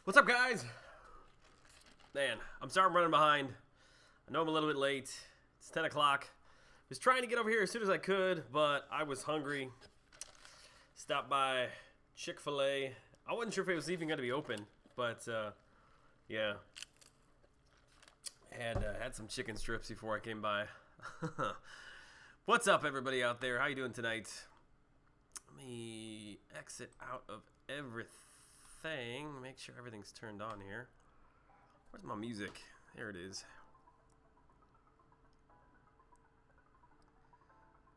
What's up, guys? Man, I'm sorry I'm running behind. I know I'm a little bit late. It's 10 o'clock. Was trying to get over here as soon as I could, but I was hungry. Stopped by Chick-fil-A. I wasn't sure if it was even going to be open, but yeah. Had some chicken strips before I came by. What's up, everybody out there? How you doing tonight? Let me exit out of everything. Make sure everything's turned on here. Where's my music? There it is.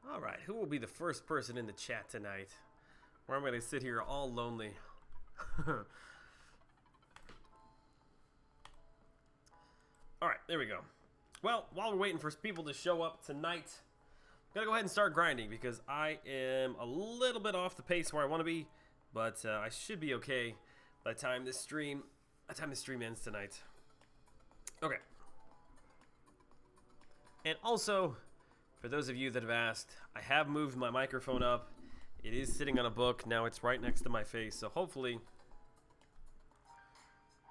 Alright, who will be the first person in the chat tonight? Where I'm going to sit here all lonely. Alright, there we go. Well, while we're waiting for people to show up tonight, I'm going to go ahead and start grinding because I am a little bit off the pace where I want to be, but I should be okay by the time this stream ends tonight. Okay. And also, for those of you that have asked, I have moved my microphone up. It is sitting on a book. Now it's right next to my face, so hopefully...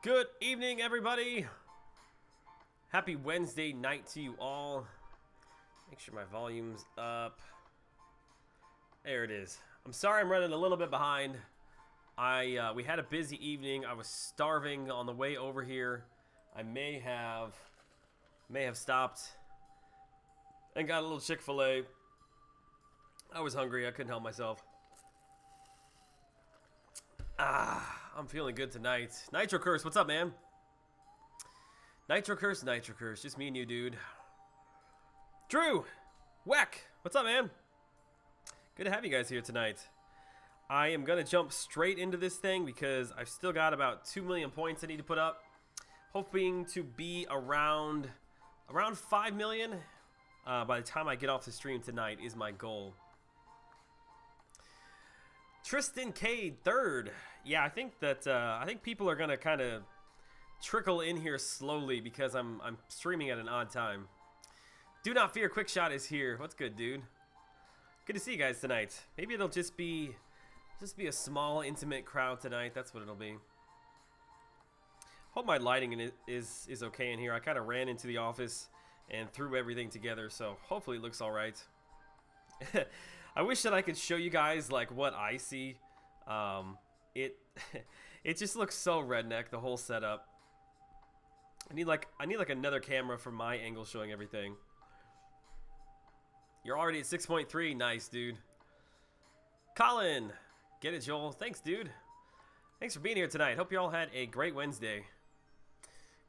Good evening, everybody! Happy Wednesday night to you all. Make sure my volume's up. There it is. I'm sorry I'm running a little bit behind. We had a busy evening. I was starving on the way over here. I may have stopped and got a little Chick-fil-A. I was hungry. I couldn't help myself. I'm feeling good tonight. Nitro Curse, what's up, man? Nitro Curse, just me and you, dude. Drew, Whack, what's up, man? Good to have you guys here tonight. I am going to jump straight into this thing because I've still got about 2 million points I need to put up. Hoping to be around 5 million by the time I get off the stream tonight is my goal. Tristan K, third. Yeah, I think that I think people are going to kind of trickle in here slowly because I'm streaming at an odd time. Do Not Fear Quickshot is here. What's good, dude? Good to see you guys tonight. Maybe it'll just be a small, intimate crowd tonight. That's what it'll be. Hope my lighting is okay in here. I kind of ran into the office and threw everything together, so hopefully it looks all right. I wish that I could show you guys like what I see. It just looks so redneck, the whole setup. I need like another camera from my angle showing everything. You're already at 6.3. Nice, dude. Colin, get it, Joel. Thanks, dude. Thanks for being here tonight. Hope you all had a great Wednesday.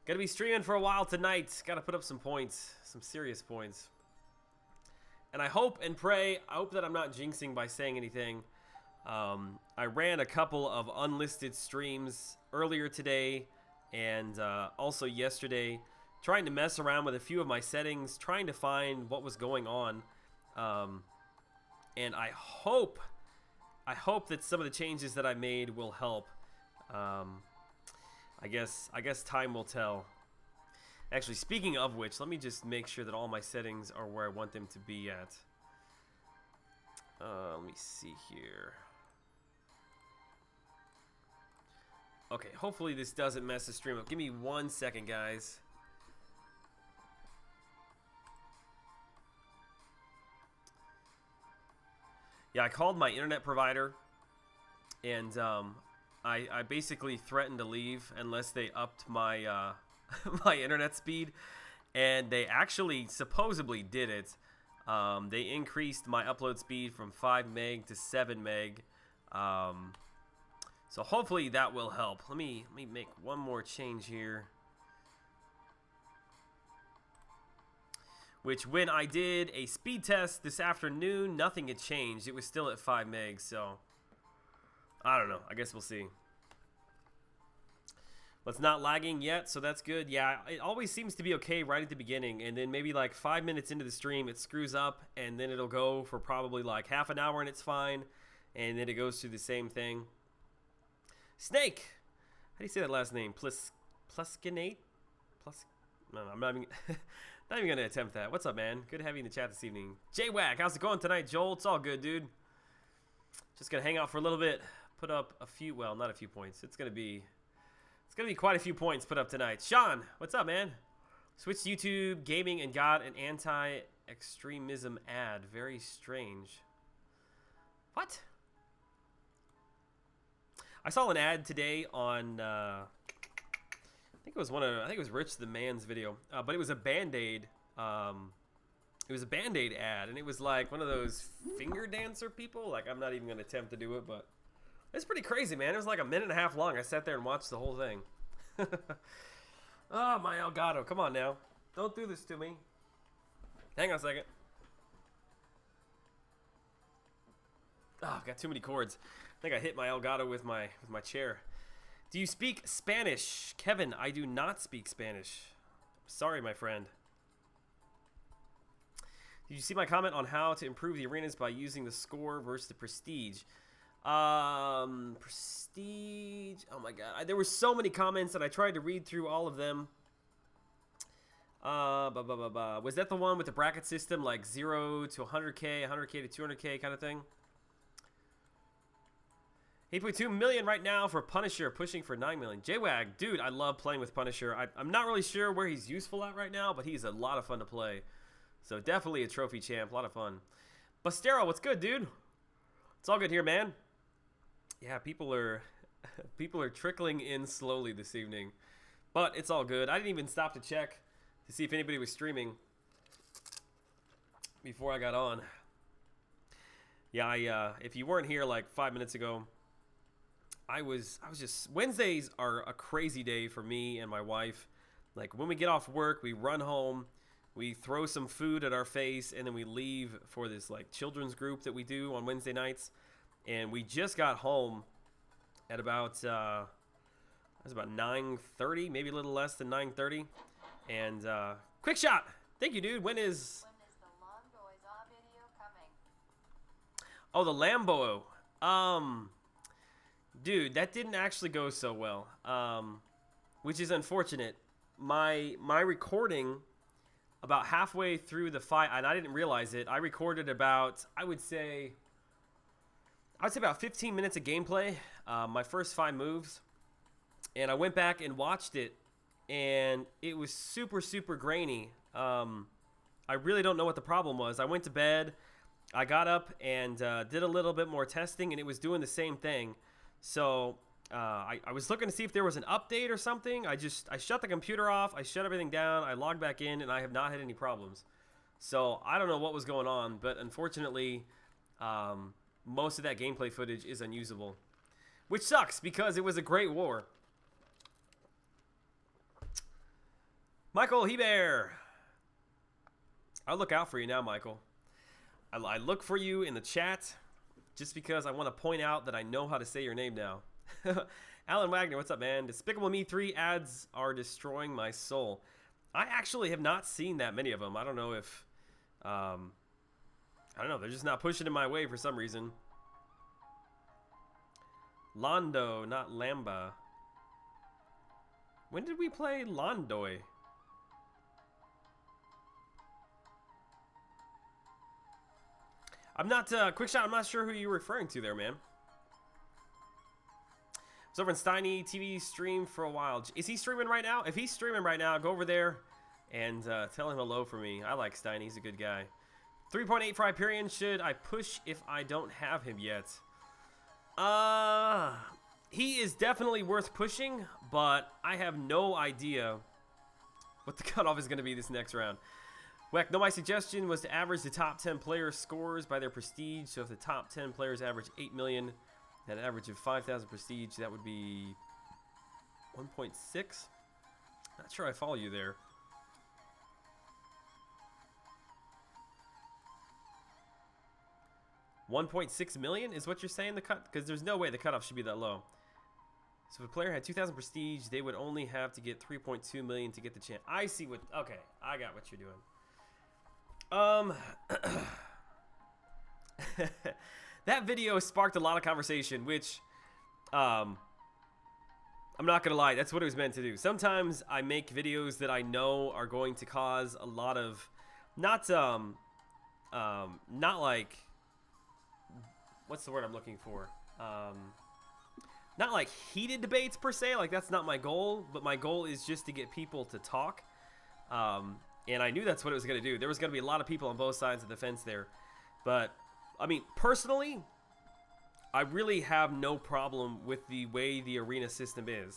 Gonna be streaming for a while tonight. Gotta put up some points, some serious points. And I hope and pray, I hope that I'm not jinxing by saying anything. I ran a couple of unlisted streams earlier today and also yesterday, trying to mess around with a few of my settings, trying to find what was going on. And I hope that some of the changes that I made will help. I guess time will tell. Actually, speaking of which, let me just make sure that all my settings are where I want them to be at. Let me see here. Okay, hopefully this doesn't mess the stream up. Give me 1 second, guys. Yeah, I called my internet provider, and I basically threatened to leave unless they upped my my internet speed, and they actually supposedly did it. They increased my upload speed from 5 meg to 7 meg. So hopefully that will help. Let me make one more change here. Which, when I did a speed test this afternoon, nothing had changed. It was still at 5 megs, so I don't know. I guess we'll see. Well, it's not lagging yet, so that's good. Yeah, it always seems to be okay right at the beginning, and then maybe like 5 minutes into the stream, it screws up, and then it'll go for probably like half an hour, and it's fine, and then it goes through the same thing. Snake! How do you say that last name? Pluskinate? No, I'm not even... Not even going to attempt that. What's up, man? Good to have you in the chat this evening. J-Wack, how's it going tonight, Joel? It's all good, dude. Just going to hang out for a little bit. Put up a few, well, not a few points. It's going to be going to be quite a few points put up tonight. Sean, what's up, man? Switch to YouTube, gaming, and got an anti-extremism ad. Very strange. What? I saw an ad today on, I think it was Rich the Man's video, but it was a Band-Aid, it was a Band-Aid ad, and it was like one of those finger dancer people. Like, I'm not even going to attempt to do it, but it's pretty crazy, man. It was like a minute and a half long. I sat there and watched the whole thing. Oh, my Elgato. Come on now. Don't do this to me. Hang on a second. Oh, I've got too many cords. I think I hit my Elgato with my chair. Do you speak Spanish? Kevin, I do not speak Spanish. Sorry, my friend. Did you see my comment on how to improve the arenas by using the score versus the prestige? Prestige. Oh my god. There were so many comments and I tried to read through all of them. Was that the one with the bracket system, like 0 to 100K, 100K to 200K kind of thing? 8.2 million right now for Punisher, pushing for 9 million. JWAG, dude, I love playing with Punisher. I'm not really sure where he's useful at right now, but he's a lot of fun to play. So definitely a trophy champ, a lot of fun. Bustero, what's good, dude? It's all good here, man. Yeah, people are trickling in slowly this evening, but it's all good. I didn't even stop to check to see if anybody was streaming before I got on. Yeah, if you weren't here like 5 minutes ago, I was just, Wednesdays are a crazy day for me and my wife. Like, when we get off work, we run home, we throw some food at our face, and then we leave for this like children's group that we do on Wednesday nights. And we just got home at about it was about 9:30, maybe a little less than 9:30. And quick shot, thank you, dude. When is the Lambo video coming? Oh, the Lambo. Dude, that didn't actually go so well, which is unfortunate. My recording, about halfway through the fight, and I didn't realize it, I recorded about, I would say about 15 minutes of gameplay, my first 5 moves, and I went back and watched it, and it was super, super grainy. I really don't know what the problem was. I went to bed, I got up and did a little bit more testing, and it was doing the same thing. So I was looking to see if there was an update or something. I shut the computer off, I shut everything down, I logged back in, and I have not had any problems. So I don't know what was going on, but unfortunately, most of that gameplay footage is unusable, which sucks because it was a great war. Michael Heber, I'll look out for you now, Michael. I look for you in the chat just because I want to point out that I know how to say your name now. Alan Wagner, what's up, man? Despicable Me 3 ads are destroying my soul. I actually have not seen that many of them. I don't know if, I don't know. They're just not pushing in my way for some reason. Londo, not Lamba. When did we play Londoy? I'm not, quick shot, I'm not sure who you're referring to there, man. I was over in Steiny TV stream for a while. Is he streaming right now? If he's streaming right now, go over there and tell him hello for me. I like Steiny, he's a good guy. 3.8 for Hyperion, should I push if I don't have him yet? He is definitely worth pushing, but I have no idea what the cutoff is going to be this next round. Weck, no, my suggestion was to average the top 10 players' scores by their prestige. So if the top 10 players average 8 million, at an average of 5,000 prestige, that would be 1.6. Not sure I follow you there. $1.6 million is what you're saying the cut? Because there's no way the cutoff should be that low. So if a player had 2,000 prestige, they would only have to get 3.2 million to get the chance. I see what. Okay, I got what you're doing. That video sparked a lot of conversation, which I'm not gonna lie, that's what it was meant to do. Sometimes I make videos that I know are going to cause a lot of not like, what's the word I'm looking for? not like heated debates per se, like that's not my goal, but my goal is just to get people to talk. And I knew that's what it was going to do. There was going to be a lot of people on both sides of the fence there. But, I mean, personally, I really have no problem with the way the arena system is.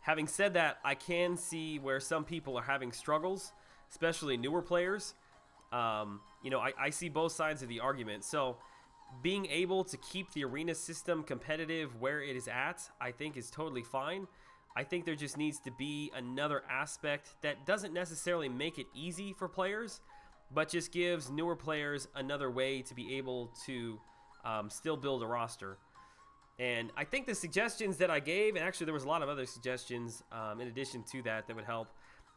Having said that, I can see where some people are having struggles, especially newer players. You know, I see both sides of the argument. So, being able to keep the arena system competitive where it is at, I think is totally fine. I think there just needs to be another aspect that doesn't necessarily make it easy for players, but just gives newer players another way to be able to still build a roster. And I think the suggestions that I gave, and actually there was a lot of other suggestions in addition to that would help.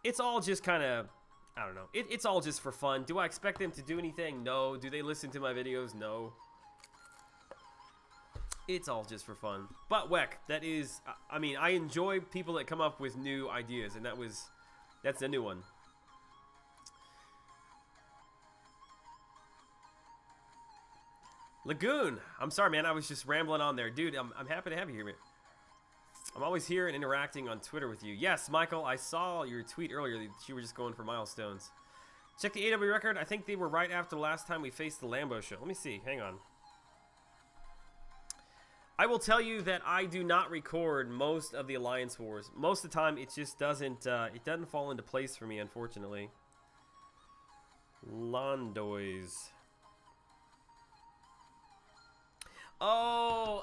It's all just kind of, I don't know, it's all just for fun. Do I expect them to do anything? No. Do they listen to my videos? No. It's all just for fun. But Weck, that is, I mean, I enjoy people that come up with new ideas, and that's a new one. Lagoon, I'm sorry, man, I was just rambling on there. Dude, I'm happy to have you here, man. I'm always here and interacting on Twitter with you. Yes, Michael, I saw your tweet earlier that you were just going for milestones. Check the AW record. I think they were right after the last time we faced the Lambo show. Let me see. Hang on. I will tell you that I do not record most of the Alliance Wars. Most of the time, it just doesn't fall into place for me, unfortunately. Londois. Oh,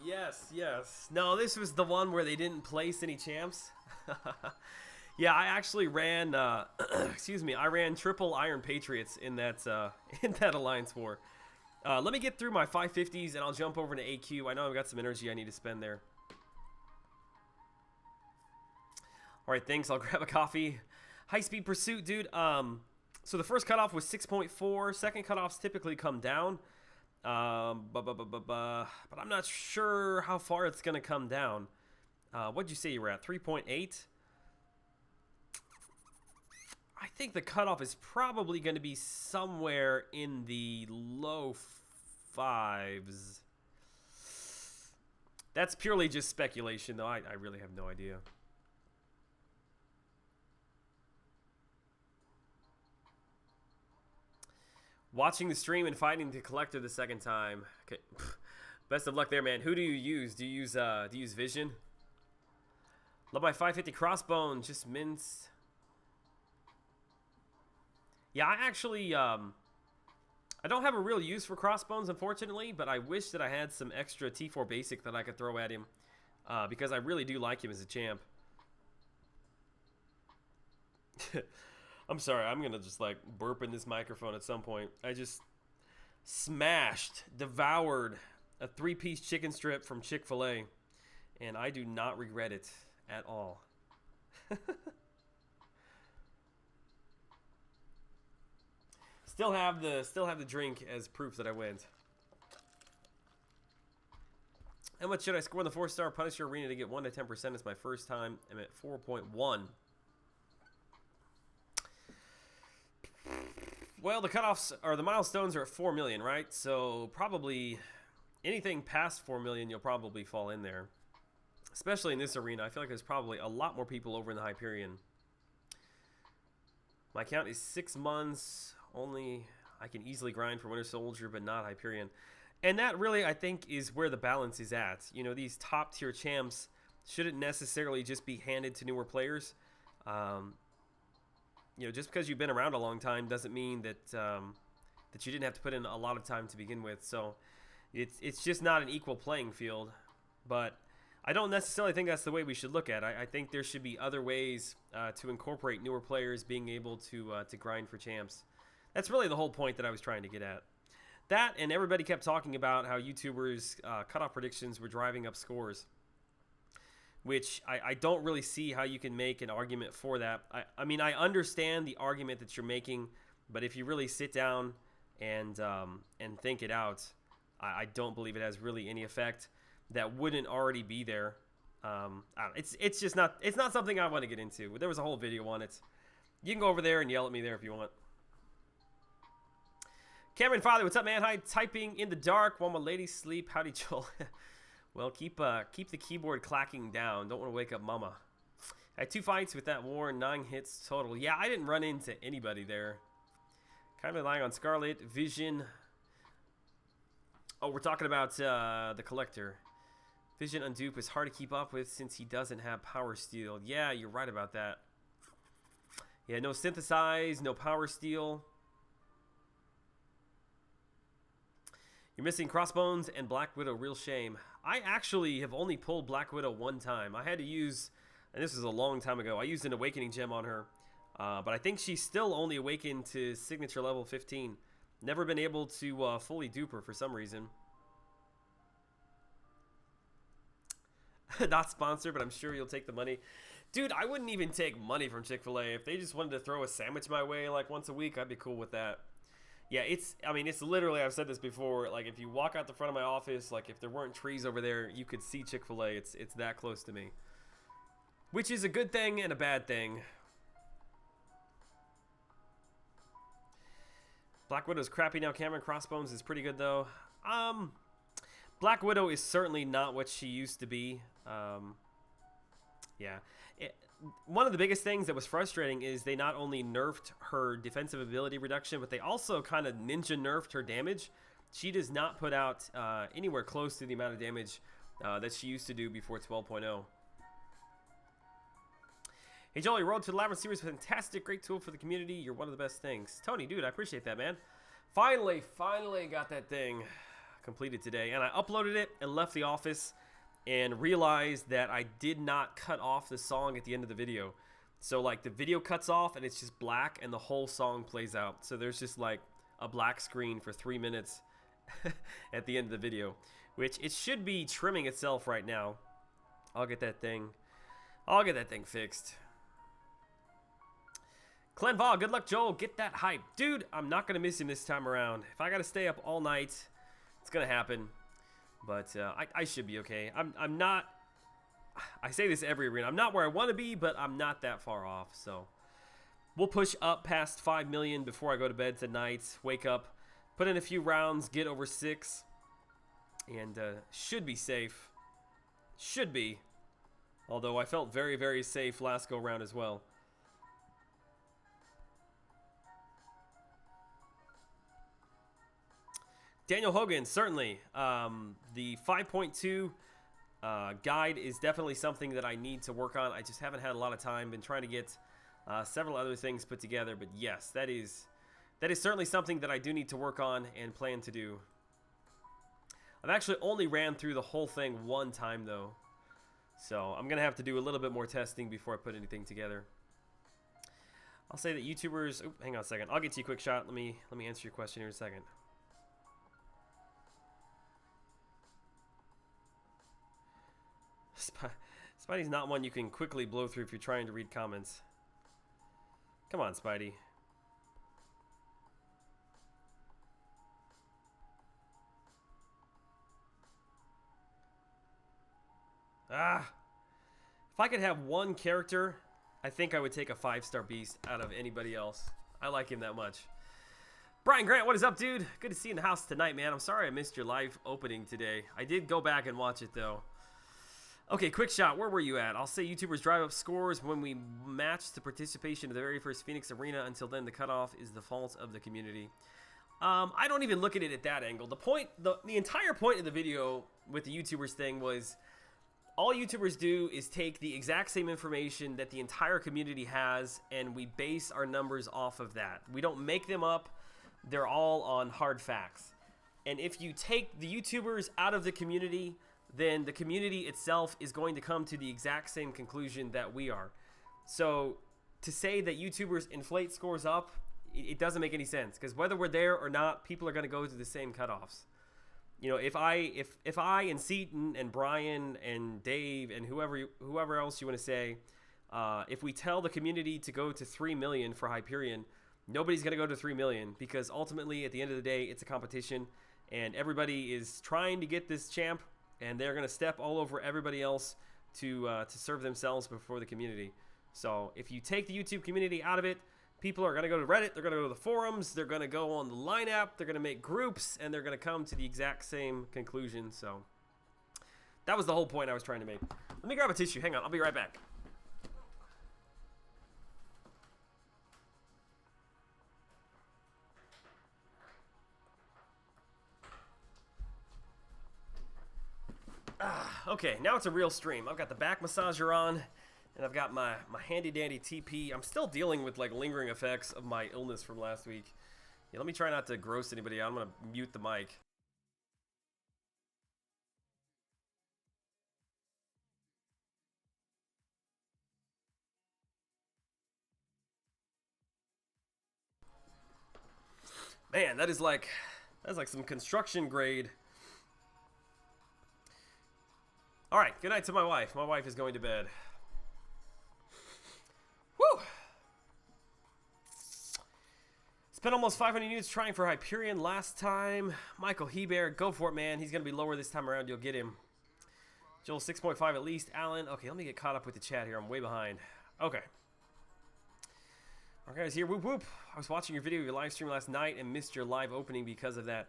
yes. No, this was the one where they didn't place any champs. Yeah, I actually ran, excuse me, I ran triple Iron Patriots in that Alliance War. Let me get through my 550s and I'll jump over to AQ. I know I've got some energy I need to spend there. All right, thanks. I'll grab a coffee. High-speed pursuit, dude. So the first cutoff was 6.4. Second cutoffs typically come down. But I'm not sure how far it's going to come down. What'd you say you were at? 3.8? I think the cutoff is probably going to be somewhere in the low 5s. That's purely just speculation, though. I really have no idea. Watching the stream and fighting the collector the second time. Okay. Best of luck there, man. Who do you use? Do you use Vision? Love my 550 crossbone. Just minced. Yeah, I actually, I don't have a real use for crossbones, unfortunately, but I wish that I had some extra T4 basic that I could throw at him, because I really do like him as a champ. I'm sorry, I'm going to just, like, burp in this microphone at some point. I just smashed, devoured a 3-piece chicken strip from Chick-fil-A, and I do not regret it at all. Still have the drink as proof that I went. How much should I score in the 4-star Punisher Arena to get 1 to 10%? It's my first time. I'm at 4.1. Well, the cutoffs or the milestones are at 4 million, right? So probably anything past 4 million, you'll probably fall in there. Especially in this arena, I feel like there's probably a lot more people over in the Hyperion. My count is 6 months. Only I can easily grind for Winter Soldier, but not Hyperion. And that really, I think, is where the balance is at. You know, these top-tier champs shouldn't necessarily just be handed to newer players. You know, just because you've been around a long time doesn't mean that that you didn't have to put in a lot of time to begin with. So it's just not an equal playing field. But I don't necessarily think that's the way we should look at it. I think there should be other ways to incorporate newer players being able to grind for champs. That's really the whole point that I was trying to get at. That, and everybody kept talking about how YouTubers' cutoff predictions were driving up scores, which I don't really see how you can make an argument for that. I mean, I understand the argument that you're making, but if you really sit down and think it out, I don't believe it has really any effect that wouldn't already be there. It's just not, it's not something I want to get into. There was a whole video on it. You can go over there and yell at me there if you want. Cameron Father, what's up, man? Hi, typing in the dark while my ladies sleep. Howdy, Joel. Well, keep the keyboard clacking down. Don't want to wake up mama. I had 2 fights with that war, 9 hits total. Yeah, I didn't run into anybody there. Kind of relying on Scarlet, Vision. Oh, we're talking about the Collector. Vision Undupe is hard to keep up with since he doesn't have Power Steel. Yeah, you're right about that. Yeah, no Synthesize, no Power Steel. You're missing Crossbones and Black Widow, real shame. I actually have only pulled Black Widow 1 time. I had to use, and this was a long time ago, I used an Awakening Gem on her. But I think she's still only awakened to signature level 15. Never been able to fully dupe her for some reason. Not sponsored, but I'm sure you'll take the money. Dude, I wouldn't even take money from Chick-fil-A. If they just wanted to throw a sandwich my way like once a week, I'd be cool with that. Yeah, I mean, it's literally, I've said this before, like if you walk out the front of my office, like if there weren't trees over there, you could see Chick-fil-A. It's that close to me. Which is a good thing and a bad thing. Black Widow's crappy now. Cameron Crossbones is pretty good though. Black Widow is certainly not what she used to be. Yeah. One of the biggest things that was frustrating is they not only nerfed her defensive ability reduction, but they also kind of ninja nerfed her damage. She does not put out anywhere close to the amount of damage that she used to do before 12.0. Hey Joel, your Road to the Labyrinth series, fantastic, great tool for the community. You're one of the best things. Tony, dude, I appreciate that, man. Finally got that thing completed today, and I uploaded it and left the office and realized that I did not cut off the song at the end of the video. So like the video cuts off and it's just black and the whole song plays out. So there's just like a black screen for 3 minutes at the end of the video, which it should be trimming itself right now. I'll get that thing fixed. Clenval, good luck, Joel. Get that hype. Dude, I'm not going to miss him this time around. If I got to stay up all night, it's going to happen. But I should be okay. I'm not, I say this every arena, I'm not where I want to be, but I'm not that far off. So we'll push up past 5 million before I go to bed tonight. Wake up, put in a few rounds, get over 6. And should be safe. Should be. Although I felt very, very safe last go round as well. Daniel Hogan, certainly. The 5.2 guide is definitely something that I need to work on. I just haven't had a lot of time. Been trying to get several other things put together. But yes, that is certainly something that I do need to work on and plan to do. I've actually only ran through the whole thing 1 time, though. So I'm going to have to do a little bit more testing before I put anything together. I'll say that YouTubers... Oh, hang on a second. I'll get to you a quick shot. Let me answer your question here in a second. Spidey's not one you can quickly blow through if you're trying to read comments. Come on, Spidey. If I could have one character, I think I would take a 5-star beast out of anybody else. I like him that much. Brian Grant, what is up, dude? Good to see you in the house tonight, man. I'm sorry I missed your live opening today. I did go back and watch it, though. Okay, quick shot. Where were you at? I'll say YouTubers drive up scores when we match the participation of the very first Phoenix Arena. Until then, the cutoff is the fault of the community. I don't even look at it at that angle. The entire point of the video with the YouTubers thing was all YouTubers do is take the exact same information that the entire community has, and we base our numbers off of that. We don't make them up. They're all on hard facts. And if you take the YouTubers out of the community, then the community itself is going to come to the exact same conclusion that we are. So to say that YouTubers inflate scores up, it doesn't make any sense, because whether we're there or not, people are going to go to the same cutoffs. You know, if I and Seaton and Brian and Dave and whoever else you want to say, if we tell the community to go to 3 million for Hyperion, nobody's going to go to 3 million, because ultimately at the end of the day, it's a competition and everybody is trying to get this champ, and they're going to step all over everybody else to serve themselves before the community. So if you take the YouTube community out of it, people are going to go to Reddit, they're going to go to the forums, they're going to go on the lineup, they're going to make groups, and they're going to come to the exact same conclusion. So That was the whole point I was trying to make. Let me grab a tissue. Hang on. I'll be right back. Okay, now it's a real stream. I've got the back massager on, and I've got my handy-dandy TP. I'm still dealing with, like, lingering effects of my illness from last week. Yeah, let me try not to gross anybody out. I'm going to mute the mic. Man, that's like some construction grade. All right, good night to my wife. My wife is going to bed. Woo! Spent almost 500 units trying for Hyperion last time. Michael Hebert, go for it, man. He's going to be lower this time around. You'll get him. Joel, 6.5 at least. Alan, okay, let me get caught up with the chat here. I'm way behind. Okay. All right, guys, here. Whoop, whoop. I was watching your video, your live stream last night, and missed your live opening because of that.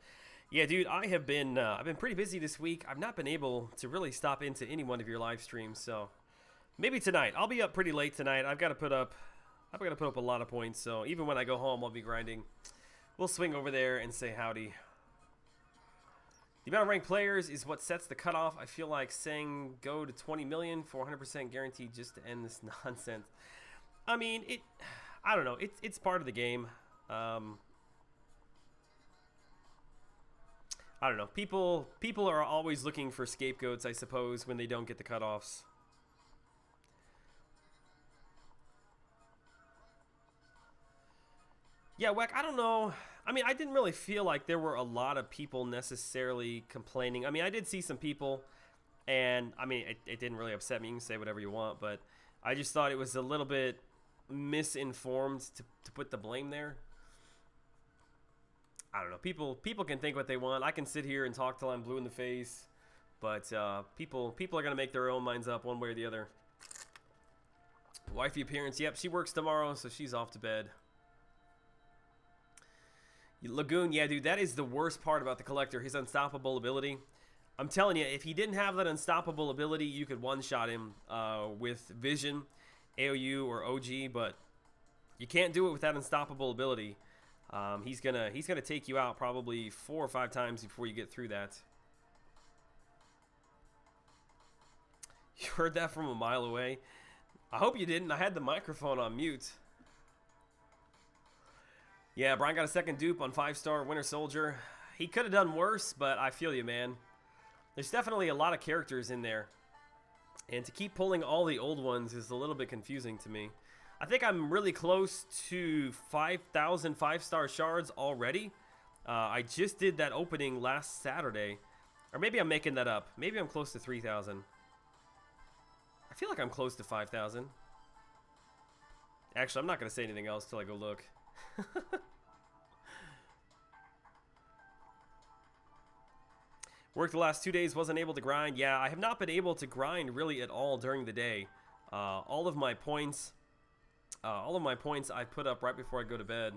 Yeah, dude, I've been pretty busy this week. I've not been able to really stop into any one of your live streams, so maybe tonight. I'll be up pretty late tonight. I've got to put up a lot of points, so even when I go home, I'll be grinding. We'll swing over there and say howdy. The amount of ranked players is what sets the cutoff. I feel like saying go to 20 million for 100% guaranteed just to end this nonsense. I mean, I don't know. It's part of the game. I don't know. People are always looking for scapegoats, I suppose, when they don't get the cutoffs. Yeah, Weck, I don't know. I mean, I didn't really feel like there were a lot of people necessarily complaining. I mean, I did see some people, and, I mean, it didn't really upset me. You can say whatever you want, but I just thought it was a little bit misinformed to put the blame there. I don't know. People can think what they want. I can sit here and talk till I'm blue in the face, but people are gonna make their own minds up one way or the other. Wifey appearance. Yep, she works tomorrow, so she's off to bed. Lagoon. Yeah, dude, that is the worst part about the collector. His unstoppable ability. I'm telling you, if he didn't have that unstoppable ability, you could one-shot him with Vision, AOU, or OG, but you can't do it with that unstoppable ability. He's gonna take you out probably 4 or 5 times before you get through that. You heard that from a mile away? I hope you didn't. I had the microphone on mute. Yeah, Brian got a second dupe on 5-star Winter Soldier. He could have done worse, but I feel you, man. There's definitely a lot of characters in there. And to keep pulling all the old ones is a little bit confusing to me. I think I'm really close to 5,000 5-star shards already. I just did that opening last Saturday. Or maybe I'm making that up. Maybe I'm close to 3,000. I feel like I'm close to 5,000. Actually, I'm not going to say anything else till I go look. Worked the last 2 days, wasn't able to grind. Yeah, I have not been able to grind really at all during the day. All of my points I put up right before I go to bed.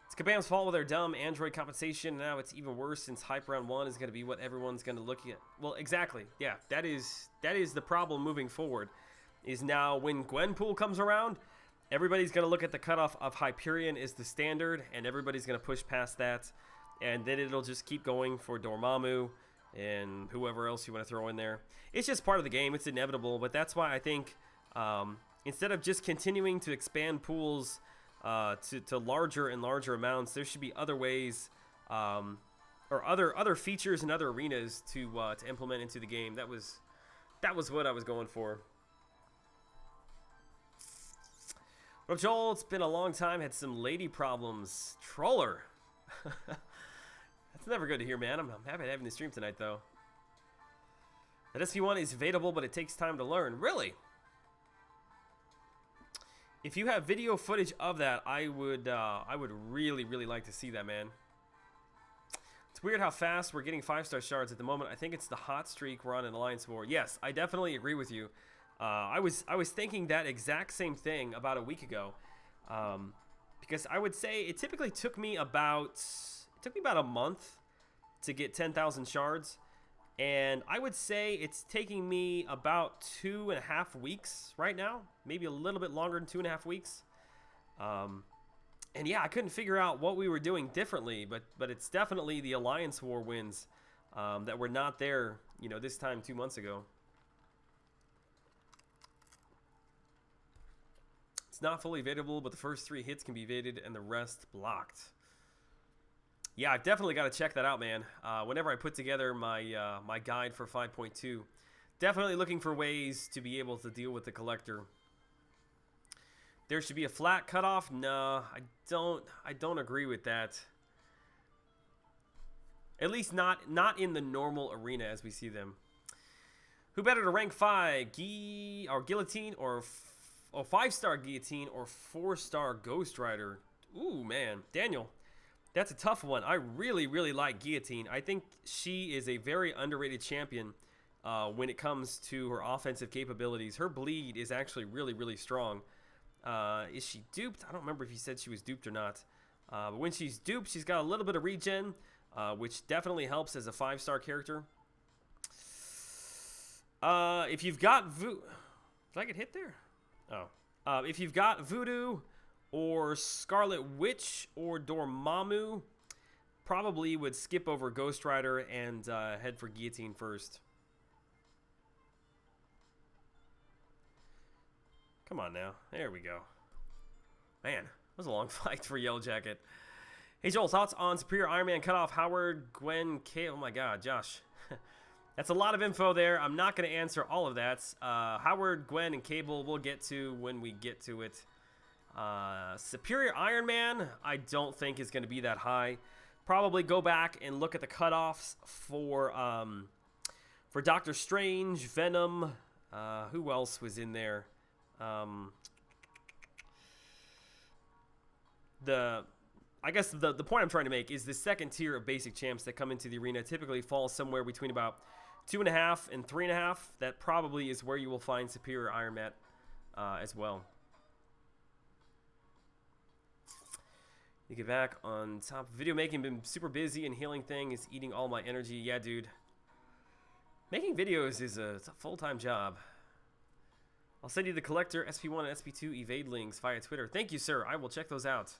It's Kabam's fault with their dumb Android compensation. Now it's even worse since Hype Round 1 is going to be what everyone's going to look at. Well, exactly. Yeah, that is the problem moving forward. Is now when Gwenpool comes around, everybody's going to look at the cutoff of Hyperion as the standard, and everybody's going to push past that. And then it'll just keep going for Dormammu and whoever else you want to throw in there. It's just part of the game. It's inevitable. But that's why I think instead of just continuing to expand pools to larger and larger amounts, there should be other ways or other features and other arenas to implement into the game. That was what I was going for. Well, Joel, it's been a long time. Had some lady problems. Troller. That's never good to hear, man. I'm happy having the stream tonight, though. That SP1 is evadable, but it takes time to learn. Really? If you have video footage of that, I would really, really like to see that, man. It's weird how fast we're getting 5-star shards at the moment. I think it's the hot streak we're on in Alliance War. Yes, I definitely agree with you. I was thinking that exact same thing about a week ago, because I would say it typically took me about a month to get 10,000 shards, And I would say it's taking me about 2.5 weeks right now. Maybe a little bit longer than 2.5 weeks. And yeah, I couldn't figure out what we were doing differently, but it's definitely the Alliance War wins that were not there, you know, this time 2 months ago. It's not fully evadable, but the first 3 hits can be evaded and the rest blocked. Yeah, I've definitely got to check that out, man. Whenever I put together my my guide for 5.2, definitely looking for ways to be able to deal with the collector. There should be a flat cutoff. No, I don't agree with that. At least not in the normal arena as we see them. Who better to rank 5? Guillotine or 5-star Guillotine or 4-star Ghost Rider? Ooh, man. Daniel, that's a tough one. I really, really like Guillotine. I think she is a very underrated champion when it comes to her offensive capabilities. Her bleed is actually really, really strong. Is she duped? I don't remember if he said she was duped or not. But when she's duped, she's got a little bit of regen, which definitely helps as a 5-star character. If you've got did I get hit there? Oh. If you've got Voodoo or Scarlet Witch or Dormammu, probably would skip over Ghost Rider and head for Guillotine first. Come on now. There we go. Man, that was a long fight for Yellow Jacket. Hey, Joel, thoughts on Superior Iron Man cutoff? Howard, Gwen, K. Oh my God, Josh. That's a lot of info there. I'm not going to answer all of that. Howard, Gwen, and Cable we'll get to when we get to it. Superior Iron Man, I don't think is going to be that high. Probably go back and look at the cutoffs for Doctor Strange, Venom. Who else was in there? I guess the point I'm trying to make is the second tier of basic champs that come into the arena typically falls somewhere between about 2.5 and 3.5. That probably is where you will find Superior Iron Man as well. You get back on top. Video making been super busy and healing thing is eating all my energy. Yeah, dude. Making videos is it's a full-time job. I'll send you the collector SP1 and SP2 evade links via Twitter. Thank you, sir. I will check those out.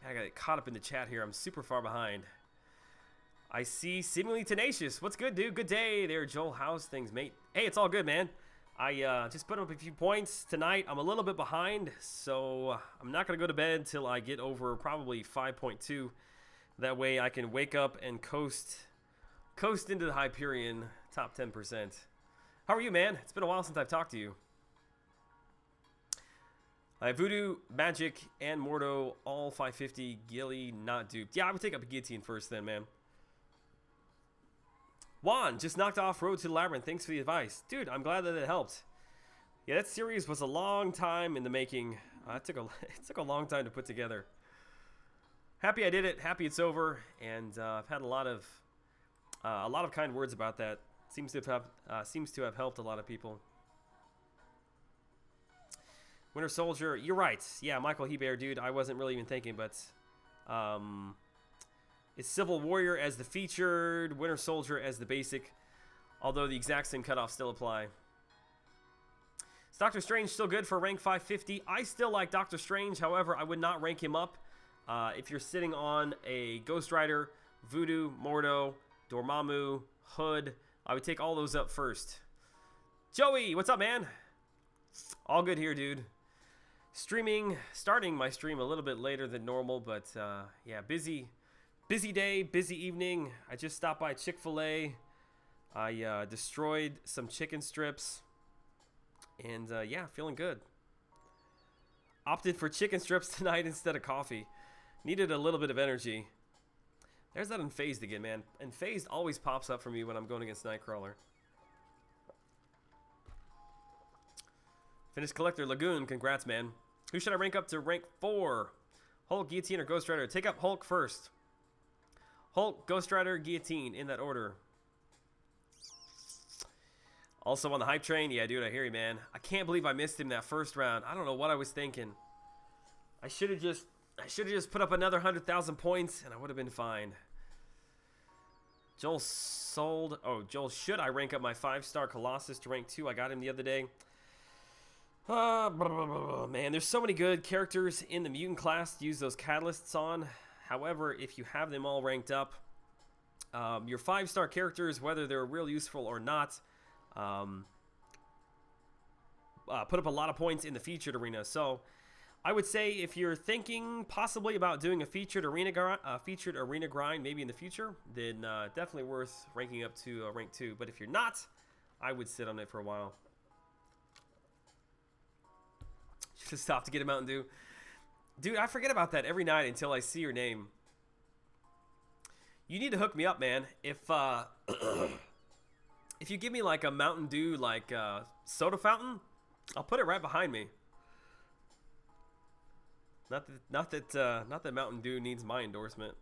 I got caught up in the chat here. I'm super far behind. I see seemingly tenacious. What's good, dude? Good day there, Joel. How's things, mate? Hey, it's all good, man. I just put up a few points tonight. I'm a little bit behind, so I'm not going to go to bed till I get over probably 5.2. That way I can wake up and coast into the Hyperion top 10%. How are you, man? It's been a while since I've talked to you. I have Voodoo, Magic, and Mordo, all 550. Gilly, not duped. Yeah, I would take up a Guillotine first then, man. Juan, just knocked off Road to the Labyrinth. Thanks for the advice. Dude, I'm glad that it helped. Yeah, that series was a long time in the making. It took a long time to put together. Happy I did it. Happy it's over. And I've had a lot of kind words about that. Seems to have helped a lot of people. Winter Soldier, you're right. Yeah, Michael Hebert, dude. I wasn't really even thinking, but it's Civil Warrior as the featured, Winter Soldier as the basic, although the exact same cutoffs still apply. Is Doctor Strange still good for rank 550? I still like Doctor Strange. However, I would not rank him up. If you're sitting on a Ghost Rider, Voodoo, Mordo, Dormammu, Hood, I would take all those up first. Joey, what's up, man? All good here, dude. Starting my stream a little bit later than normal, but yeah, busy day, busy evening. I just stopped by Chick-fil-A. I destroyed some chicken strips, and yeah, feeling good. Opted for chicken strips tonight instead of coffee. Needed a little bit of energy. There's that Unfazed again, man. Unfazed always pops up for me when I'm going against Nightcrawler. Finished Collector Lagoon. Congrats, man. Who should I rank up to rank 4? Hulk, Guillotine, or Ghost Rider? Take up Hulk first. Hulk, Ghost Rider, Guillotine, in that order. Also on the hype train. Yeah, dude, I hear you, man. I can't believe I missed him that first round. I don't know what I was thinking. I should have just put up another 100,000 points, and I would have been fine. Joel sold. Oh, Joel, should I rank up my 5-star Colossus to rank 2? I got him the other day. Man, there's so many good characters in the mutant class to use those catalysts on. However, if you have them all ranked up, your 5-star characters, whether they're real useful or not, put up a lot of points in the featured arena. So I would say if you're thinking possibly about doing a featured arena grind maybe in the future, then definitely worth ranking up to rank 2. But if you're not, I would sit on it for a while. Just stop to get a Mountain Dew. Dude, I forget about that every night until I see your name. You need to hook me up, man. If if you give me like a Mountain Dew like soda fountain, I'll put it right behind me. Not that Mountain Dew needs my endorsement.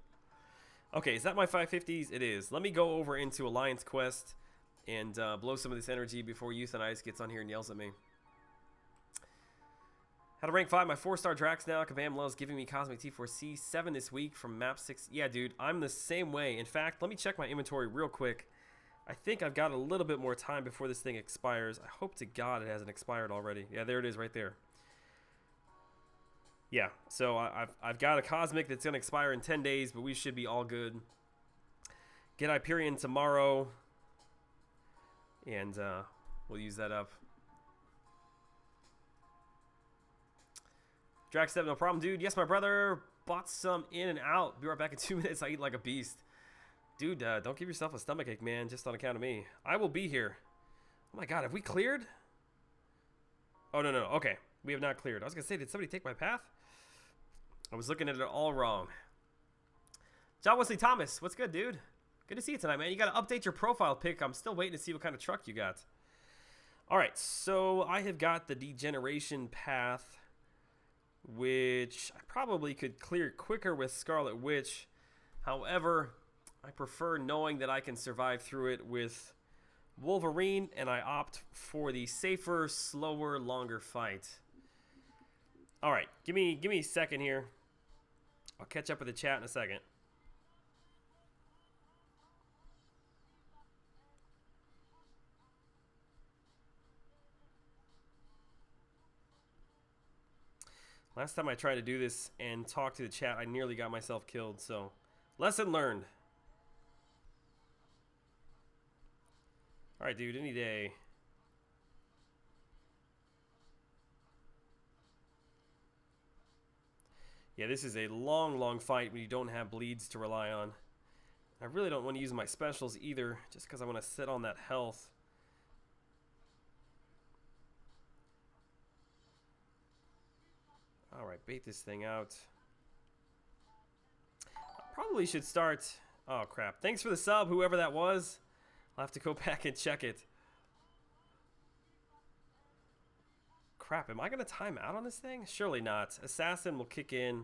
Okay, is that my 550s? It is. Let me go over into Alliance Quest and blow some of this energy before Euthanize gets on here and yells at me. How to rank 5 my 4-star Drax now. Kabam Love's giving me Cosmic T4C 7 this week from map 6. Yeah, dude, I'm the same way. In fact, let me check my inventory real quick. I think I've got a little bit more time before this thing expires. I hope to God it hasn't expired already. Yeah, there it is right there. Yeah, so I've got a Cosmic that's going to expire in 10 days, but we should be all good. Get Hyperion tomorrow, and we'll use that up. Drax 7, no problem, dude. Yes, my brother bought some in and out. Be right back in 2 minutes. I eat like a beast. Dude, don't give yourself a stomachache, man, just on account of me. I will be here. Oh, my God. Have we cleared? Oh, no. Okay. We have not cleared. I was going to say, did somebody take my path? I was looking at it all wrong. John Wesley Thomas, what's good, dude? Good to see you tonight, man. You got to update your profile pic. I'm still waiting to see what kind of truck you got. All right, so I have got the Degeneration path, which I probably could clear quicker with Scarlet Witch. However, I prefer knowing that I can survive through it with Wolverine, and I opt for the safer, slower, longer fight. All right, give me a second here. I'll catch up with the chat in a second. Last time I tried to do this and talk to the chat, I nearly got myself killed, so lesson learned. All right, dude, any day. Yeah, this is a long fight when you don't have bleeds to rely on. I really don't want to use my specials either, just because I want to sit on that health. All right, bait this thing out. Probably should start. Oh, crap. Thanks for the sub, whoever that was. I'll have to go back and check it. Crap, am I going to time out on this thing? Surely not. Assassin will kick in,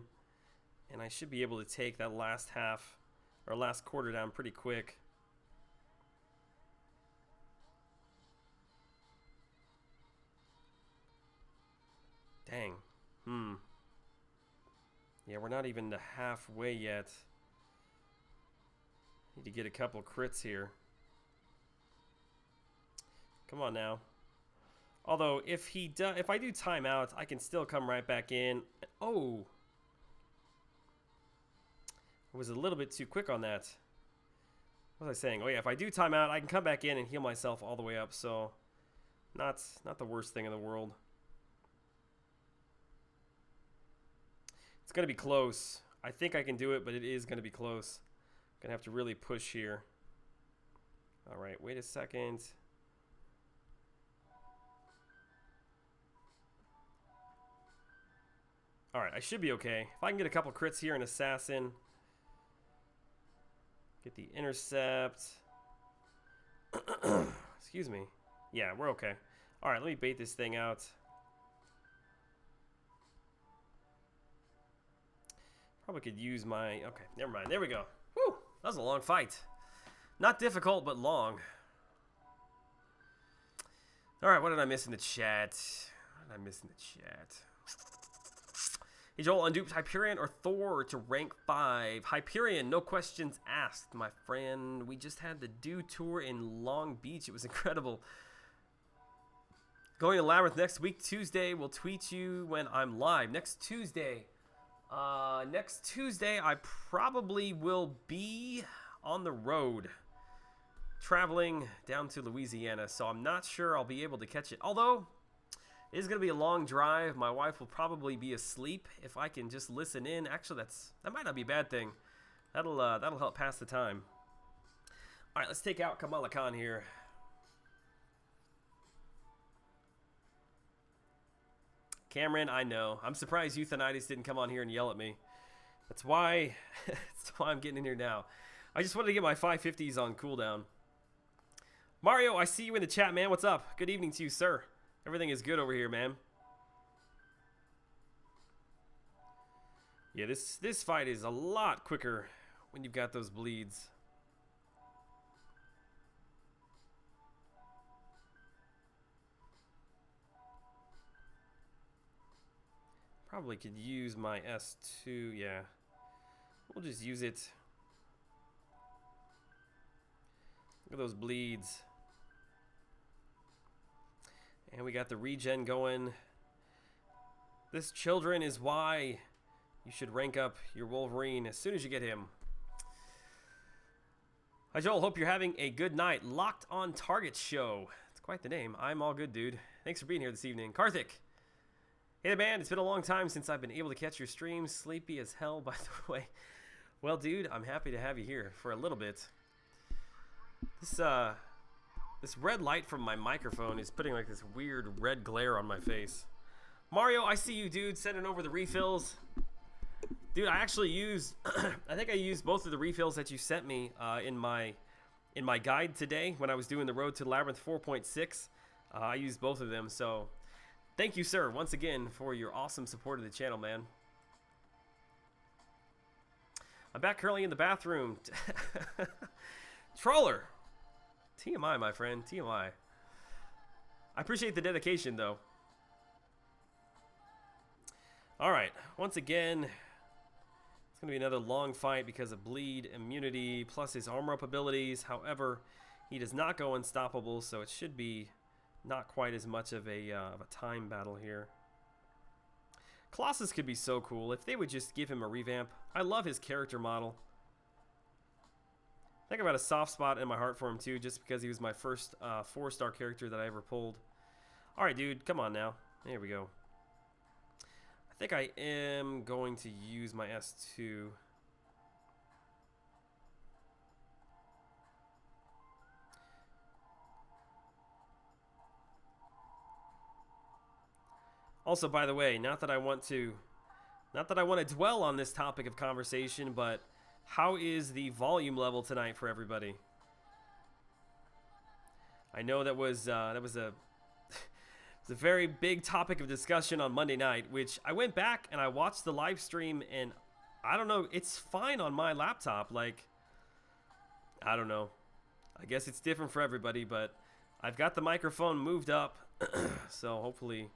and I should be able to take that last half, or last quarter down pretty quick. Dang. Yeah, we're not even halfway yet. Need to get a couple crits here. Come on now. Although if I do timeout, I can still come right back in. Oh, I was a little bit too quick on that. What was I saying? Oh yeah, if I do timeout, I can come back in and heal myself all the way up. So, not the worst thing in the world. It's gonna be close. I think I can do it, but it is gonna be close. Gonna have to really push here. All right, wait a second. All right, I should be okay. If I can get a couple crits here, an assassin. Get the intercept. Excuse me. Yeah, we're okay. All right, let me bait this thing out. Probably could use my... Okay, never mind. There we go. Whew, that was a long fight. Not difficult, but long. All right, what did I miss in the chat? What did I miss in the chat? Hey Joel, unduped Hyperion or Thor to rank 5? Hyperion, no questions asked, my friend. We just had the Do Tour in Long Beach. It was incredible. Going to Labyrinth next week, Tuesday. We'll tweet you when I'm live. Next Tuesday. Next Tuesday, I probably will be on the road. Traveling down to Louisiana. So I'm not sure I'll be able to catch it. Although... it is going to be a long drive. My wife will probably be asleep if I can just listen in. Actually, that might not be a bad thing. That'll help pass the time. All right, let's take out Kamala Khan here. Cameron, I know. I'm surprised Euthanitis didn't come on here and yell at me. That's why I'm getting in here now. I just wanted to get my 550s on cooldown. Mario, I see you in the chat, man. What's up? Good evening to you, sir. Everything is good over here, man. Yeah, this fight is a lot quicker when you've got those bleeds. Probably could use my S2, yeah. We'll just use it. Look at those bleeds. And we got the regen going. This, children, is why you should rank up your Wolverine as soon as you get him. Hi, Joel. Hope you're having a good night. Locked on Target show. It's quite the name. I'm all good, dude. Thanks for being here this evening. Karthik. Hey there, man. It's been a long time since I've been able to catch your streams. Sleepy as hell, by the way. Well, dude, I'm happy to have you here for a little bit. This red light from my microphone is putting like this weird red glare on my face. Mario, I see you, dude, sending over the refills. Dude, I actually used, I think I used both of the refills that you sent me in my guide today when I was doing the Road to Labyrinth 4.6. I used both of them, so thank you, sir, once again for your awesome support of the channel, man. I'm back currently in the bathroom. Troller. TMI, my friend. TMI. I appreciate the dedication, though. Alright. Once again, it's going to be another long fight because of bleed, immunity, plus his armor up abilities. However, he does not go unstoppable, so it should be not quite as much of a time battle here. Colossus could be so cool if they would just give him a revamp. I love his character model. I think I've got a soft spot in my heart for him too, just because he was my first 4-star character that I ever pulled. Alright, dude, come on now. There we go. I think I am going to use my S2. Also, by the way, not that I want to dwell on this topic of conversation, but how is the volume level tonight for everybody? I know that was a it was a very big topic of discussion on Monday night, which I went back and I watched the live stream, and I don't know, it's fine on my laptop. Like, I don't know. I guess it's different for everybody, but I've got the microphone moved up, so hopefully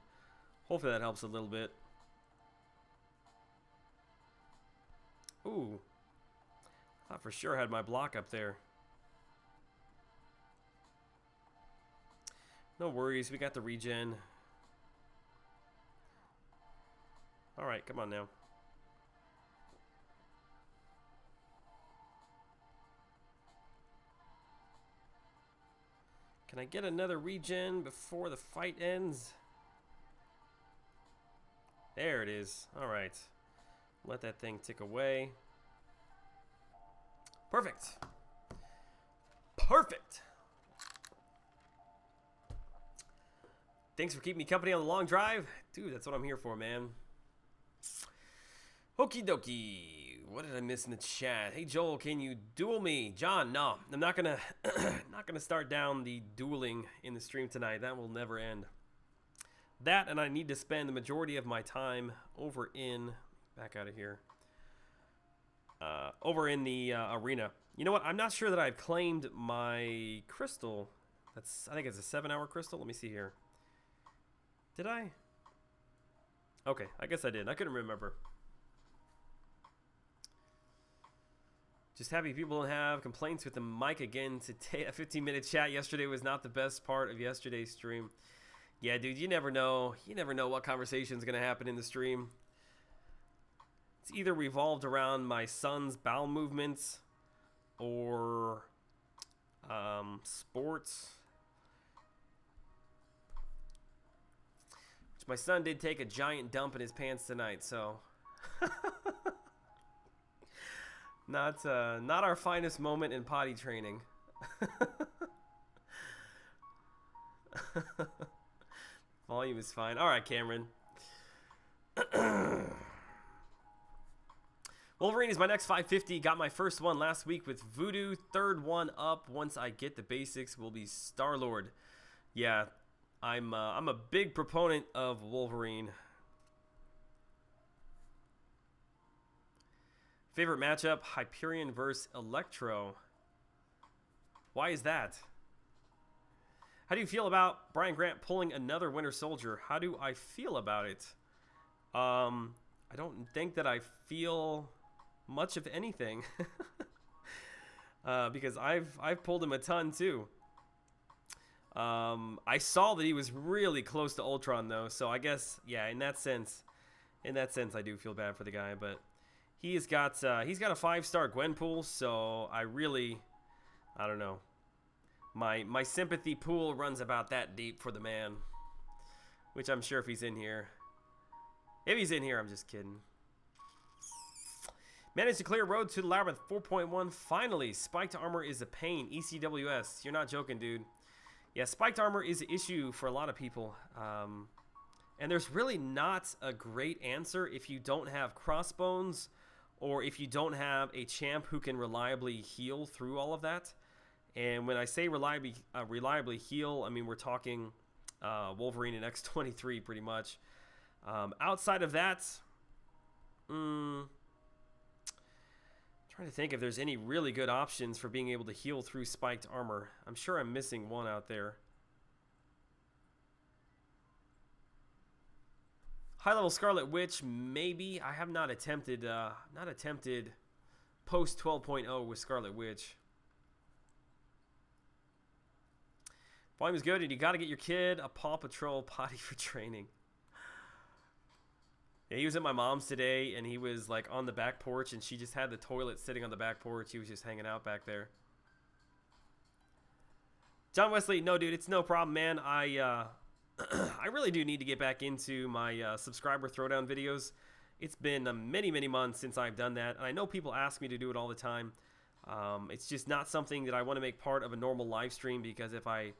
that helps a little bit. Ooh. I for sure had my block up there. No worries, we got the regen. Alright, come on now. Can I get another regen before the fight ends? There it is. Alright. Let that thing tick away. Perfect. Perfect. Thanks for keeping me company on the long drive. Dude, that's what I'm here for, man. Okie dokie. What did I miss in the chat? Hey, Joel, can you duel me? John, no. I'm not gonna not gonna start down the dueling in the stream tonight. That will never end. That, and I need to spend the majority of my time over in... Back out of here. Over in the arena. You know what? I'm not sure that I've claimed my crystal. I think it's a 7-hour crystal. Let me see here. Did I? Okay, I guess I did. I couldn't remember. Just happy people don't have complaints with the mic again today. A 15-minute chat yesterday was not the best part of yesterday's stream. Yeah, dude, you never know. You never know what conversation's going to happen in the stream. It's either revolved around my son's bowel movements or sports. Which my son did take a giant dump in his pants tonight, so... Not our finest moment in potty training. Volume is fine. All right, Cameron. Wolverine is my next 550. Got my first one last week with Voodoo. Third one up. Once I get the basics, will be Star-Lord. Yeah, I'm a big proponent of Wolverine. Favorite matchup, Hyperion versus Electro. Why is that? How do you feel about Brian Grant pulling another Winter Soldier? How do I feel about it? I don't think that I feel much of anything. Because I've pulled him a ton too. I saw that he was really close to Ultron though, so I guess yeah, in that sense I do feel bad for the guy, but he's got a 5-star Gwenpool, so I don't know. My sympathy pool runs about that deep for the man, which I'm sure if he's in here. If he's in here, I'm just kidding. Managed to clear road to the Labyrinth 4.1 finally. Spiked armor is a pain. ECWS. You're not joking, dude. Yeah, spiked armor is an issue for a lot of people. And there's really not a great answer if you don't have crossbones or if you don't have a champ who can reliably heal through all of that. And when I say reliably heal, I mean we're talking Wolverine and X-23 pretty much. Outside of that, trying to think if there's any really good options for being able to heal through spiked armor. I'm sure I'm missing one out there. High-level Scarlet Witch, maybe. I have not attempted post 12.0 with Scarlet Witch. Volume is good, and you got to get your kid a Paw Patrol potty for training. Yeah, he was at my mom's today, and he was like on the back porch, and she just had the toilet sitting on the back porch. He was just hanging out back there. John Wesley, no, dude, it's no problem, man. I really do need to get back into my subscriber throwdown videos. It's been many, many months since I've done that, and I know people ask me to do it all the time. It's just not something that I want to make part of a normal live stream, because if I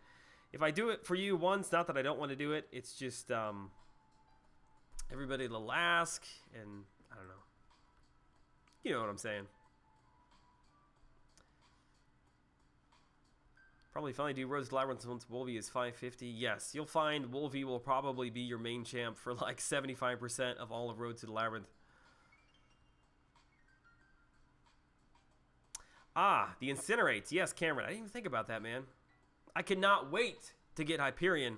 do it for you once, not that I don't want to do it, it's just everybody will ask, and I don't know. You know what I'm saying. Probably finally do Road to Labyrinth once Wolvie is 550. Yes, you'll find Wolvie will probably be your main champ for like 75% of all of Road to the Labyrinth. Ah, the Incinerates. Yes, Cameron. I didn't even think about that, man. I cannot wait to get Hyperion.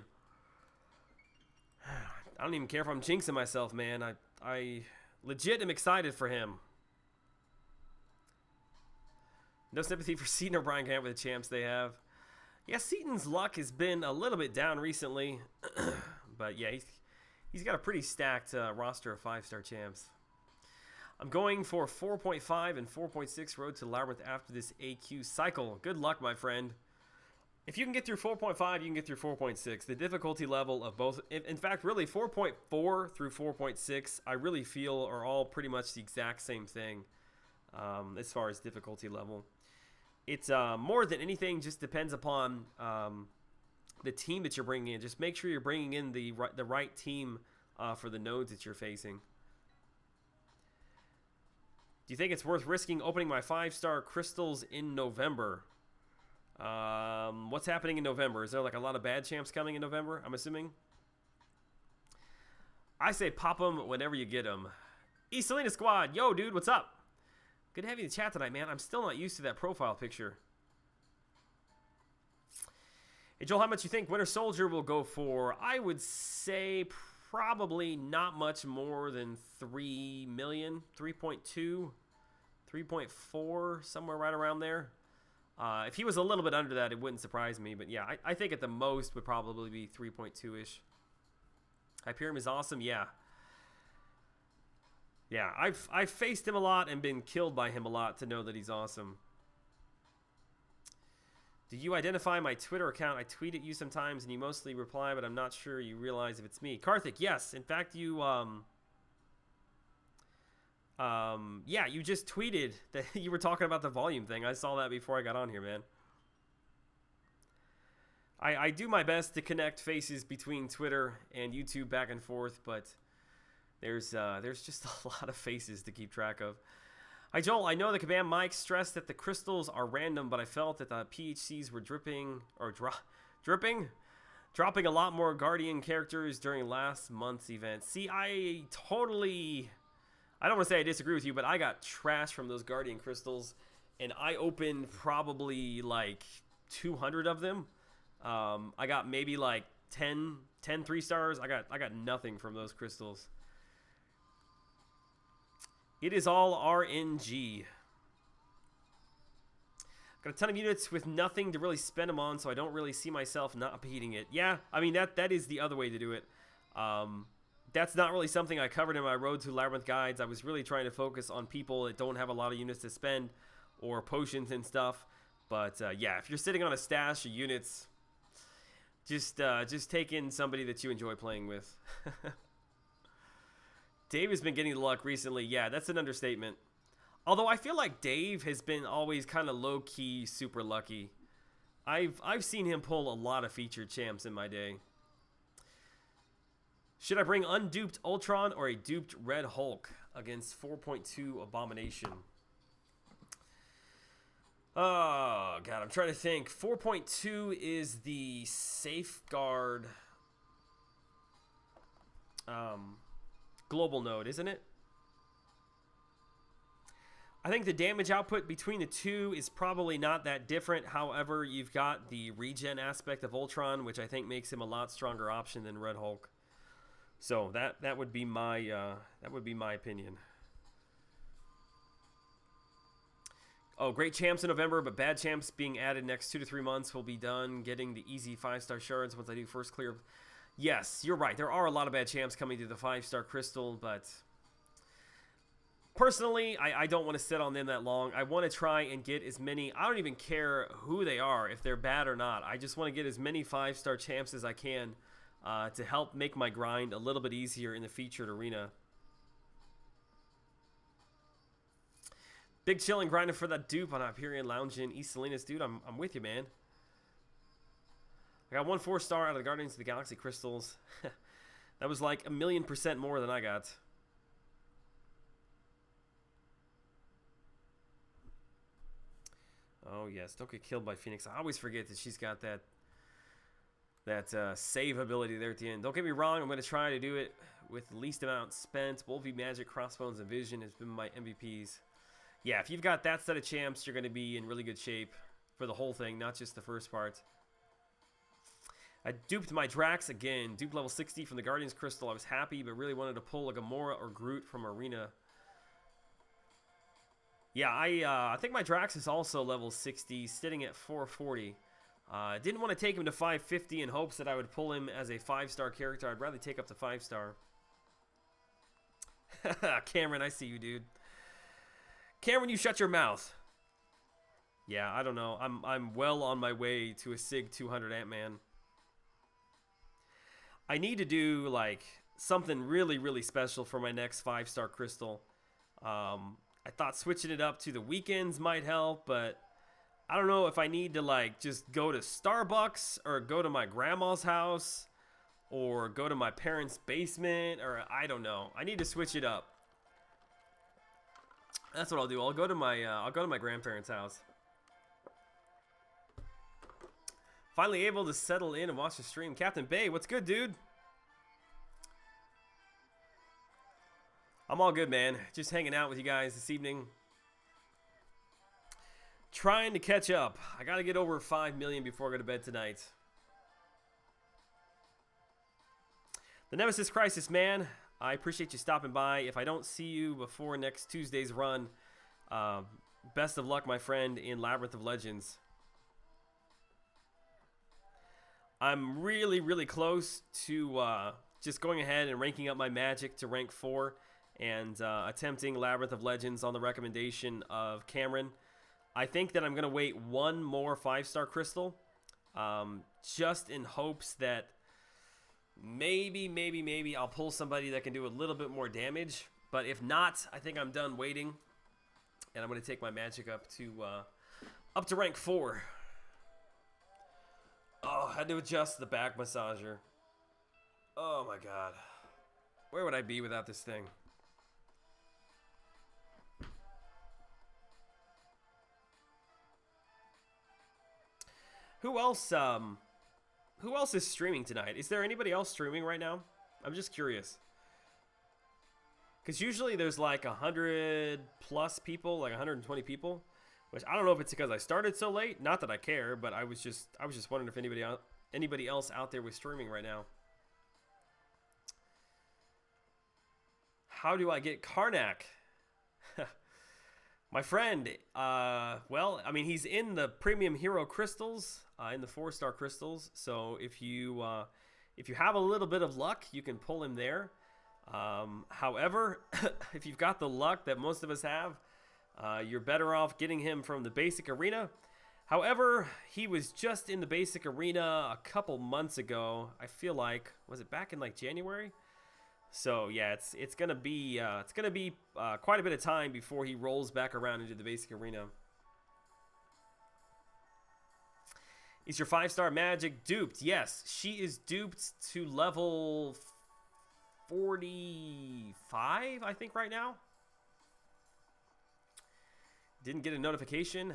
I don't even care if I'm jinxing myself, man. I legit am excited for him. No sympathy for Seaton or Brian Grant with the champs they have. Yeah, Seaton's luck has been a little bit down recently. But yeah, he's got a pretty stacked roster of 5-star champs. I'm going for 4.5 and 4.6 Road to Labyrinth after this AQ cycle. Good luck, my friend. If you can get through 4.5, you can get through 4.6. The difficulty level of both, in fact, really 4.4 through 4.6, I really feel are all pretty much the exact same thing as far as difficulty level. It's more than anything just depends upon the team that you're bringing in. Just make sure you're bringing in the right team for the nodes that you're facing. Do you think it's worth risking opening my 5-star crystals in November? What's happening in November? Is there like a lot of bad champs coming in November, I'm assuming? I say pop them whenever you get them. East Selena Squad. Yo, dude, what's up? Good to have you in the chat tonight, man. I'm still not used to that profile picture. Hey, Joel, how much you think Winter Soldier will go for? I would say probably not much more than 3 million, 3.2, 3.4, somewhere right around there. If he was a little bit under that, it wouldn't surprise me. But yeah, I think at the most would probably be 3.2-ish. Hyperion is awesome, yeah. Yeah, I've faced him a lot and been killed by him a lot to know that he's awesome. Do you identify my Twitter account? I tweet at you sometimes and you mostly reply, but I'm not sure you realize if it's me. Karthik, yes. In fact, you yeah, you just tweeted that you were talking about the volume thing. I saw that before I got on here, man. I do my best to connect faces between Twitter and YouTube back and forth, but there's just a lot of faces to keep track of. Hi, Joel. I know the Kabam Mike stressed that the crystals are random, but I felt that the PHCs were dropping a lot more Guardian characters during last month's event. See, I don't want to say I disagree with you, but I got trashed from those Guardian crystals, and I opened probably like 200 of them. I got maybe like 10 3-stars. I got nothing from those crystals. It is all RNG. Got a ton of units with nothing to really spend them on, so I don't really see myself not beating it. Yeah, I mean, that is the other way to do it. That's not really something I covered in my Road to Labyrinth guides. I was really trying to focus on people that don't have a lot of units to spend or potions and stuff. But yeah, if you're sitting on a stash of units, just take in somebody that you enjoy playing with. Dave has been getting the luck recently. Yeah, that's an understatement. Although I feel like Dave has been always kind of low-key super lucky. I've seen him pull a lot of featured champs in my day. Should I bring unduped Ultron or a duped Red Hulk against 4.2 Abomination? Oh, God, I'm trying to think. 4.2 is the Safeguard global node, isn't it? I think the damage output between the two is probably not that different. However, you've got the regen aspect of Ultron, which I think makes him a lot stronger option than Red Hulk. So that would be my opinion. Oh, great champs in November, but bad champs being added next 2 to 3 months. Will be done getting the easy 5-star shards once I do first clear. Yes, you're right. There are a lot of bad champs coming to the 5-star crystal, but personally, I don't want to sit on them that long. I want to try and get as many. I don't even care who they are, if they're bad or not. I just want to get as many 5-star champs as I can to help make my grind a little bit easier in the featured arena. Big chilling grinding for that dupe on Hyperion Lounge in East Salinas. Dude, I'm with you, man. I got 1 4-star out of the Guardians of the Galaxy crystals. That was like 1,000,000% more than I got. Oh, yes. Don't get killed by Phoenix. I always forget that she's got that save ability there at the end. Don't get me wrong. I'm going to try to do it with the least amount spent. Wolfie, Magic, Crossbones, and Vision has been my MVPs. Yeah, if you've got that set of champs, you're going to be in really good shape for the whole thing, not just the first part. I duped my Drax again. Duped level 60 from the Guardians Crystal. I was happy, but really wanted to pull a Gamora or Groot from Arena. Yeah, I think my Drax is also level 60, sitting at 440. Didn't want to take him to 550 in hopes that I would pull him as a 5-star character. I'd rather take up the 5-star. Cameron, I see you, dude. Cameron, you shut your mouth. Yeah, I don't know. I'm well on my way to a Sig 200 Ant-Man. I need to do like something really, really special for my next 5-star crystal. I thought switching it up to the weekends might help, but I don't know if I need to like just go to Starbucks or go to my grandma's house or go to my parents' basement, or I don't know. I need to switch it up. That's what I'll do. I'll go to my grandparents' house. Finally able to settle in and watch the stream. Captain Bay, what's good, dude? I'm all good, man. Just hanging out with you guys this evening. Trying to catch up. I got to get over 5 million before I go to bed tonight. The Nemesis Crisis, man. I appreciate you stopping by. If I don't see you before next Tuesday's run, best of luck, my friend, in Labyrinth of Legends. I'm really, really close to just going ahead and ranking up my magic to rank 4 and attempting Labyrinth of Legends on the recommendation of Cameron. I think that I'm going to wait one more 5-star crystal just in hopes that maybe I'll pull somebody that can do a little bit more damage. But if not, I think I'm done waiting. And I'm going to take my magic up to rank 4. Oh, I had to adjust the back massager. Oh my god. Where would I be without this thing? Who else is streaming tonight? Is there anybody else streaming right now? I'm just curious. Because usually there's like 100 plus people, like 120 people. Which I don't know if it's because I started so late. Not that I care, but I was just wondering if anybody else out there was streaming right now. How do I get Karnak? My friend, well, I mean, he's in the premium hero crystals, in the 4-star crystals. So if you have a little bit of luck, you can pull him there. However, if you've got the luck that most of us have, you're better off getting him from the basic arena. However, he was just in the basic arena a couple months ago. I feel like, was it back in like January? So yeah, it's gonna be quite a bit of time before he rolls back around into the basic arena. Is your 5-star magic duped? Yes, she is duped to level 45, I think, right now. Didn't get a notification.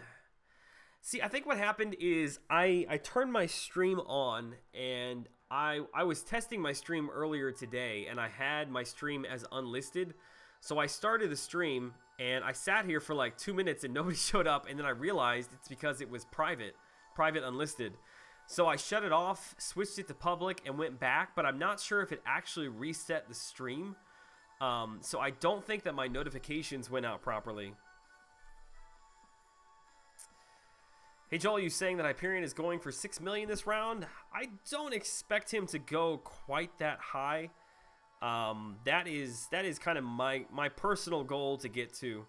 See, I think what happened is I turned my stream on, and I was testing my stream earlier today, and I had my stream as unlisted. So I started the stream, and I sat here for like 2 minutes, and nobody showed up, and then I realized it's because it was private unlisted. So I shut it off, switched it to public, and went back, but I'm not sure if it actually reset the stream. So I don't think that my notifications went out properly. Hey Joel, you saying that Hyperion is going for 6 million this round? I don't expect him to go quite that high. That is kind of my personal goal to get to.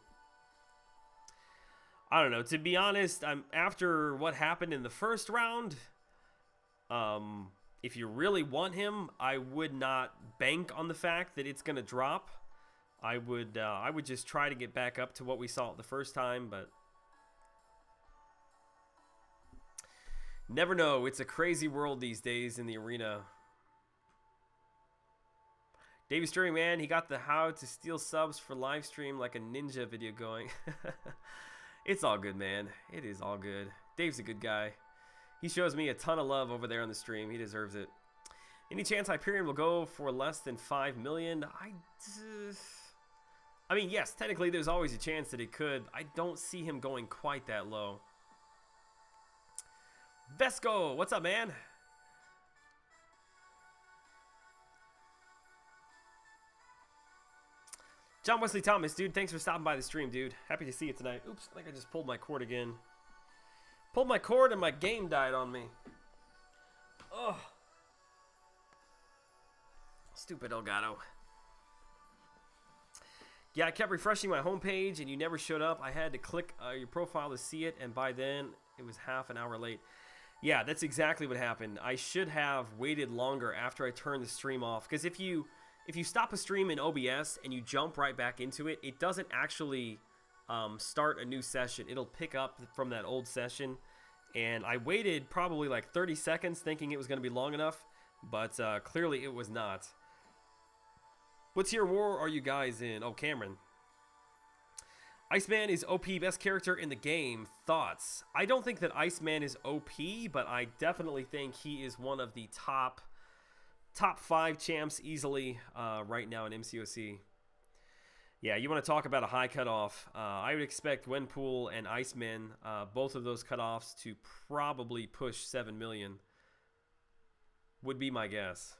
I don't know. To be honest, after what happened in the first round, if you really want him, I would not bank on the fact that it's going to drop. I would just try to get back up to what we saw the first time, but never know. It's a crazy world these days in the arena. Davey Stirring, man, he got the how to steal subs for live stream like a ninja video going. It's all good, man. It is all good. Dave's a good guy. He shows me a ton of love over there on the stream. He deserves it. Any chance Hyperion will go for less than 5 million? I mean, yes, technically there's always a chance that it could. I don't see him going quite that low. Vesco, what's up, man? John Wesley Thomas, dude, thanks for stopping by the stream, dude. Happy to see you tonight. Oops, I think I just pulled my cord again. Pulled my cord and my game died on me. Oh. Stupid Elgato. Yeah, I kept refreshing my homepage and you never showed up. I had to click your profile to see it, and by then it was half an hour late. Yeah, that's exactly what happened. I should have waited longer after I turned the stream off, because if you stop a stream in OBS and you jump right back into it, it doesn't actually start a new session. It'll pick up from that old session. And I waited probably like 30 seconds thinking it was going to be long enough, but clearly it was not. What tier war are you guys in? Oh, Cameron. Iceman is OP, best character in the game. Thoughts? I don't think that Iceman is OP, but I definitely think he is one of the top 5 champs easily right now in MCOC. Yeah, you want to talk about a high cutoff. I would expect Gwenpool and Iceman, both of those cutoffs, to probably push 7 million. Would be my guess.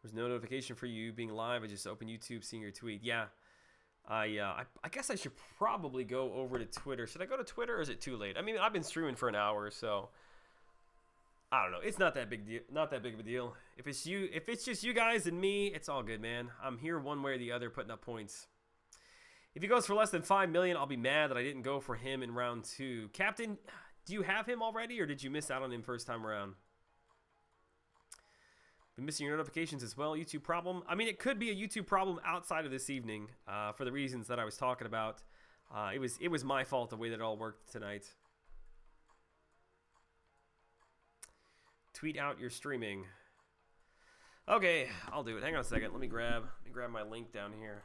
There's no notification for you being live. I just opened YouTube, seeing your tweet. Yeah, I guess I should probably go over to Twitter. Should I go to Twitter or is it too late? I mean, I've been streaming for an hour, so I don't know. It's not that big deal. Not that big of a deal. If it's just you guys and me, it's all good, man. I'm here one way or the other, putting up points. If he goes for less than 5 million, I'll be mad that I didn't go for him in round 2. Captain, do you have him already, or did you miss out on him first time around? Been missing your notifications as well. YouTube problem. I mean, it could be a YouTube problem outside of this evening for the reasons that I was talking about. It was my fault the way that it all worked tonight. Tweet out your streaming. Okay, I'll do it. Hang on a second. Let me grab my link down here.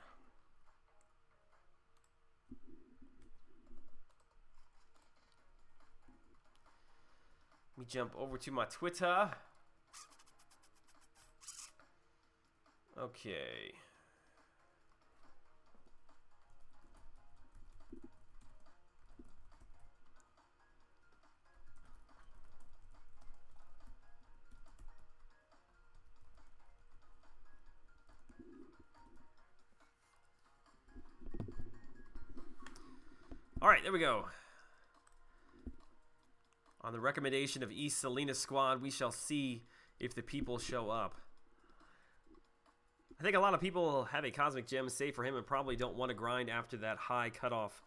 Let me jump over to my Twitter. Okay. All right, there we go. On the recommendation of East Salinas Squad, we shall see if the people show up. I think a lot of people have a Cosmic Gem saved for him and probably don't want to grind after that high cutoff.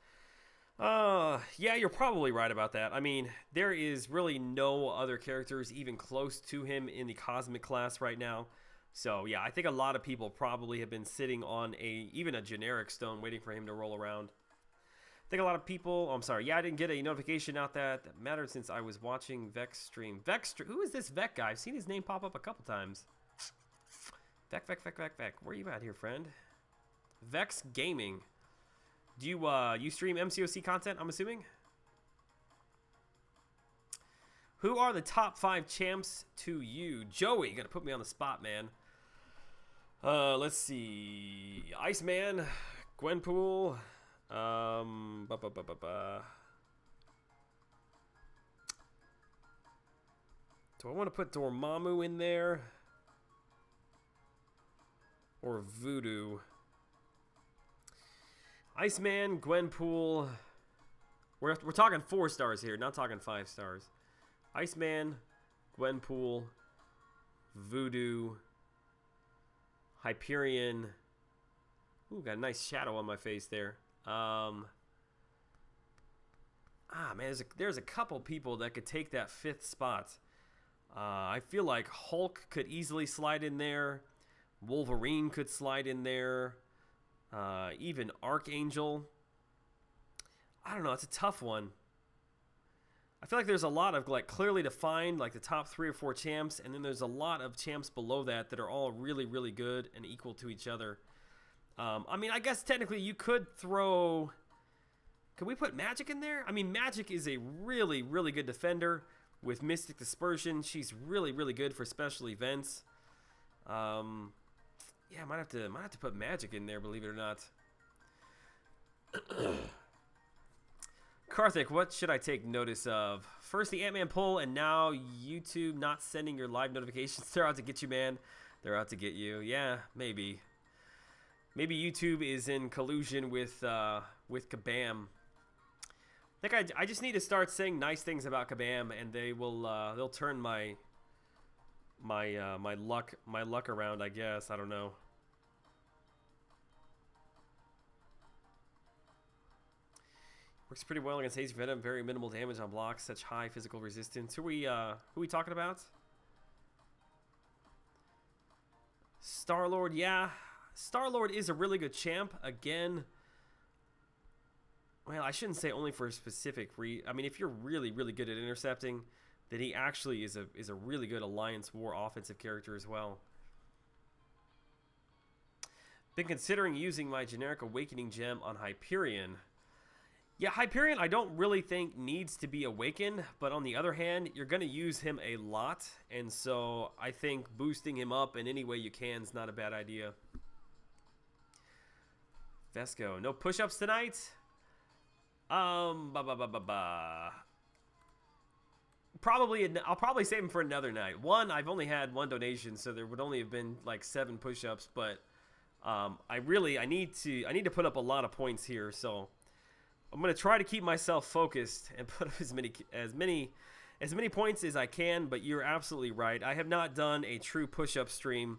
Yeah, you're probably right about that. I mean, there is really no other characters even close to him in the Cosmic class right now. So, yeah, I think a lot of people probably have been sitting on even a generic stone waiting for him to roll around. I think a lot of people... Oh, I'm sorry. Yeah, I didn't get a notification out that mattered since I was watching Vex stream. Who is this Vex guy? I've seen his name pop up a couple times. Vex. Where are you at here, friend? Vex Gaming. Do you stream MCOC content, I'm assuming? Who are the top 5 champs to you? Joey, you gotta put me on the spot, man. Let's see. Iceman, Gwenpool. Do I want to put Dormammu in there? Or Voodoo? Iceman, Gwenpool. We're talking 4 stars here, not talking 5 stars. Iceman, Gwenpool, Voodoo, Hyperion. Ooh, got a nice shadow on my face there. Man, there's a couple people that could take that 5th spot. I feel like Hulk could easily slide in there. Wolverine could slide in there. Even Archangel. I don't know. It's a tough one. I feel like there's a lot of clearly defined the top 3 or 4 champs, and then there's a lot of champs below that are all really, really good and equal to each other. I mean, I guess technically you could throw... Can we put Magic in there? I mean, Magic is a really, really good defender with Mystic Dispersion. She's really, really good for special events. Yeah, I might have to put Magic in there, believe it or not. Karthik, what should I take notice of? First, the Ant-Man pull, and now YouTube not sending your live notifications. They're out to get you, man. They're out to get you. Yeah, maybe. Maybe YouTube is in collusion with Kabam. I think I just need to start saying nice things about Kabam, and they'll turn my luck around, I guess. I don't know. Works pretty well against Hazy Venom. Very minimal damage on blocks. Such high physical resistance. Who we talking about? Star-Lord, yeah. Star-Lord is a really good champ. Again, well, I shouldn't say only for a specific I mean, if you're really, really good at intercepting, then he actually is a really good Alliance War offensive character as well. Been considering using my generic Awakening Gem on Hyperion. Yeah, Hyperion I don't really think needs to be awakened, but on the other hand, you're going to use him a lot, and so I think boosting him up in any way you can is not a bad idea. Vesco, no push-ups tonight? I'll probably save them for another night. One, I've only had one donation, so there would only have been like 7 push-ups, but I need to put up a lot of points here, so I'm gonna try to keep myself focused and put up as many points as I can. But you're absolutely right. I have not done a true push-up stream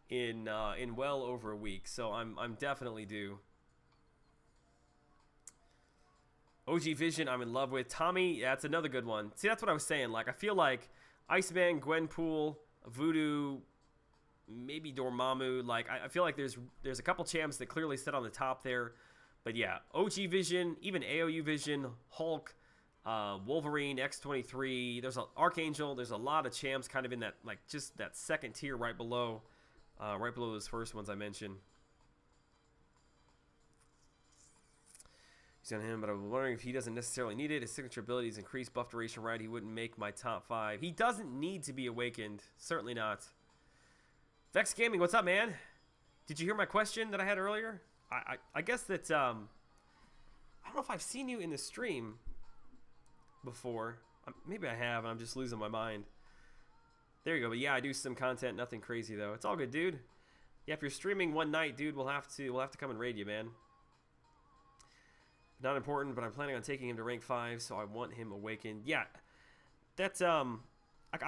in well over a week, so I'm definitely due. OG Vision, I'm in love with. Tommy, yeah, that's another good one. See, that's what I was saying. Like, I feel like Iceman, Gwenpool, Voodoo, maybe Dormammu. Like, I feel like there's a couple champs that clearly sit on the top there. But yeah, OG Vision, even AOU Vision, Hulk, Wolverine, X-23. There's an Archangel. There's a lot of champs kind of in that, like, just that second tier right below those first ones I mentioned. On him, but I'm wondering if he doesn't necessarily need it. His signature abilities increase buff duration, right? He wouldn't make my top 5. He doesn't need to be awakened. Certainly not. Vex Gaming, what's up, man? Did you hear my question that I had earlier? I guess that I don't know if I've seen you in the stream before. Maybe I have, and I'm just losing my mind. There you go. But yeah, I do some content. Nothing crazy though. It's all good, dude. Yeah, if you're streaming one night, dude, we'll have to come and raid you, man. Not important, but I'm planning on taking him to rank 5, so I want him awakened. Yeah, that's I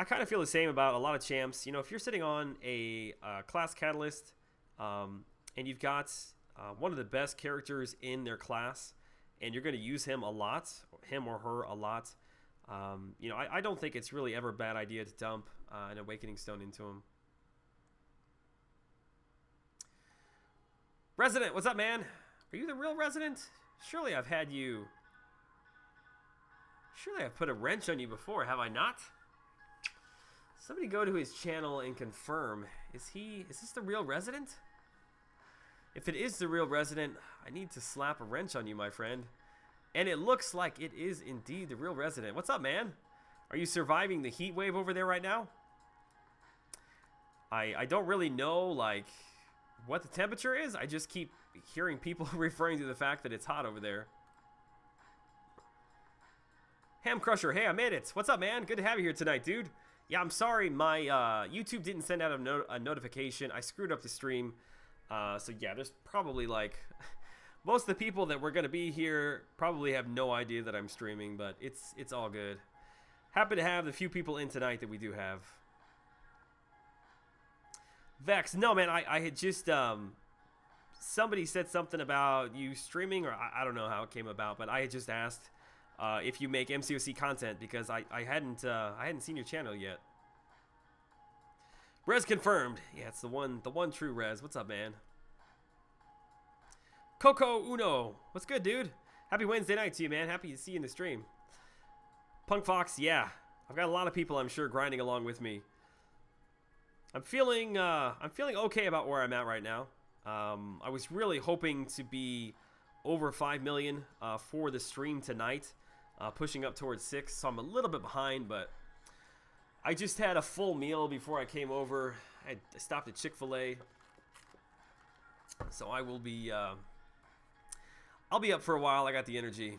kind of feel the same about a lot of champs. You know, if you're sitting on a class catalyst, and you've got one of the best characters in their class, and you're going to use him a lot, him or her a lot, you know, I don't think it's really ever a bad idea to dump an Awakening Stone into him. Resident, what's up, man? Are you the real Resident? Surely I've had you... Surely I've put a wrench on you before, have I not? Somebody go to his channel and confirm. Is this the real Resident? If it is the real Resident, I need to slap a wrench on you, my friend. And it looks like it is indeed the real Resident. What's up, man? Are you surviving the heat wave over there right now? I don't really know, like, what the temperature is. I just keep hearing people referring to the fact that it's hot over there. Ham Crusher, hey, I made it. What's up, man? Good to have you here tonight, dude. Yeah, I'm sorry, my YouTube didn't send out a notification. I screwed up the stream. So yeah, there's probably like most of the people that were gonna be here probably have no idea that I'm streaming, but it's all good. Happy to have the few people in tonight that we do have. Vex, no man, I had just somebody said something about you streaming, or I don't know how it came about, but I had just asked if you make MCOC content because I hadn't seen your channel yet. Rez confirmed. Yeah, it's the one true Rez. What's up, man? Coco Uno, what's good, dude? Happy Wednesday night to you, man. Happy to see you in the stream. Punk Fox, yeah, I've got a lot of people I'm sure grinding along with me. I'm feeling okay about where I'm at right now. I was really hoping to be over 5 million for the stream tonight, pushing up towards 6, so I'm a little bit behind, but I just had a full meal before I came over. I stopped at Chick-fil-A, so I will be I'll be up for a while. I got the energy.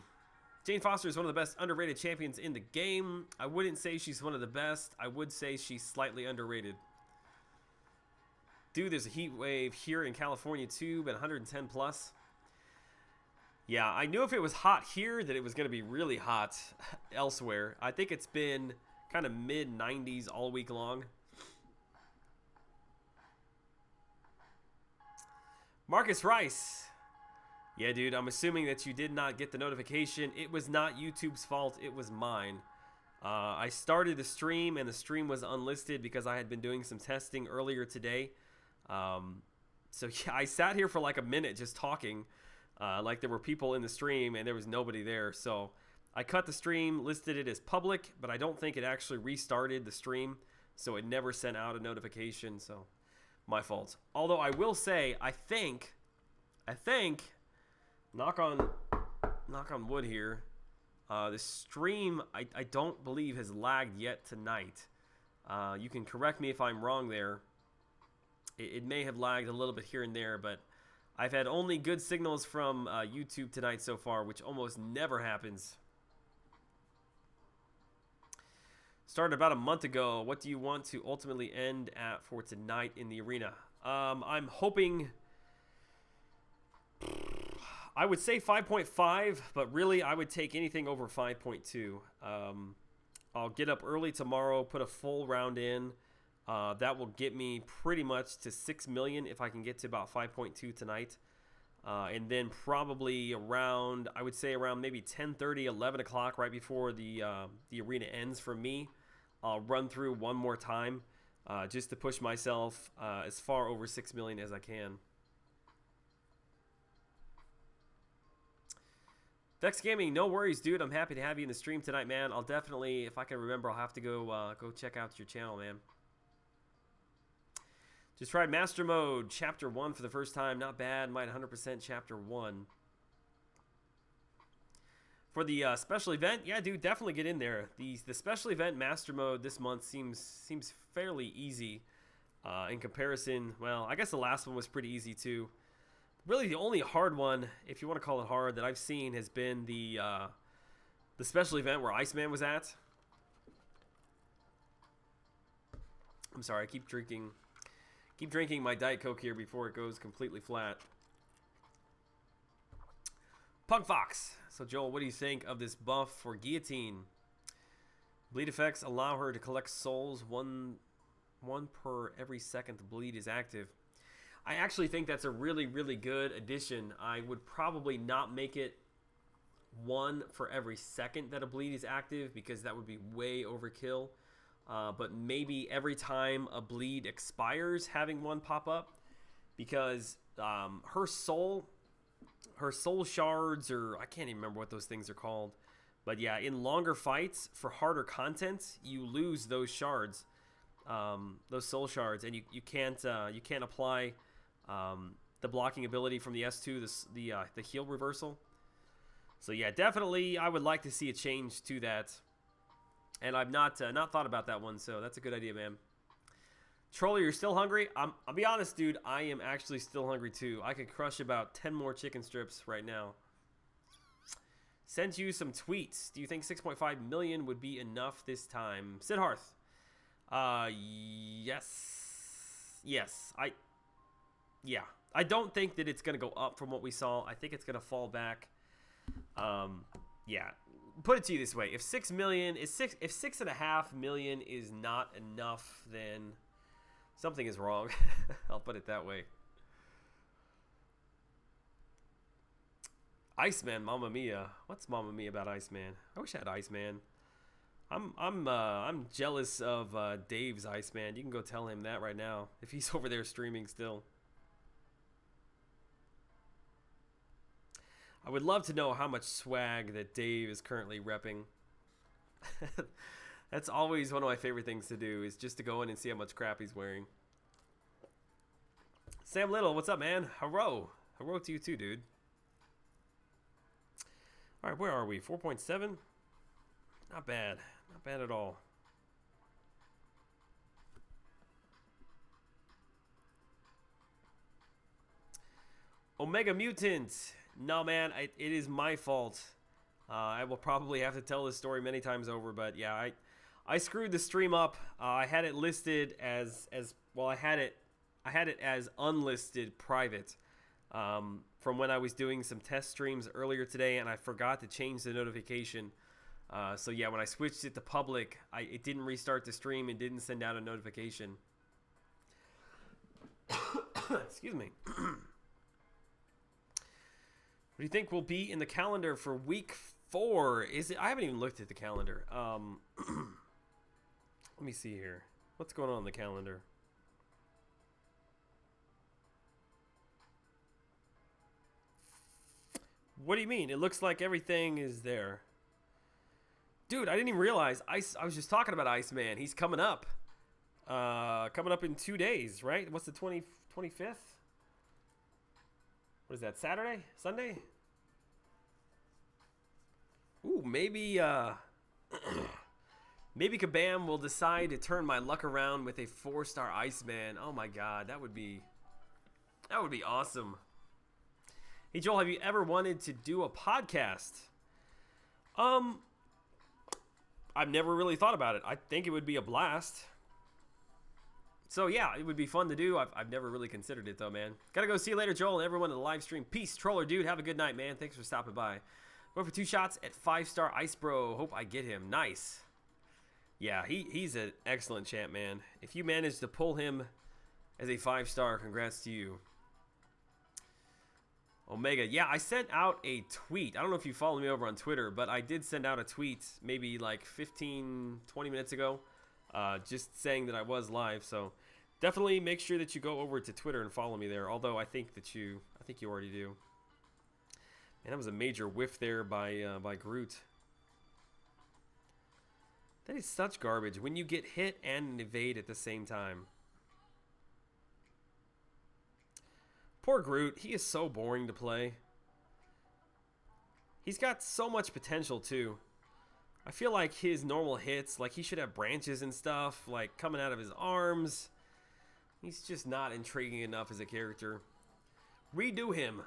Jane Foster is one of the best underrated champions in the game. I wouldn't say she's one of the best. I would say she's slightly underrated. Dude, there's a heat wave here in California too, but 110 plus. Yeah, I knew if it was hot here that it was going to be really hot elsewhere. I think it's been kind of mid-90s all week long. Marcus Rice. Yeah, dude, I'm assuming that you did not get the notification. It was not YouTube's fault. It was mine. I started the stream, and the stream was unlisted because I had been doing some testing earlier today. So yeah, I sat here for like a minute just talking, like there were people in the stream and there was nobody there. So I cut the stream, listed it as public, but I don't think it actually restarted the stream. So it never sent out a notification. So my fault. Although I will say, I think, knock on wood here, the stream, I don't believe has lagged yet tonight. You can correct me if I'm wrong there. It may have lagged a little bit here and there, but I've had only good signals from YouTube tonight so far, which almost never happens. Started about a month ago. What do you want to ultimately end at for tonight in the arena? I'm hoping... I would say 5.5, but really I would take anything over 5.2. I'll get up early tomorrow, put a full round in. That will get me pretty much to 6 million if I can get to about 5.2 tonight. And then probably around, I would say around maybe 10:30, 11 o'clock, right before the arena ends for me, I'll run through one more time just to push myself as far over 6 million as I can. Vex Gaming, no worries, dude. I'm happy to have you in the stream tonight, man. I'll definitely, if I can remember, I'll have to go check out your channel, man. Just tried Master Mode, Chapter 1 for the first time. Not bad. Might 100% Chapter 1. For the special event, yeah, dude, definitely get in there. The special event Master Mode this month seems fairly easy in comparison. Well, I guess the last one was pretty easy, too. Really, the only hard one, if you want to call it hard, that I've seen has been the special event where Iceman was at. I'm sorry, I keep drinking my Diet Coke here before it goes completely flat. Punk Fox. So, Joel, what do you think of this buff for Guillotine? Bleed effects allow her to collect souls one per every second the bleed is active. I actually think that's a really, really good addition. I would probably not make it one for every second that a bleed is active because that would be way overkill. But maybe every time a bleed expires, having one pop up, because her soul shards, or I can't even remember what those things are called. But yeah, in longer fights for harder content, you lose those shards, those soul shards, and you can't apply the blocking ability from the S2, the heal reversal. So yeah, definitely, I would like to see a change to that. And I've not thought about that one, so that's a good idea, man. Troller, you're still hungry? I'll be honest, dude. I am actually still hungry, too. I could crush about 10 more chicken strips right now. Sent you some tweets. Do you think 6.5 million would be enough this time? Sid Hearth. Yes. Yes. Yeah. I don't think that it's going to go up from what we saw. I think it's going to fall back. Yeah. Put it to you this way: if 6 million is if 6.5 million is not enough, then something is wrong. I'll put it that way. Iceman, Mamma Mia. What's Mamma Mia about Iceman? I wish I had Iceman. I'm jealous of Dave's Iceman. You can go tell him that right now if he's over there streaming still. I would love to know how much swag that Dave is currently repping. That's always one of my favorite things to do, is just to go in and see how much crap he's wearing. Sam Little, what's up, man? Hello. Hello to you too, dude. All right, where are we? 4.7? Not bad. Not bad at all. Omega Mutant. No, man, it is my fault. I will probably have to tell this story many times over, but yeah, I screwed the stream up. I had it listed as well. I had it as unlisted private from when I was doing some test streams earlier today, and I forgot to change the notification. So yeah, when I switched it to public, it didn't restart the stream and didn't send out a notification. Excuse me. What do you think will be in the calendar for week 4? Is it? I haven't even looked at the calendar. Let me see here. What's going on the calendar? What do you mean? It looks like everything is there. Dude, I didn't even realize. I was just talking about Iceman. He's coming up. Coming up in 2 days, right? What's the 25th? What is that, Saturday? Sunday? Ooh, maybe maybe Kabam will decide to turn my luck around with a 4-star Iceman. Oh my god, that would be awesome. Hey Joel, have you ever wanted to do a podcast? I I've never really thought about it. I think it would be a blast. So yeah, it would be fun to do. I've never really considered it though, man. Gotta go. See you later, Joel, and everyone in the live stream. Peace, Troller dude. Have a good night, man. Thanks for stopping by. Going for 2 shots at 5-star Ice Bro. Hope I get him. Nice. Yeah, he's an excellent champ, man. If you manage to pull him as a 5-star, congrats to you. Omega. Yeah, I sent out a tweet. I don't know if you follow me over on Twitter, but I did send out a tweet maybe like 15, 20 minutes ago, just saying that I was live. So definitely make sure that you go over to Twitter and follow me there. Although I think you already do. And that was a major whiff there by Groot. That is such garbage when you get hit and evade at the same time. Poor Groot. He is so boring to play. He's got so much potential too. I feel like his normal hits, like he should have branches and stuff, like coming out of his arms. He's just not intriguing enough as a character. Redo him.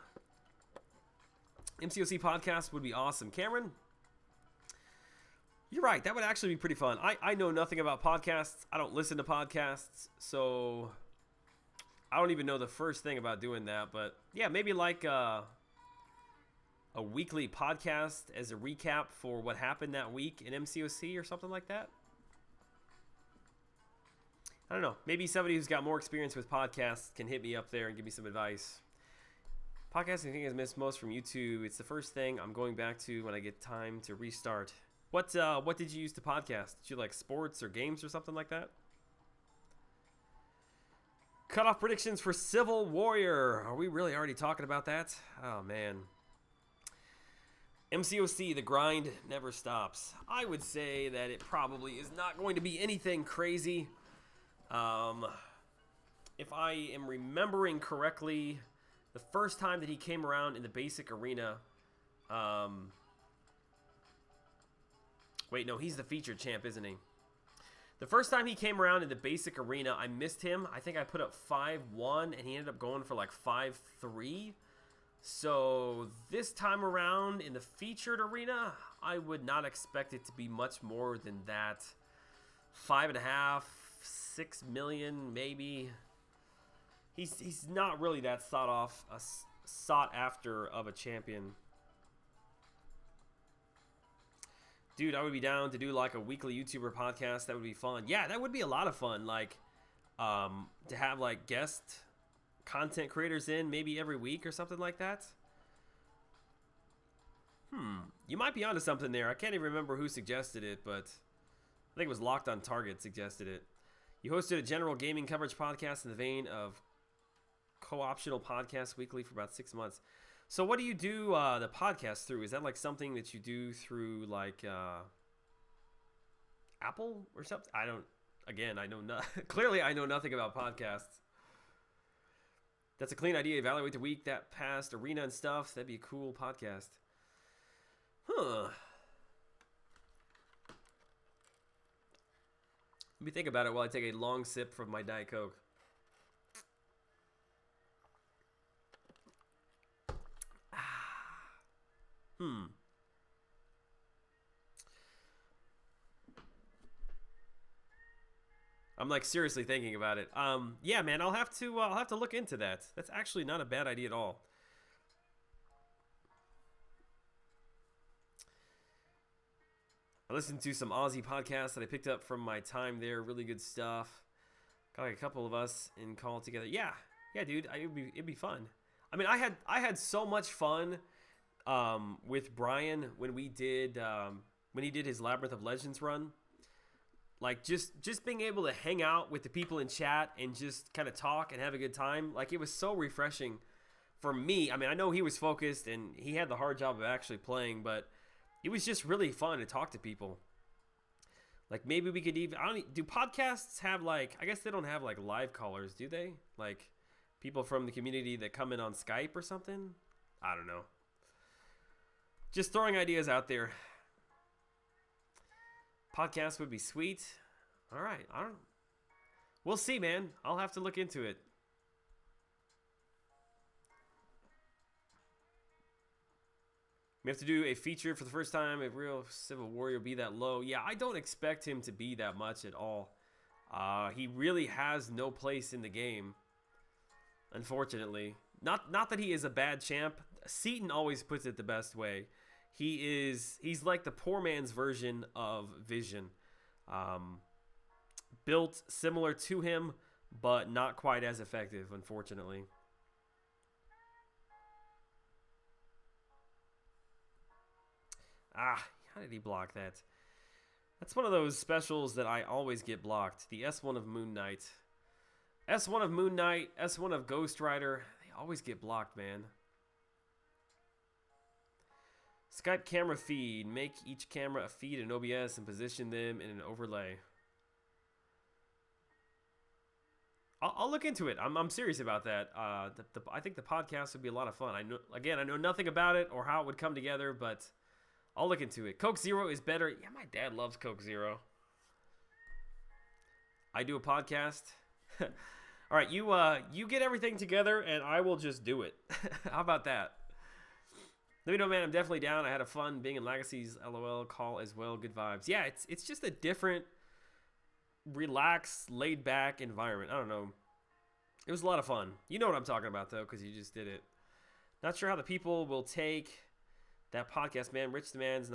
MCOC podcast would be awesome. Cameron, you're right. That would actually be pretty fun. I know nothing about podcasts. I don't listen to podcasts, so I don't even know the first thing about doing that. But yeah, maybe like a weekly podcast as a recap for what happened that week in MCOC or something like that. I don't know. Maybe somebody who's got more experience with podcasts can hit me up there and give me some advice. Podcasting, I think, I missed most from YouTube. It's the first thing I'm going back to when I get time to restart. What did you use to podcast? Did you like sports or games or something like that? Cutoff predictions for Civil Warrior. Are we really already talking about that? Oh, man. MCOC, the grind never stops. I would say that it probably is not going to be anything crazy. If I am remembering correctly, the first time that he came around in the basic arena, wait, no, he's the featured champ, isn't he? The first time he came around in the basic arena, I missed him. I think I put up 5-1, and he ended up going for like 5-3. So this time around in the featured arena, I would not expect it to be much more than that. 5.5, 6 million, maybe. He's not really that sought after of a champion. Dude, I would be down to do like a weekly YouTuber podcast. That would be fun. Yeah, that would be a lot of fun. Like, to have like guest content creators in maybe every week or something like that. You might be onto something there. I can't even remember who suggested it, but I think it was Locked on Target suggested it. You hosted a general gaming coverage podcast in the vein of co-optional podcasts weekly for about 6 months. So what do you do the podcast through? Is that like something that you do through like Apple or something? I know clearly I know nothing about podcasts. That's a clean idea. Evaluate the week that passed, arena and stuff. That'd be a cool podcast. Huh. Let me think about it while I take a long sip from my Diet Coke. I'm like seriously thinking about it. Yeah, man, I'll have to look into that. That's actually not a bad idea at all. I listened to some Aussie podcasts that I picked up from my time there. Really good stuff. Got like a couple of us in call together. Yeah, dude, it'd be fun. I mean, I had so much fun with Brian when he did his Labyrinth of Legends run. Like just being able to hang out with the people in chat and just kind of talk and have a good time. Like it was so refreshing for me. I mean, I know he was focused and he had the hard job of actually playing, but it was just really fun to talk to people. Like maybe we could even, do podcasts have like, I guess they don't have like live callers, do they? Like people from the community that come in on Skype or something? I don't know. Just throwing ideas out there. Podcast would be sweet. All right. We'll see, man. I'll have to look into it. We have to do a feature for the first time. A real Civil Warrior be that low. Yeah, I don't expect him to be that much at all. He really has no place in the game, unfortunately. Not that he is a bad champ. Seaton always puts it the best way. He's like the poor man's version of Vision. Built similar to him, but not quite as effective, unfortunately. Ah, how did he block that? That's one of those specials that I always get blocked. The S1 of Moon Knight. S1 of Moon Knight, S1 of Ghost Rider. They always get blocked, man. Skype camera feed. Make each camera a feed in OBS and position them in an overlay. I'll look into it. I'm serious about that. I think the podcast would be a lot of fun. I know nothing about it or how it would come together, but I'll look into it. Coke Zero is better. Yeah, my dad loves Coke Zero. I do a podcast. All right, you get everything together, and I will just do it. How about that? Let me know, man. I'm definitely down. I had a fun being in Legacy's LOL call as well. Good vibes. Yeah, it's just a different, relaxed, laid back environment. I don't know. It was a lot of fun. You know what I'm talking about, though, because you just did it. Not sure how the people will take that podcast, man. Rich the Man's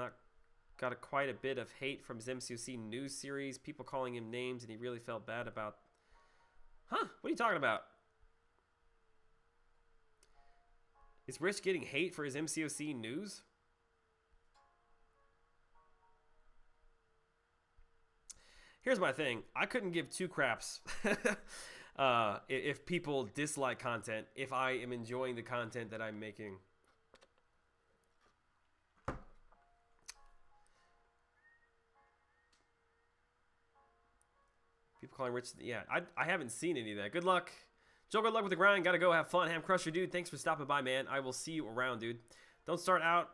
got quite a bit of hate from his MCOC news series. People calling him names, and he really felt bad about. Huh? What are you talking about? Is Rich getting hate for his MCOC news? Here's my thing. I couldn't give two craps if people dislike content, if I am enjoying the content that I'm making. People calling Rich. Yeah, I haven't seen any of that. Good luck. Joe, good luck with the grind. Gotta go have fun. Ham Crusher, dude. Thanks for stopping by, man. I will see you around, dude. Don't start out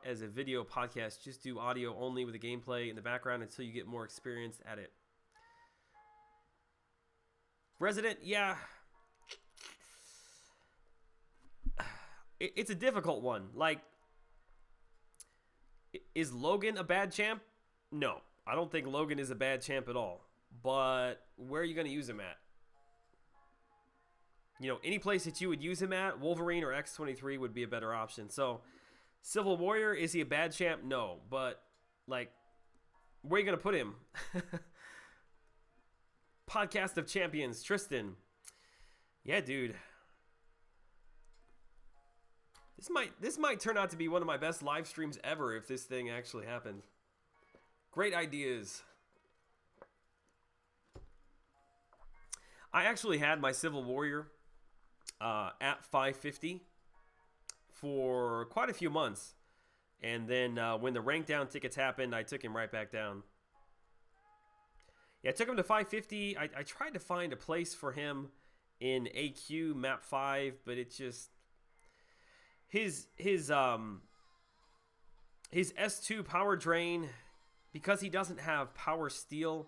as a video podcast. Just do audio only with the gameplay in the background until you get more experience at it. Resident, yeah. It's a difficult one. Like, is Logan a bad champ? No. I don't think Logan is a bad champ at all. But where are you going to use him at? You know, any place that you would use him at, Wolverine or X-23 would be a better option. So, Civil Warrior, is he a bad champ? No. But, like, where are you going to put him? Podcast of Champions, Tristan. Yeah, dude. This might turn out to be one of my best live streams ever if this thing actually happens. Great ideas. I actually had my Civil Warrior at 550 for quite a few months. And then when the rank down tickets happened, I took him right back down. Yeah, I took him to 550. I tried to find a place for him in AQ map 5, but it just his S2 power drain, because he doesn't have power steel,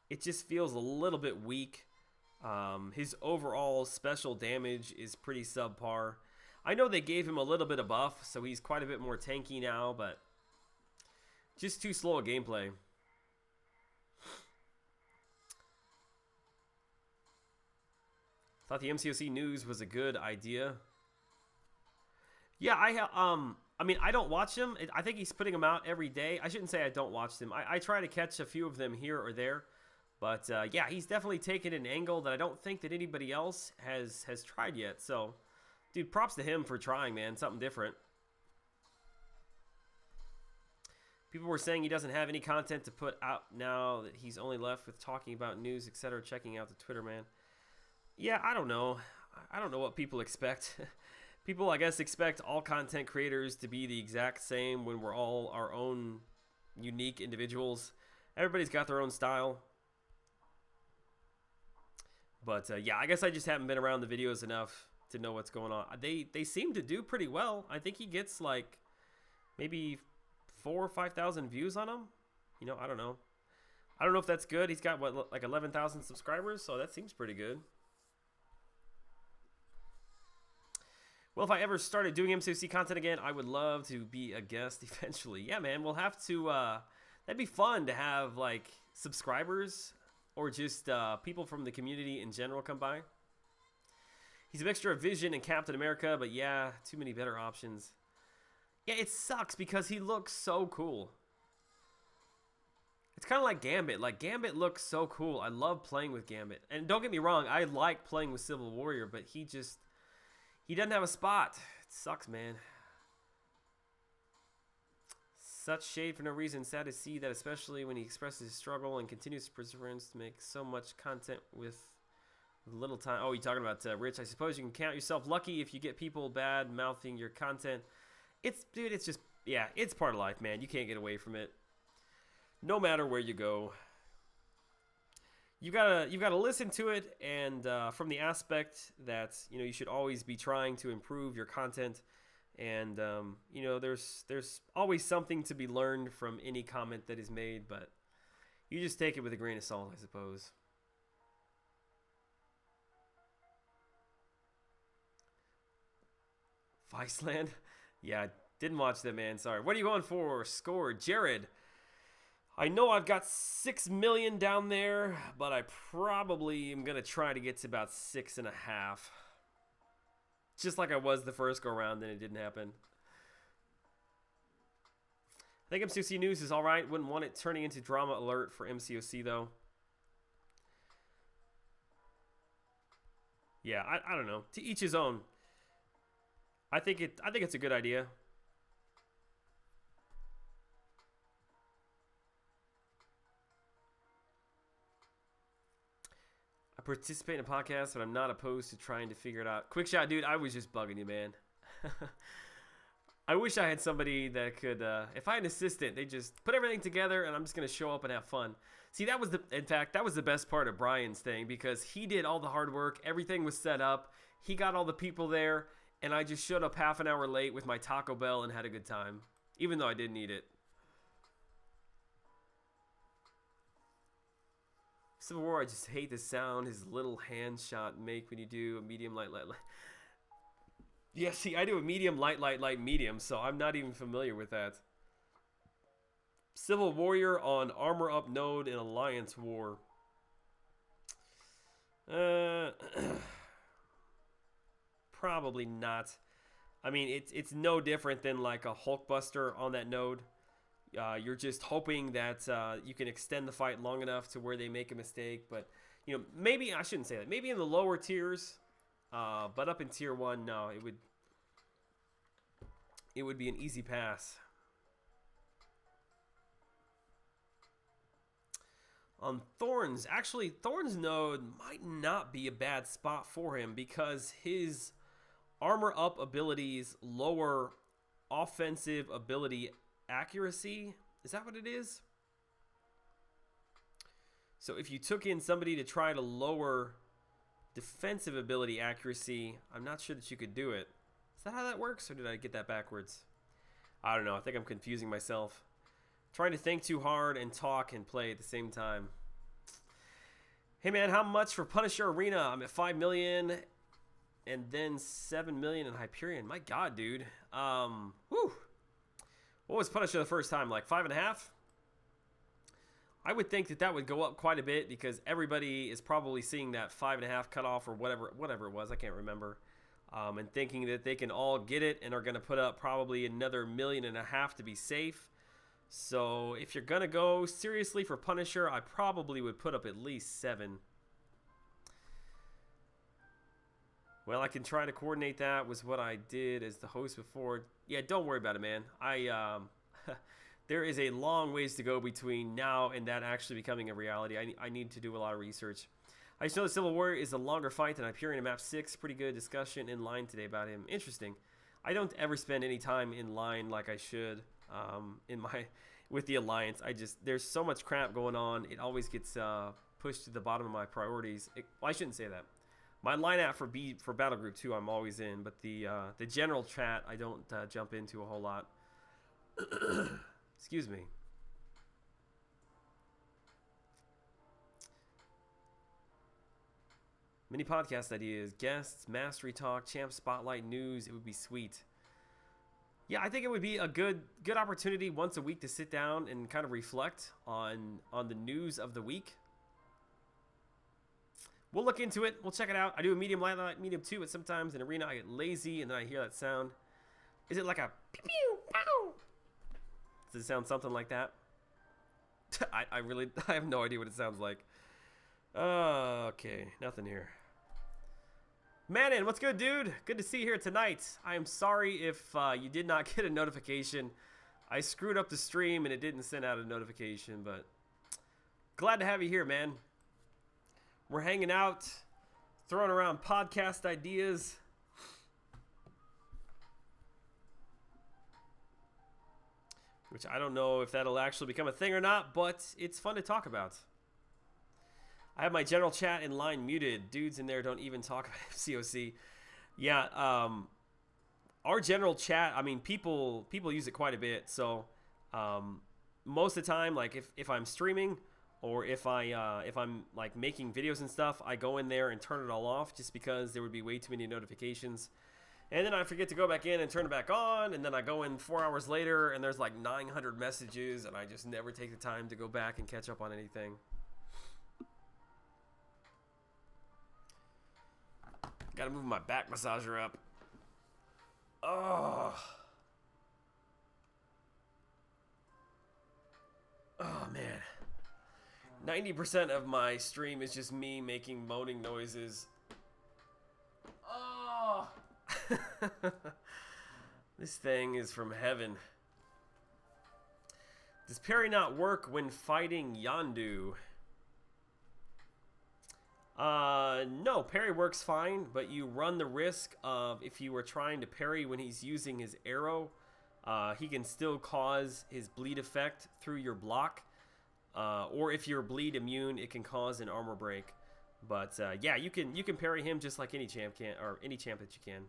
it just feels a little bit weak. His overall special damage is pretty subpar. I know they gave him a little bit of buff, so he's quite a bit more tanky now, but just too slow a gameplay. Thought the MCOC news was a good idea. Yeah, I mean, I don't watch him. I think he's putting them out every day. I shouldn't say I don't watch them. I try to catch a few of them here or there. But, yeah, he's definitely taken an angle that I don't think that anybody else has tried yet. So, dude, props to him for trying, man. Something different. People were saying he doesn't have any content to put out now, that he's only left with talking about news, etc., checking out the Twitter, man. Yeah, I don't know. I don't know what people expect. People, I guess, expect all content creators to be the exact same when we're all our own unique individuals. Everybody's got their own style. But, yeah, I guess I just haven't been around the videos enough to know what's going on. They seem to do pretty well. I think he gets, like, maybe 4,000 or 5,000 views on them. You know, I don't know. I don't know if that's good. He's got, what, like 11,000 subscribers? So that seems pretty good. Well, if I ever started doing MCOC content again, I would love to be a guest eventually. Yeah, man, we'll have to, that'd be fun to have, like, subscribers or just people from the community in general come by. He's a mixture of Vision and Captain America, but yeah, too many better options. Yeah, it sucks because he looks so cool. It's kind of like Gambit. Like, Gambit looks so cool. I love playing with Gambit. And don't get me wrong, I like playing with Civil Warrior, but he doesn't have a spot. It sucks, man. Such shade for no reason. Sad to see that, especially when he expresses his struggle and continues perseverance to make so much content with little time. Oh, you're talking about Rich. I suppose you can count yourself lucky if you get people bad mouthing your content. Dude, it's just, yeah, it's part of life, man. You can't get away from it. No matter where you go. You gotta listen to it, and from the aspect that, you know, you should always be trying to improve your content, and you know, there's always something to be learned from any comment that is made, but you just take it with a grain of salt, I suppose. Viceland? Yeah, didn't watch that, man. Sorry. What are you going for? Score, Jared. I know I've got 6 million down there, but I probably am going to try to get to about 6.5. Just like I was the first go around, and it didn't happen. I think MCOC news is alright. Wouldn't want it turning into drama alert for MCOC, though. Yeah, I don't know. To each his own. I think it's a good idea. I participate in a podcast, but I'm not opposed to trying to figure it out. Quick shot, dude. I was just bugging you, man. I wish I had somebody that could, if I had an assistant, they just put everything together and I'm just going to show up and have fun. See, in fact, that was the best part of Brian's thing, because he did all the hard work. Everything was set up. He got all the people there, and I just showed up half an hour late with my Taco Bell and had a good time, even though I didn't eat it. Civil War, I just hate the sound his little hand shot make when you do a medium, light. Yeah, see, I do a medium, light, medium, so I'm not even familiar with that. Civil Warrior on Armor Up node in Alliance War. Probably not. I mean, it's no different than like a Hulkbuster on that node. You're just hoping that you can extend the fight long enough to where they make a mistake. But, you know, maybe, I shouldn't say that. Maybe in the lower tiers, but up in tier 1, no, it would be an easy pass. On Thorns, actually, Thorns node might not be a bad spot for him because his armor up abilities lower offensive ability accuracy. Is that what it is? So if you took in somebody to try to lower defensive ability accuracy, I'm not sure that you could do it. Is that how that works, or did I get that backwards? I don't know. I think I'm confusing myself. Trying to think too hard and talk and play at the same time. Hey man, how much for Punisher Arena? I'm at 5 million and then 7 million in Hyperion. My god, dude. Whew. What was Punisher the first time? Like 5.5? I would think that would go up quite a bit because everybody is probably seeing that 5.5 cutoff or whatever it was. I can't remember. And thinking that they can all get it and are going to put up probably another 1.5 million to be safe. So if you're going to go seriously for Punisher, I probably would put up at least 7. Well, I can try to coordinate that with what I did as the host before. Yeah, don't worry about it, man. There is a long ways to go between now and that actually becoming a reality. I need to do a lot of research. I just know the Civil War is a longer fight than Hyperion in Map 6. Pretty good discussion in line today about him. Interesting. I don't ever spend any time in line like I should with the Alliance. There's so much crap going on. It always gets pushed to the bottom of my priorities. Well, I shouldn't say that. My line app for Battle Group 2 I'm always in, but the general chat I don't jump into a whole lot. Excuse me. Mini podcast ideas, guests, mastery talk, champ spotlight, news. It would be sweet. Yeah, I think it would be a good opportunity once a week to sit down and kind of reflect on the news of the week. We'll look into it. We'll check it out. I do a medium, light, medium too, but sometimes in arena I get lazy and then I hear that sound. Is it like a pew pew pow? Does it sound something like that? I have no idea what it sounds like. Okay, nothing here. Manon, what's good, dude? Good to see you here tonight. I am sorry if you did not get a notification. I screwed up the stream and it didn't send out a notification, but glad to have you here, man. We're hanging out, throwing around podcast ideas. Which I don't know if that'll actually become a thing or not, but it's fun to talk about. I have my general chat in line muted. Dudes in there don't even talk about FCOC. Yeah, our general chat, I mean, people use it quite a bit. So most of the time, like if I'm streaming or if I'm like making videos and stuff, I go in there and turn it all off just because there would be way too many notifications. And then I forget to go back in and turn it back on, and then I go in 4 hours later and there's like 900 messages and I just never take the time to go back and catch up on anything. Gotta move my back massager up. Oh. Oh, man. 90% of my stream is just me making moaning noises. Oh. This thing is from heaven. Does parry not work when fighting Yondu? No, parry works fine, but you run the risk of if you were trying to parry when he's using his arrow, he can still cause his bleed effect through your block. Or if you're bleed immune, it can cause an armor break. But yeah, you can parry him just like any champ can, or any champ that you can.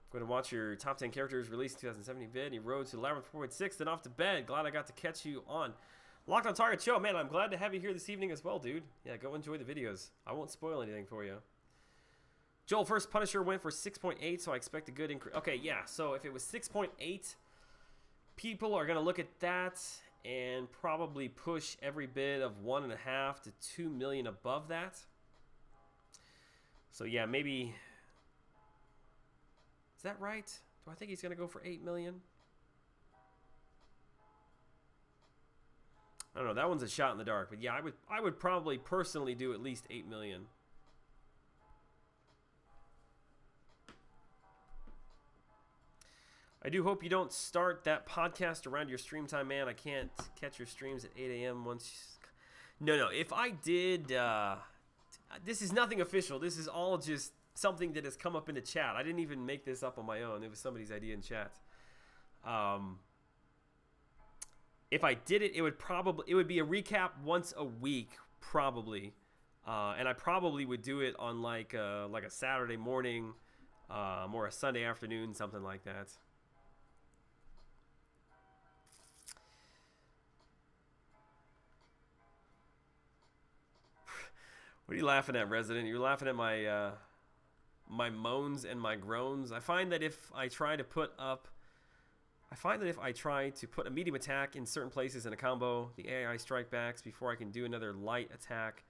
Going to watch your top 10 characters released in 2017 vid. You rode to Labyrinth 4.6, then off to bed. Glad I got to catch you on Locked on Target Show. Man, I'm glad to have you here this evening as well, dude. Yeah, go enjoy the videos. I won't spoil anything for you. Joel, first Punisher went for 6.8, so I expect a good increase. Okay, yeah, so if it was 6.8, people are going to look at that and probably push every bid of 1.5 to 2 million above that. So yeah, maybe... Is that right? Do I think he's going to go for 8 million? I don't know. That one's a shot in the dark. But yeah, I would probably personally do at least 8 million. I do hope you don't start that podcast around your stream time, man. I can't catch your streams at 8 a.m. once. No. If I did... this is nothing official. This is all just... something that has come up in the chat. I didn't even make this up on my own. It was somebody's idea in chat. If I did it, it would be a recap once a week, probably. And I probably would do it on like a Saturday morning or a Sunday afternoon, something like that. What are you laughing at, Resident? You're laughing at my... my moans and my groans. I find that if I try to put a medium attack in certain places in a combo, the AI strike backs before I can do another light attack.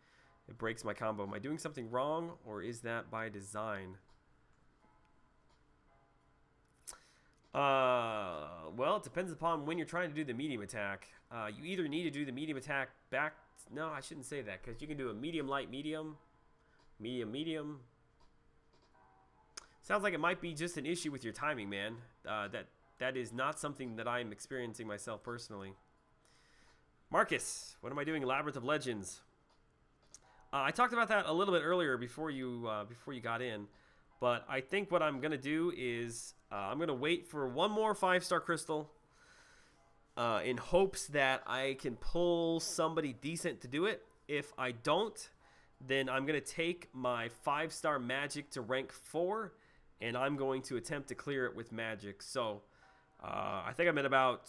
It breaks my combo. Am I doing something wrong, or is that by design? Well, it depends upon when you're trying to do the medium attack. You either need to do the medium attack back. No, I shouldn't say that, because you can do a medium, light, medium, medium, medium. Sounds like it might be just an issue with your timing, man. That is not something that I'm experiencing myself personally. Marcus, what am I doing? Labyrinth of Legends. I talked about that a little bit earlier before you got in, but I think what I'm gonna do is I'm gonna wait for one more 5-star crystal in hopes that I can pull somebody decent to do it. If I don't, then I'm gonna take my 5-star magic to rank 4. And I'm going to attempt to clear it with magic. So I think I'm at about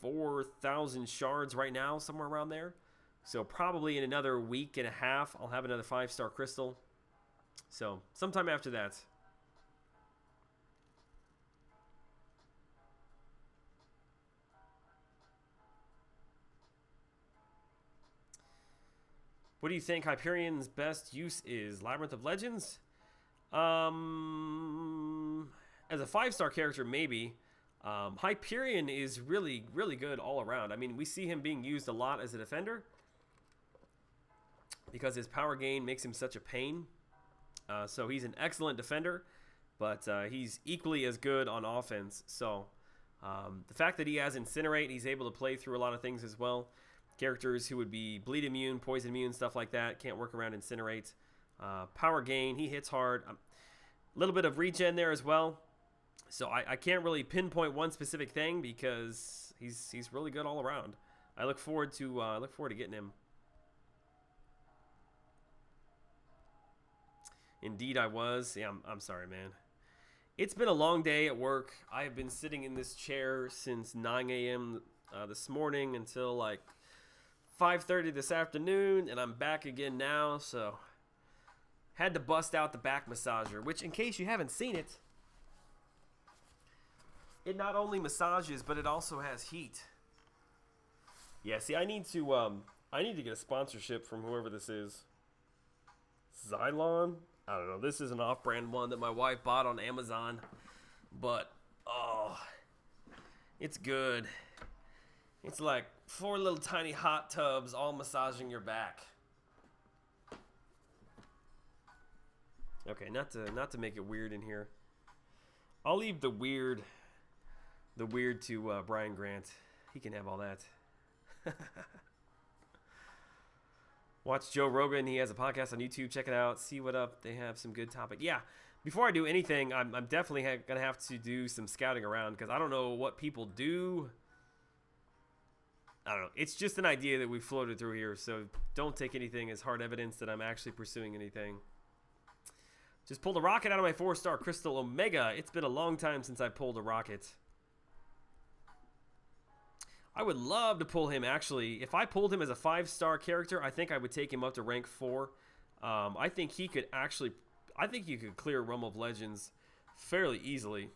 4,000 shards right now, somewhere around there. So probably in another week and a half, I'll have another 5-star crystal. So sometime after that. What do you think Hyperion's best use is? Labyrinth of Legends? As a 5-star character, maybe. Hyperion is really, really good all around. I mean, we see him being used a lot as a defender because his power gain makes him such a pain. So he's an excellent defender, but he's equally as good on offense. So the fact that he has Incinerate, he's able to play through a lot of things as well. Characters who would be bleed immune, poison immune, stuff like that, can't work around Incinerate. Power gain, he hits hard. A little bit of regen there as well. So I can't really pinpoint one specific thing because he's really good all around. I look forward to getting him. Indeed, I was. Yeah, I'm sorry, man. It's been a long day at work. I have been sitting in this chair since 9 a.m. This morning until like 5:30 this afternoon, and I'm back again now. So had to bust out the back massager, which, in case you haven't seen it, it not only massages, but it also has heat. Yeah, see, I need to get a sponsorship from whoever this is. Xylon? I don't know. This is an off-brand one that my wife bought on Amazon. But, oh, it's good. It's like 4 little tiny hot tubs all massaging your back. Okay, not to make it weird in here. I'll leave the weird to Brian Grant. He can have all that. Watch Joe Rogan. He has a podcast on YouTube. Check it out. See what up. They have some good topic. Yeah. Before I do anything, I'm definitely going to have to do some scouting around because I don't know what people do. I don't know. It's just an idea that we floated through here, so don't take anything as hard evidence that I'm actually pursuing anything. Just pulled a rocket out of my 4-star Crystal Omega. It's been a long time since I pulled a rocket. I would love to pull him, actually. If I pulled him as a 5-star character, I think I would take him up to rank 4. I think he could actually... I think you could clear Realm of Legends fairly easily.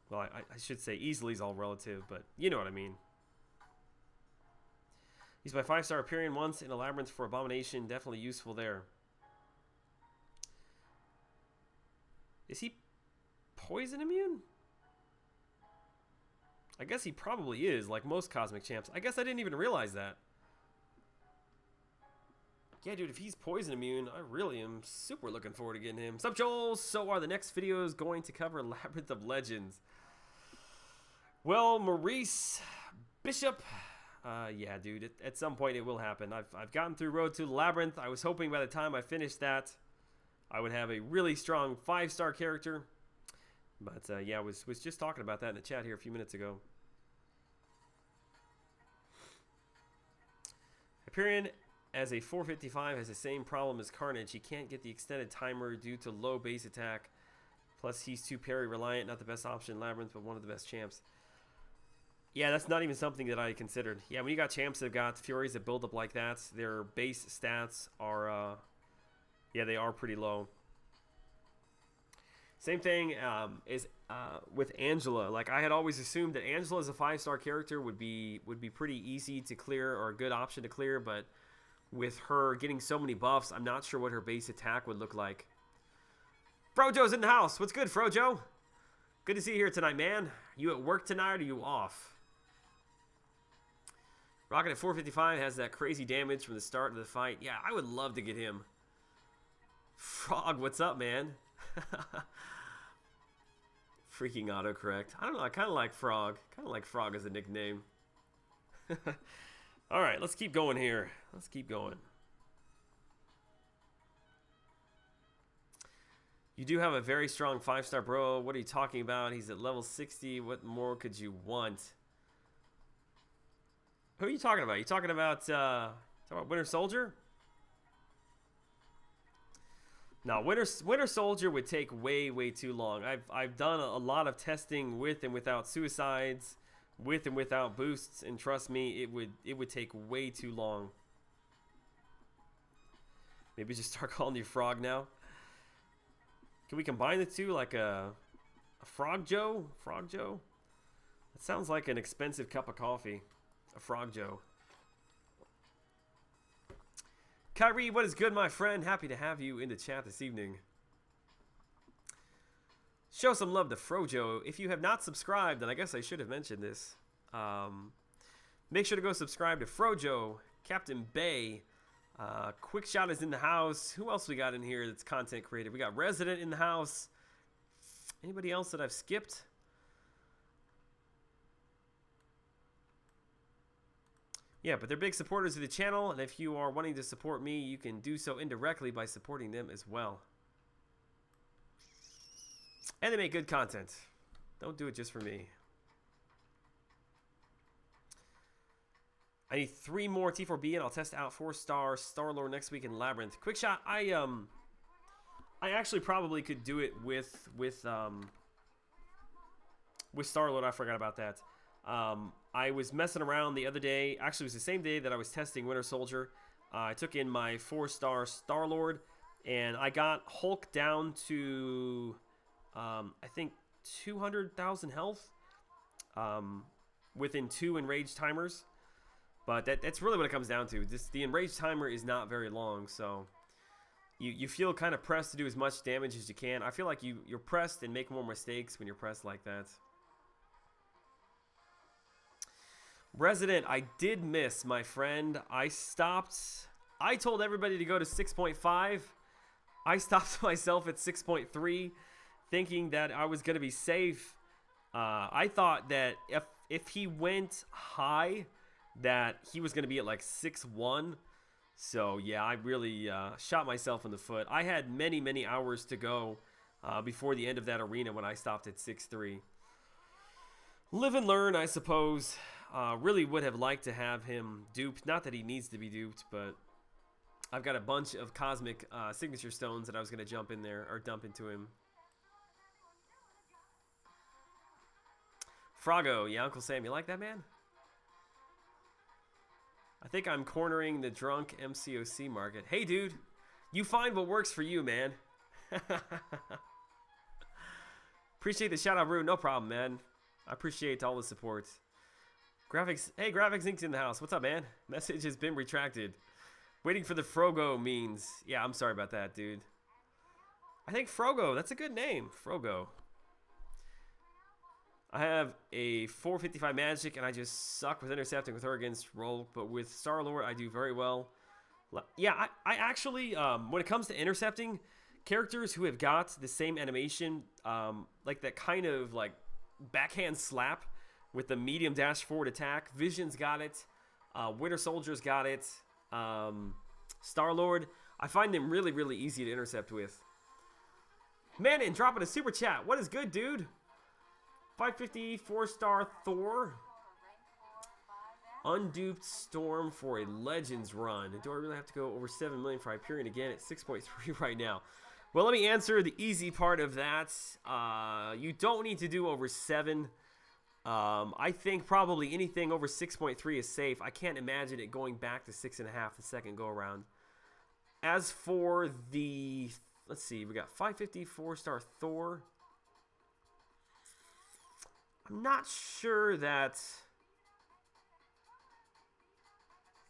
Well, I should say easily is all relative, but you know what I mean. He's my 5-star Hyperion once in a Labyrinth for Abomination. Definitely useful there. Is he poison immune? I guess he probably is, like most Cosmic Champs. I guess I didn't even realize that. Yeah, dude, if he's poison immune, I really am super looking forward to getting him. Sup, Joel? So are the next videos going to cover Labyrinth of Legends? Well, Maurice Bishop, yeah, dude, at some point it will happen. I've gotten through Road to Labyrinth. I was hoping by the time I finished that, I would have a really strong 5-star character. But, yeah, I was just talking about that in the chat here a few minutes ago. Hyperion, as a 455, has the same problem as Carnage. He can't get the extended timer due to low base attack. Plus, he's too parry reliant. Not the best option in Labyrinth, but one of the best champs. Yeah, that's not even something that I considered. Yeah, when you got champs that have got Furies that build up like that, their base stats are, yeah, they are pretty low. Same thing is with Angela. Like, I had always assumed that Angela as a 5-star character would be pretty easy to clear or a good option to clear, but with her getting so many buffs, I'm not sure what her base attack would look like. Frojo's in the house. What's good, Frojo? Good to see you here tonight, man. You at work tonight or you off? Rocket at 455 has that crazy damage from the start of the fight. Yeah, I would love to get him. Frog, what's up, man? Freaking autocorrect. I don't know, I kind of like Frog. Kind of like Frog as a nickname. All right, let's keep going here. Let's keep going. You do have a very strong 5-star bro. What are you talking about? He's at level 60. What more could you want? Who are you talking about? You talking about Winter Soldier? Now, Winter Soldier would take way too long. I've done a lot of testing with and without suicides, with and without boosts, and trust me, it would take way too long. Maybe just start calling you Frog now. Can we combine the two like a Frog Joe? Frog Joe? That sounds like an expensive cup of coffee. A Frog Joe. Kyrie, what is good, my friend? Happy to have you in the chat this evening. Show some love to Frojo. If you have not subscribed, and I guess I should have mentioned this, make sure to go subscribe to Frojo, Captain Bay. Quick Shot is in the house. Who else we got in here that's content creative? We got Resident in the house. Anybody else that I've skipped? Yeah, but they're big supporters of the channel, and if you are wanting to support me, you can do so indirectly by supporting them as well. And they make good content. Don't do it just for me. I need 3 more T4B, and I'll test out 4-star Star-Lord next week in Labyrinth. Quick Shot, I actually probably could do it with Star-Lord. I forgot about that. I was messing around the other day. Actually, it was the same day that I was testing Winter Soldier. I took in my 4-star Star-Lord, and I got Hulk down to, I think, 200,000 health within 2 enraged timers. But that's really what it comes down to. The enraged timer is not very long, so you feel kind of pressed to do as much damage as you can. I feel like you're pressed and make more mistakes when you're pressed like that. Resident, I did miss, my friend. I told everybody to go to 6.5. I stopped myself at 6.3, thinking that I was going to be safe. I thought that if he went high, that he was going to be at like 6.1. So, yeah, I really shot myself in the foot. I had many hours to go before the end of that arena when I stopped at 6.3. Live and learn, I suppose. Really would have liked to have him duped. Not that he needs to be duped, but I've got a bunch of cosmic signature stones that I was going to jump in there or dump into him. Froggo, yeah, Uncle Sam, you like that, man? I think I'm cornering the drunk MCOC market. Hey, dude, you find what works for you, man. Appreciate the shout out, Rue. No problem, man. I appreciate all the support. Graphics, hey, Graphics Inc.'s in the house. What's up, man? Message has been retracted. Waiting for the Frogo means. Yeah, I'm sorry about that, dude. I think Frogo, that's a good name. Frogo. I have a 455 magic, and I just suck with intercepting with her against roll. But with Star-Lord, I do very well. Yeah, I actually, when it comes to intercepting, characters who have got the same animation, like that kind of like backhand slap with the medium dash forward attack. Vision's got it. Winter Soldier's got it. Star-Lord. I find them really easy to intercept with. Manon dropping a super chat. What is good, dude? 550 4-star Thor. Unduped Storm for a Legends run. Do I really have to go over 7 million for Hyperion again at 6.3 right now? Well, let me answer the easy part of that. You don't need to do over 7. I think probably anything over 6.3 is safe. I can't imagine it going back to 6.5 the second go around. As for the, let's see, we got 550 4-star Thor. I'm not sure that.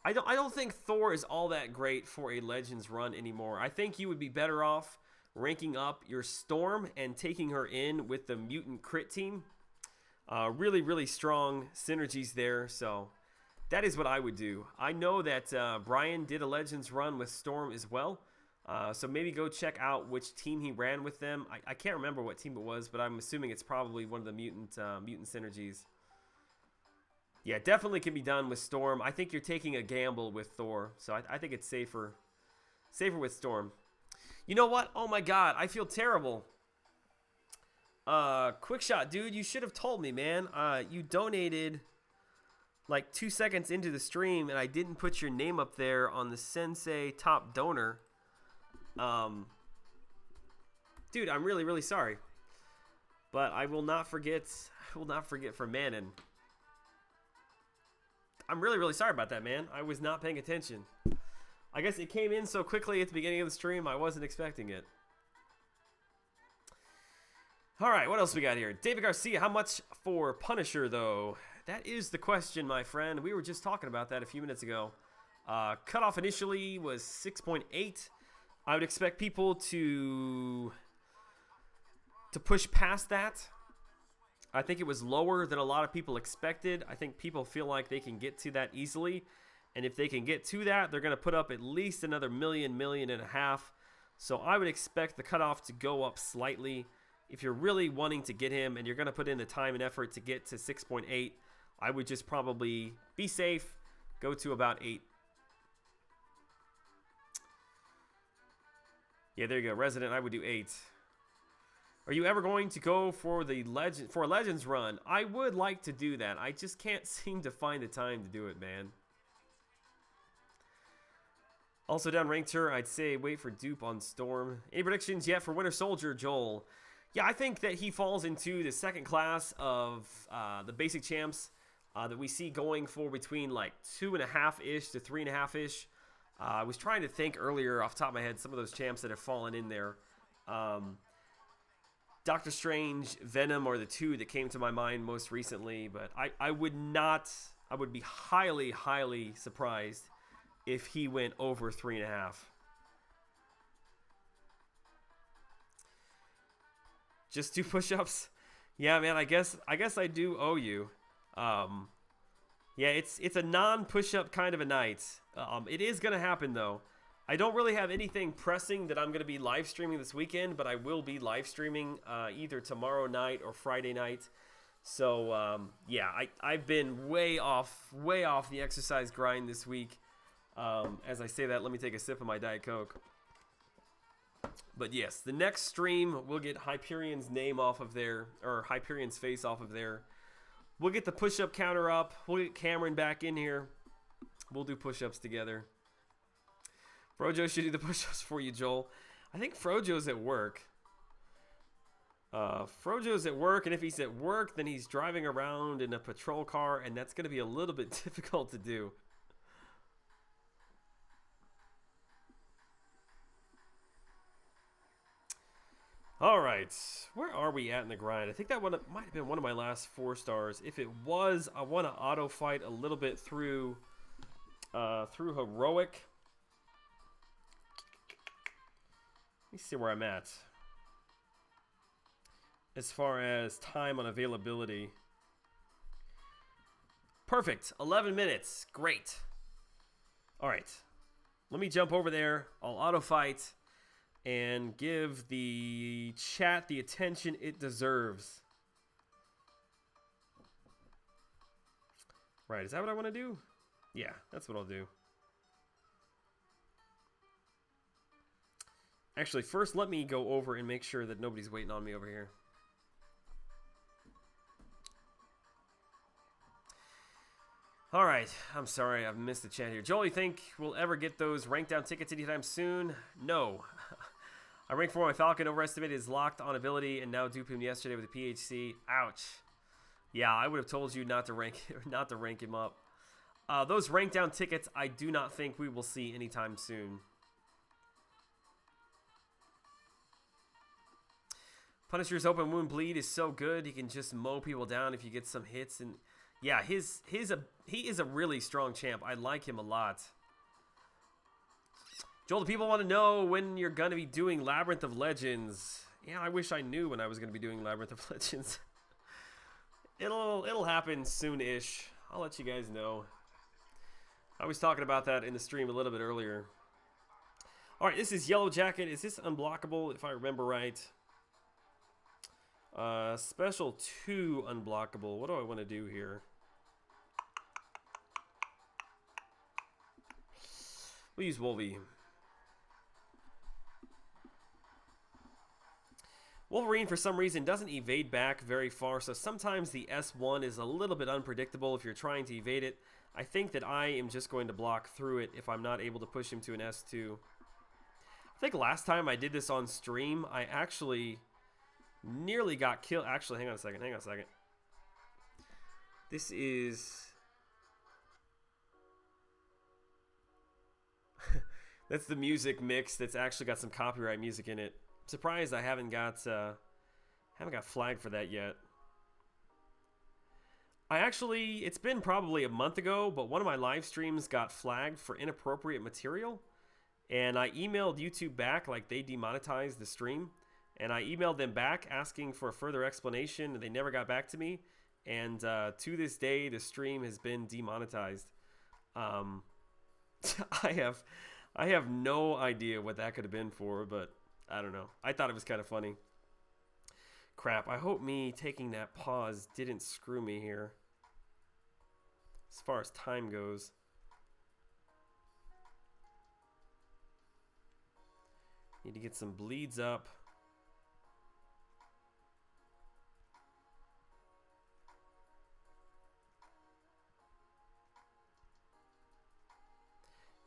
I don't think Thor is all that great for a Legends run anymore. I think you would be better off ranking up your Storm and taking her in with the Mutant Crit team. Really strong synergies there, so that is what I would do. I know that Brian did a Legends run with Storm as well, so maybe go check out which team he ran with them. I can't remember what team it was, but I'm assuming it's probably one of the mutant synergies. Yeah, definitely can be done with Storm. I think you're taking a gamble with Thor, so I think it's safer with Storm. You know what? Oh my God, I feel terrible. Quick Shot, dude, you should have told me, man. You donated like 2 seconds into the stream, and I didn't put your name up there on the Sensei top donor. Dude, I'm really, really sorry. But I will not forget. I will not forget for Manon. I'm really, really sorry about that, man. I was not paying attention. I guess it came in so quickly at the beginning of the stream, I wasn't expecting it. All right, what else we got here? David Garcia, how much for Punisher, though? That is the question, my friend. We were just talking about that a few minutes ago. Cutoff initially was 6.8. I would expect people to push past that. I think it was lower than a lot of people expected. I think people feel like they can get to that easily. And if they can get to that, they're going to put up at least another million and a half. So I would expect the cutoff to go up slightly. If you're really wanting to get him and you're going to put in the time and effort to get to 6.8, I would just probably be safe, go to about 8. Yeah, there you go. Resident, I would do 8. Are you ever going to go for a Legends run? I would like to do that. I just can't seem to find the time to do it, man. Also down ranked her, I'd say wait for dupe on Storm. Any predictions yet for Winter Soldier, Joel? Yeah, I think that he falls into the second class of the basic champs that we see going for between like 2.5-ish to 3.5-ish. I was trying to think earlier off the top of my head some of those champs that have fallen in there. Doctor Strange, Venom are the two that came to my mind most recently, but I would be highly, highly surprised if he went over 3.5. Just 2 push-ups? Yeah, man, I guess I do owe you. Yeah, it's a non-push-up kind of a night. It is going to happen, though. I don't really have anything pressing that I'm going to be live streaming this weekend, but I will be live streaming either tomorrow night or Friday night. So, yeah, I've been way off the exercise grind this week. As I say that, let me take a sip of my Diet Coke. But yes, the next stream, we'll get Hyperion's name off of there, or Hyperion's face off of there. We'll get the push-up counter up. We'll get Cameron back in here. We'll do push-ups together. Frojo should do the push-ups for you, Joel. I think Frojo's at work. Frojo's at work, and if he's at work, then he's driving around in a patrol car, and that's going to be a little bit difficult to do. All right, where are we at in the grind? I think that one might have been one of my last 4 stars. If it was, I want to auto fight a little bit through heroic. Let me see where I'm at as far as time on availability. Perfect, 11 minutes, great. All right, let me jump over there. I'll auto fight and give the chat the attention it deserves. Right, is that what I want to do? Yeah, that's what I'll do. Actually, first let me go over and make sure that nobody's waiting on me over here. All right, I'm sorry, I've missed the chat here. Joel, you think we'll ever get those rank down tickets anytime soon? No. I ranked 4 my Falcon, overestimated his locked on ability, and now dupe him yesterday with a PHC. Ouch. Yeah, I would have told you not to rank him up. Those rank down tickets, I do not think we will see anytime soon. Punisher's open wound bleed is so good. He can just mow people down if you get some hits, and yeah, he is a really strong champ. I like him a lot. Joel, the people want to know when you're going to be doing Labyrinth of Legends. Yeah, I wish I knew when I was going to be doing Labyrinth of Legends. It'll happen soon-ish. I'll let you guys know. I was talking about that in the stream a little bit earlier. All right, this is Yellow Jacket. Is this unblockable, if I remember right? Special 2 unblockable. What do I want to do here? We'll use Wolvie. Wolverine, for some reason, doesn't evade back very far, so sometimes the S1 is a little bit unpredictable if you're trying to evade it. I think that I am just going to block through it if I'm not able to push him to an S2. I think last time I did this on stream, I actually nearly got killed. Actually, hang on a second. Hang on a second. This is... That's the music mix that's actually got some copyright music in it. I'm surprised I haven't got flagged for that yet. It's been probably a month ago, but one of my live streams got flagged for inappropriate material. And I emailed YouTube back, like they demonetized the stream. And I emailed them back asking for a further explanation, and they never got back to me. And to this day, the stream has been demonetized. I have no idea what that could have been for, but I don't know. I thought it was kind of funny. Crap, I hope me taking that pause didn't screw me here. As far as time goes. Need to get some bleeds up.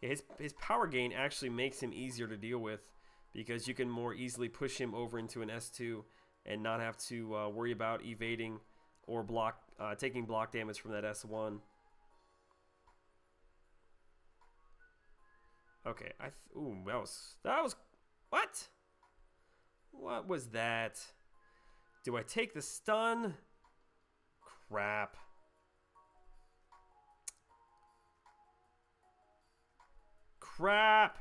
His power gain actually makes him easier to deal with because you can more easily push him over into an S2 and not have to worry about evading or taking block damage from that S1. Okay, ooh, that was what? What was that? Do I take the stun? Crap. Crap.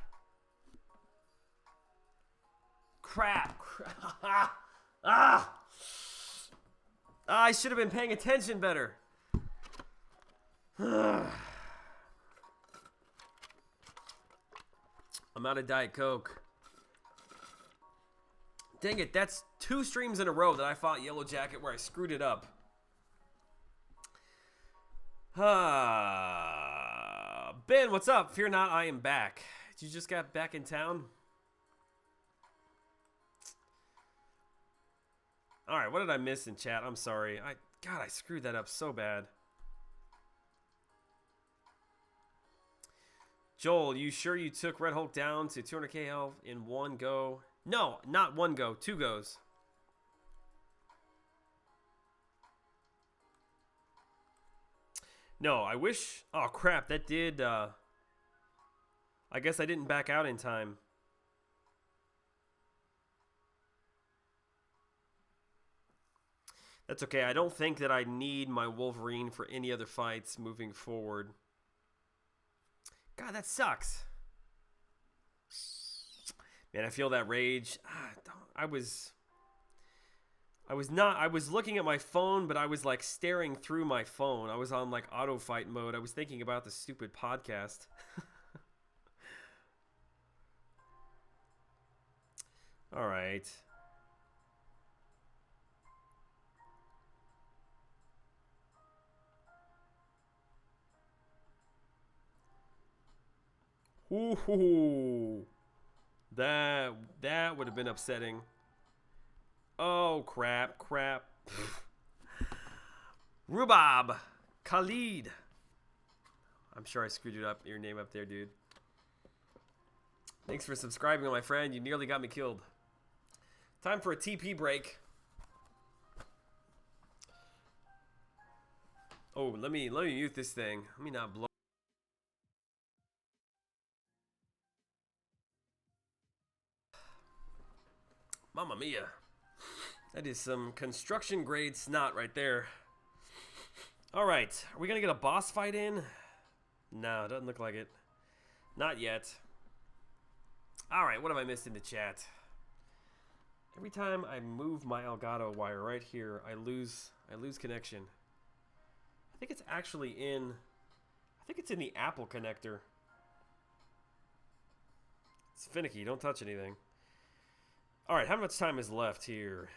I should have been paying attention better. I'm out of Diet Coke. Dang it, that's 2 streams in a row that I fought Yellow Jacket where I screwed it up. Ben, what's up? Fear not, I am back. Did you just got back in town? Alright, what did I miss in chat? I'm sorry. God, I screwed that up so bad. Joel, you sure you took Red Hulk down to 200k health in one go? No, not one go, 2 goes. No, I wish... Oh, crap, that did... I guess I didn't back out in time. That's okay. I don't think that I need my Wolverine for any other fights moving forward. God, that sucks. Man, I feel that rage. I was looking at my phone, but I was like staring through my phone. I was on like auto fight mode. I was thinking about the stupid podcast. All right. Ooh, that would have been upsetting. Oh crap! Rhubarb, Khalid. I'm sure I screwed your name up there, dude. Thanks for subscribing, my friend. You nearly got me killed. Time for a TP break. Oh, let me mute this thing. Let me not blow. Mamma mia. That is some construction grade snot right there. Alright, are we gonna get a boss fight in? No, doesn't look like it. Not yet. Alright, what have I missed in the chat? Every time I move my Elgato wire right here, I lose connection. I think it's actually in... I think it's in the Apple connector. It's finicky, don't touch anything. Alright, how much time is left here?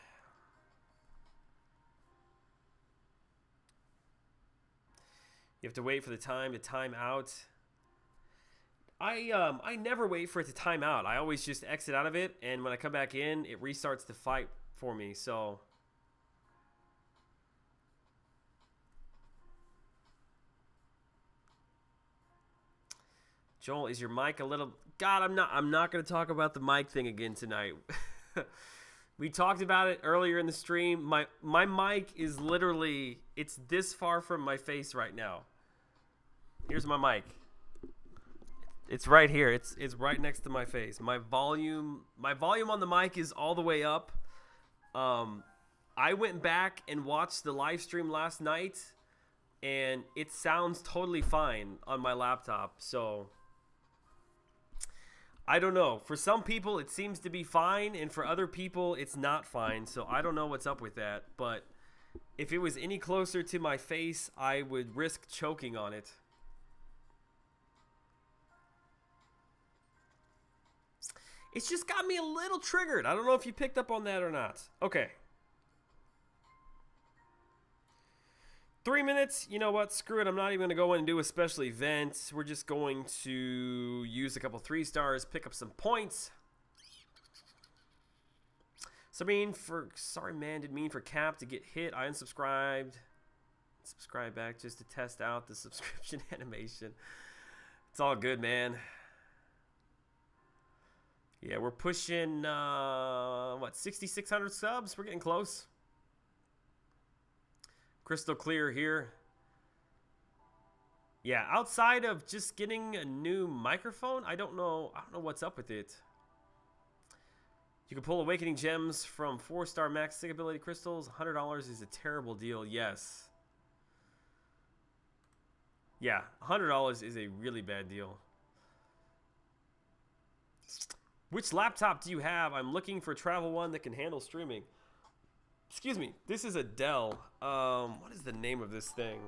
You have to wait for the time to time out. I never wait for it to time out. I always just exit out of it, and when I come back in, it restarts the fight for me, so... Joel, is your mic a little... God, I'm not going to talk about the mic thing again tonight. We talked about it earlier in the stream. My mic is literally, it's this far from my face right now. Here's my mic. It's right here. It's right next to my face. My volume on the mic is all the way up. I went back and watched the live stream last night, and it sounds totally fine on my laptop. So I don't know. For some people, it seems to be fine, and for other people, it's not fine. So I don't know what's up with that. But if it was any closer to my face, I would risk choking on it. It's just got me a little triggered. I don't know if you picked up on that or not. Okay. 3 minutes. You know what? Screw it. I'm not even going to go in and do a special event. We're just going to use a couple 3 stars, pick up some points. Sorry, man. Didn't mean for Cap to get hit. I unsubscribed. Subscribe back just to test out the subscription animation. It's all good, man. Yeah, we're pushing, 6,600 subs? We're getting close. Crystal clear here. Yeah, outside of just getting a new microphone, I don't know what's up with it. You can pull Awakening Gems from 4-star max stick ability crystals. $100 is a terrible deal, yes. Yeah, $100 is a really bad deal. Which laptop do you have? I'm looking for a travel one that can handle streaming. Excuse me. This is a Dell. What is the name of this thing?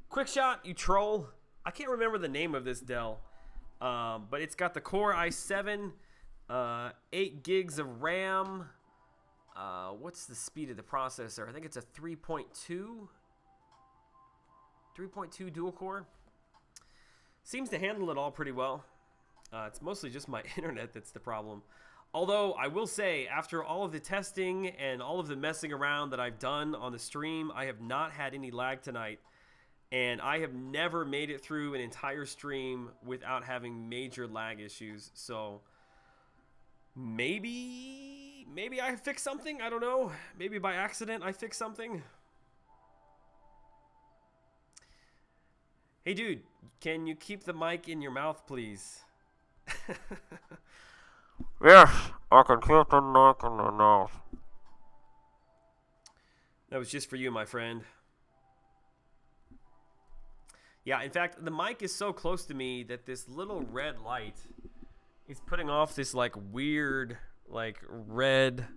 Quick shot, you troll. I can't remember the name of this Dell. But it's got the Core i7, 8 gigs of RAM. What's the speed of the processor? I think it's a 3.2. 3.2 dual core. Seems to handle it all pretty well. It's mostly just my internet that's the problem. Although, I will say, after all of the testing and all of the messing around that I've done on the stream, I have not had any lag tonight. And I have never made it through an entire stream without having major lag issues. So, maybe I fixed something? I don't know. Maybe by accident I fixed something. Hey, dude, can you keep the mic in your mouth, please? Yes, I can keep the mic in the mouth. That was just for you, my friend. Yeah, in fact, the mic is so close to me that this little red light is putting off this like weird, like red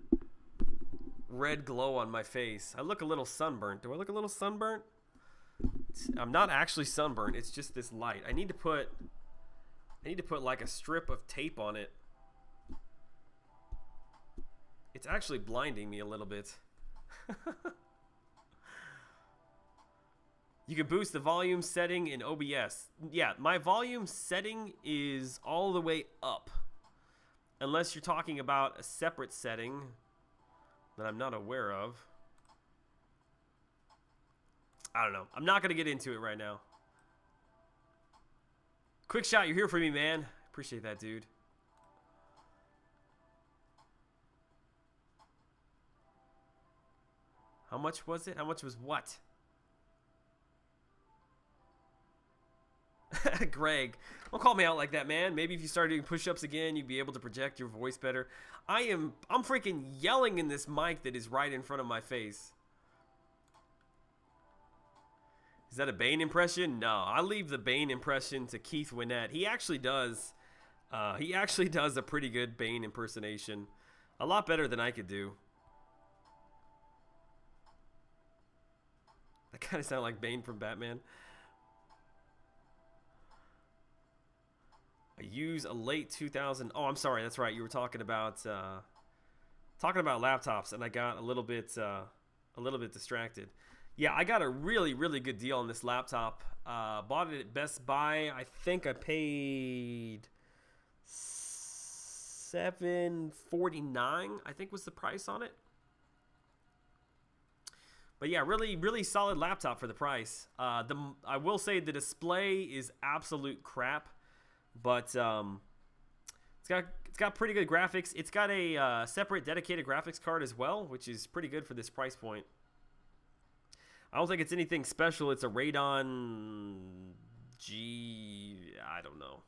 glow on my face. I look a little sunburnt. Do I look a little sunburnt? I'm not actually sunburnt. It's just this light. I need to put like a strip of tape on it. It's actually blinding me a little bit. You can boost the volume setting in OBS. Yeah, my volume setting is all the way up. Unless you're talking about a separate setting that I'm not aware of. I don't know. I'm not going to get into it right now. Quick shot, you're here for me, man. Appreciate that, dude. How much was it? How much was what? Greg, don't call me out like that, man. Maybe if you started doing push-ups again, you'd be able to project your voice better. I'm freaking yelling in this mic that is right in front of my face. Is that a Bane impression? No, I leave the Bane impression to Keith Winnett. He actually does a pretty good Bane impersonation. A lot better than I could do. That kind of sounded like Bane from Batman. I use a late 2000. Oh, I'm sorry. That's right. You were talking about laptops, and I got a little bit distracted. Yeah, I got a really, really good deal on this laptop. Bought it at Best Buy. I think I paid $749. I think was the price on it. But yeah, really, really solid laptop for the price. I will say the display is absolute crap. but it's got pretty good graphics. It's got a separate dedicated graphics card as well, which is pretty good for this price point. I don't think it's anything special. It's a Radeon G. I don't know.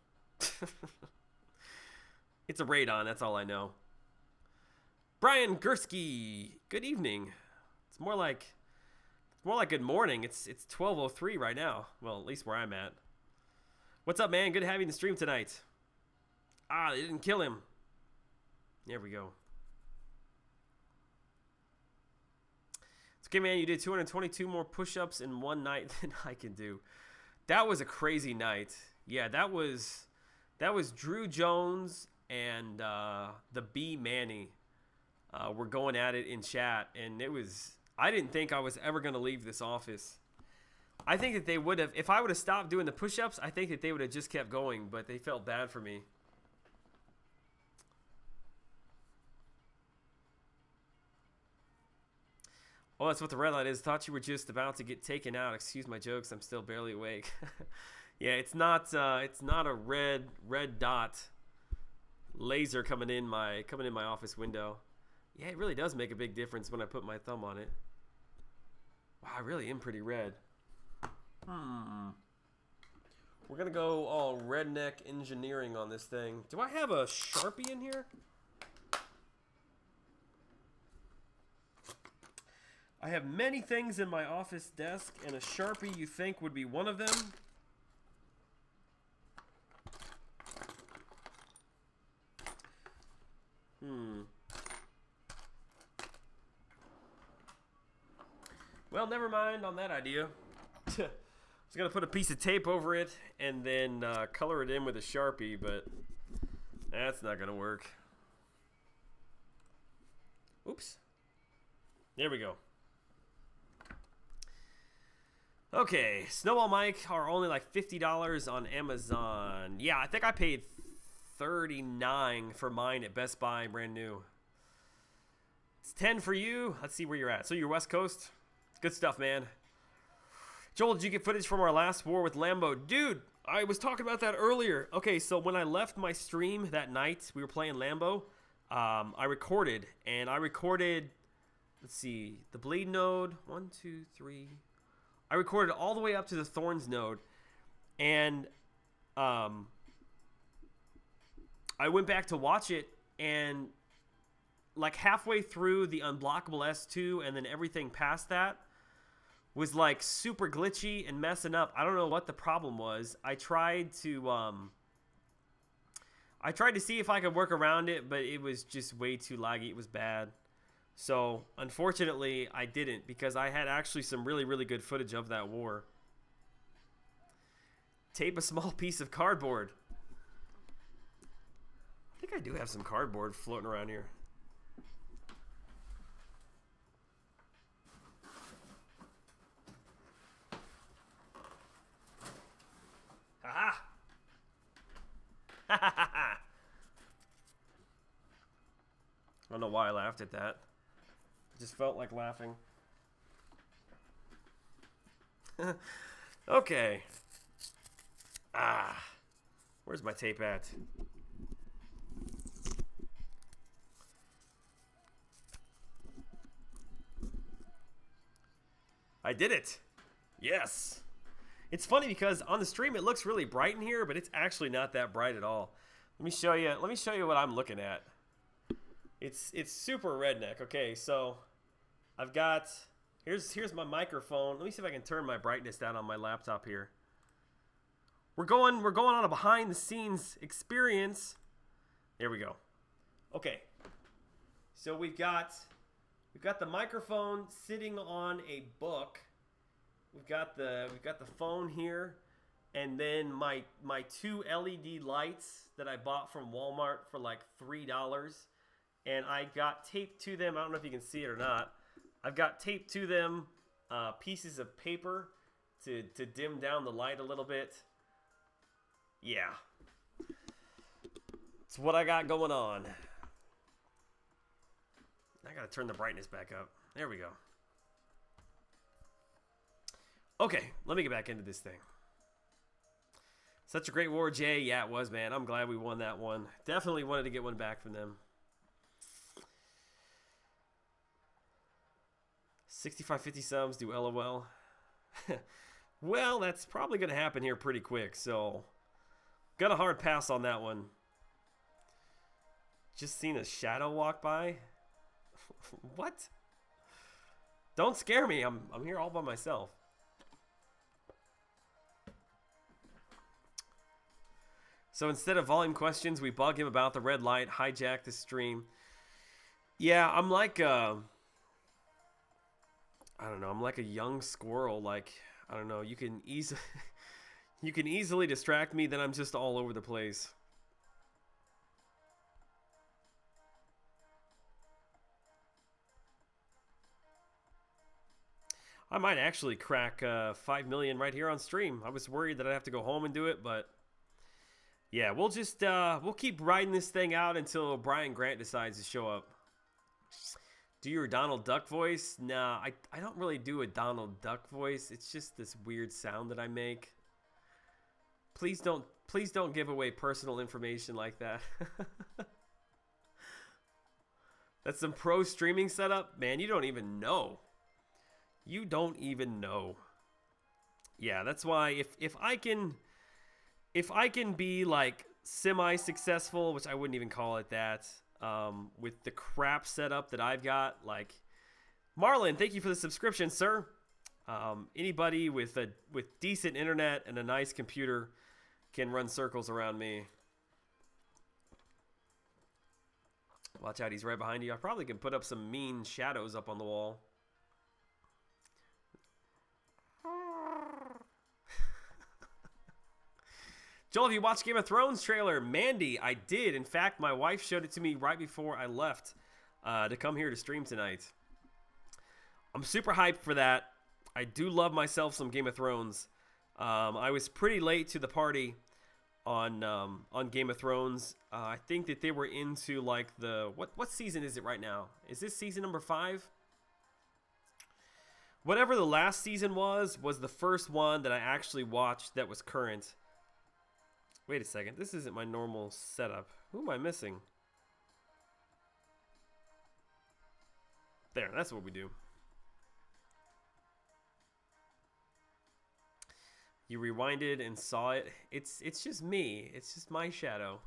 It's a Radeon. That's all I know. Brian Gursky. Good evening. It's more like good morning. It's 12:03 right now. Well, at least where I'm at. What's up, man? Good having the stream tonight. Ah, they didn't kill him. There we go. It's okay, man. You did 222 more push-ups in one night than I can do. That was a crazy night. Yeah, that was Drew Jones and the B Manny were going at it in chat, and it was. I didn't think I was ever going to leave this office. I think that they would have, if I would have stopped doing the push-ups, I think that they would have just kept going, but they felt bad for me. Oh, that's what the red light is. Thought you were just about to get taken out. Excuse my jokes. I'm still barely awake. Yeah, it's not a red dot laser coming in my office window. Yeah, it really does make a big difference when I put my thumb on it. Wow, I really am pretty red. We're gonna go all redneck engineering on this thing. Do I have a Sharpie in here? I have many things in my office desk, and a Sharpie you think would be one of them. Well, never mind on that idea. I was going to put a piece of tape over it and then color it in with a Sharpie, but that's not going to work. Oops. There we go. Okay, Snowball Mike are only like $50 on Amazon. Yeah, I think I paid $39 for mine at Best Buy, brand new. It's $10 for you. Let's see where you're at. So you're West Coast? Good stuff, man. Joel, did you get footage from our last war with Lambo? Dude, I was talking about that earlier. Okay, so when I left my stream that night, we were playing Lambo. I recorded, let's see, the bleed node, 1, 2, 3. I recorded all the way up to the thorns node, and I went back to watch it, and like halfway through the unblockable S2 and then everything past that was like super glitchy and messing up. I don't know what the problem was. I tried to see if I could work around it, but it was just way too laggy. It was bad. So, unfortunately, I didn't, because I had actually some really, really good footage of that war. Tape a small piece of cardboard. I think I do have some cardboard floating around here. Ha ha! I don't know why I laughed at that. Just felt like laughing. Okay. Where's my tape at? I did it. Yes. It's funny because on the stream it looks really bright in here, but it's actually not that bright at all. Let me show you what I'm looking at. It's super redneck. Okay, so I've got here's my microphone. Let me see if I can turn my brightness down on my laptop here. We're going on a behind the scenes experience. There we go. Okay. So we've got the microphone sitting on a book. We've got the phone here, and then my 2 LED lights that I bought from Walmart for like $3. And I got taped to them. I don't know if you can see it or not. I've got taped to them pieces of paper to dim down the light a little bit. Yeah. It's what I got going on. I gotta turn the brightness back up. There we go. Okay, let me get back into this thing. Such a great war, Jay. Yeah, it was, man. I'm glad we won that one. Definitely wanted to get one back from them. 6550 subs, do LOL. Well, that's probably going to happen here pretty quick, so got a hard pass on that one. Just seen a shadow walk by? What? Don't scare me. I'm here all by myself. So instead of volume questions, we bug him about the red light, hijack the stream. Yeah, I'm like I don't know, I'm like a young squirrel. Like, I don't know, you can easily distract me, then I'm just all over the place. I might actually crack 5 million right here on stream. I was worried that I'd have to go home and do it, but yeah, we'll just we'll keep riding this thing out until Brian Grant decides to show up. Do your Donald Duck voice? Nah, I don't really do a Donald Duck voice. It's just this weird sound that I make. Please don't give away personal information like that. That's some pro streaming setup, man. You don't even know. You don't even know. Yeah, that's why if I can be like semi-successful, which I wouldn't even call it that, with the crap setup that I've got, like Marlon, thank you for the subscription, sir. Anybody with decent internet and a nice computer can run circles around me. Watch out, he's right behind you. I probably can put up some mean shadows up on the wall. Joel, have you watched Game of Thrones trailer? Mandy, I did. In fact, my wife showed it to me right before I left to come here to stream tonight. I'm super hyped for that. I do love myself some Game of Thrones. I was pretty late to the party on Game of Thrones. I think that they were into like the what season is it right now? Is this season number 5? Whatever the last season was the first one that I actually watched that was current. Wait a second, this isn't my normal setup. Who am I missing? There, that's what we do. You rewinded and saw it. It's just me. It's just my shadow.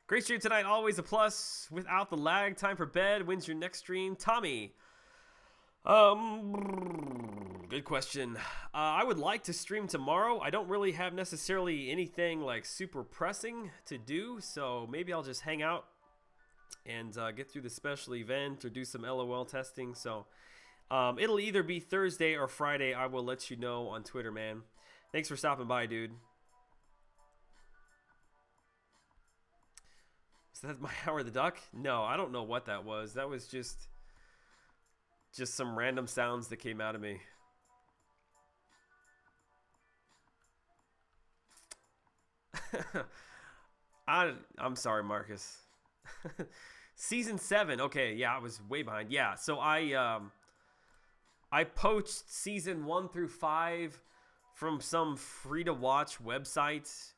Great stream tonight, always a plus. Without the lag, time for bed. When's your next stream? Tommy. Good question. I would like to stream tomorrow. I don't really have necessarily anything like super pressing to do, so maybe I'll just hang out and get through the special event or do some LOL testing. So it'll either be Thursday or Friday. I will let you know on Twitter, man. Thanks for stopping by, dude. Is that my Howard the Duck? No, I don't know what that was. That was just some random sounds that came out of me. I'm sorry, Marcus. Season 7. Okay, yeah, I was way behind. Yeah, so I poached season 1 through 5 from some free-to-watch website.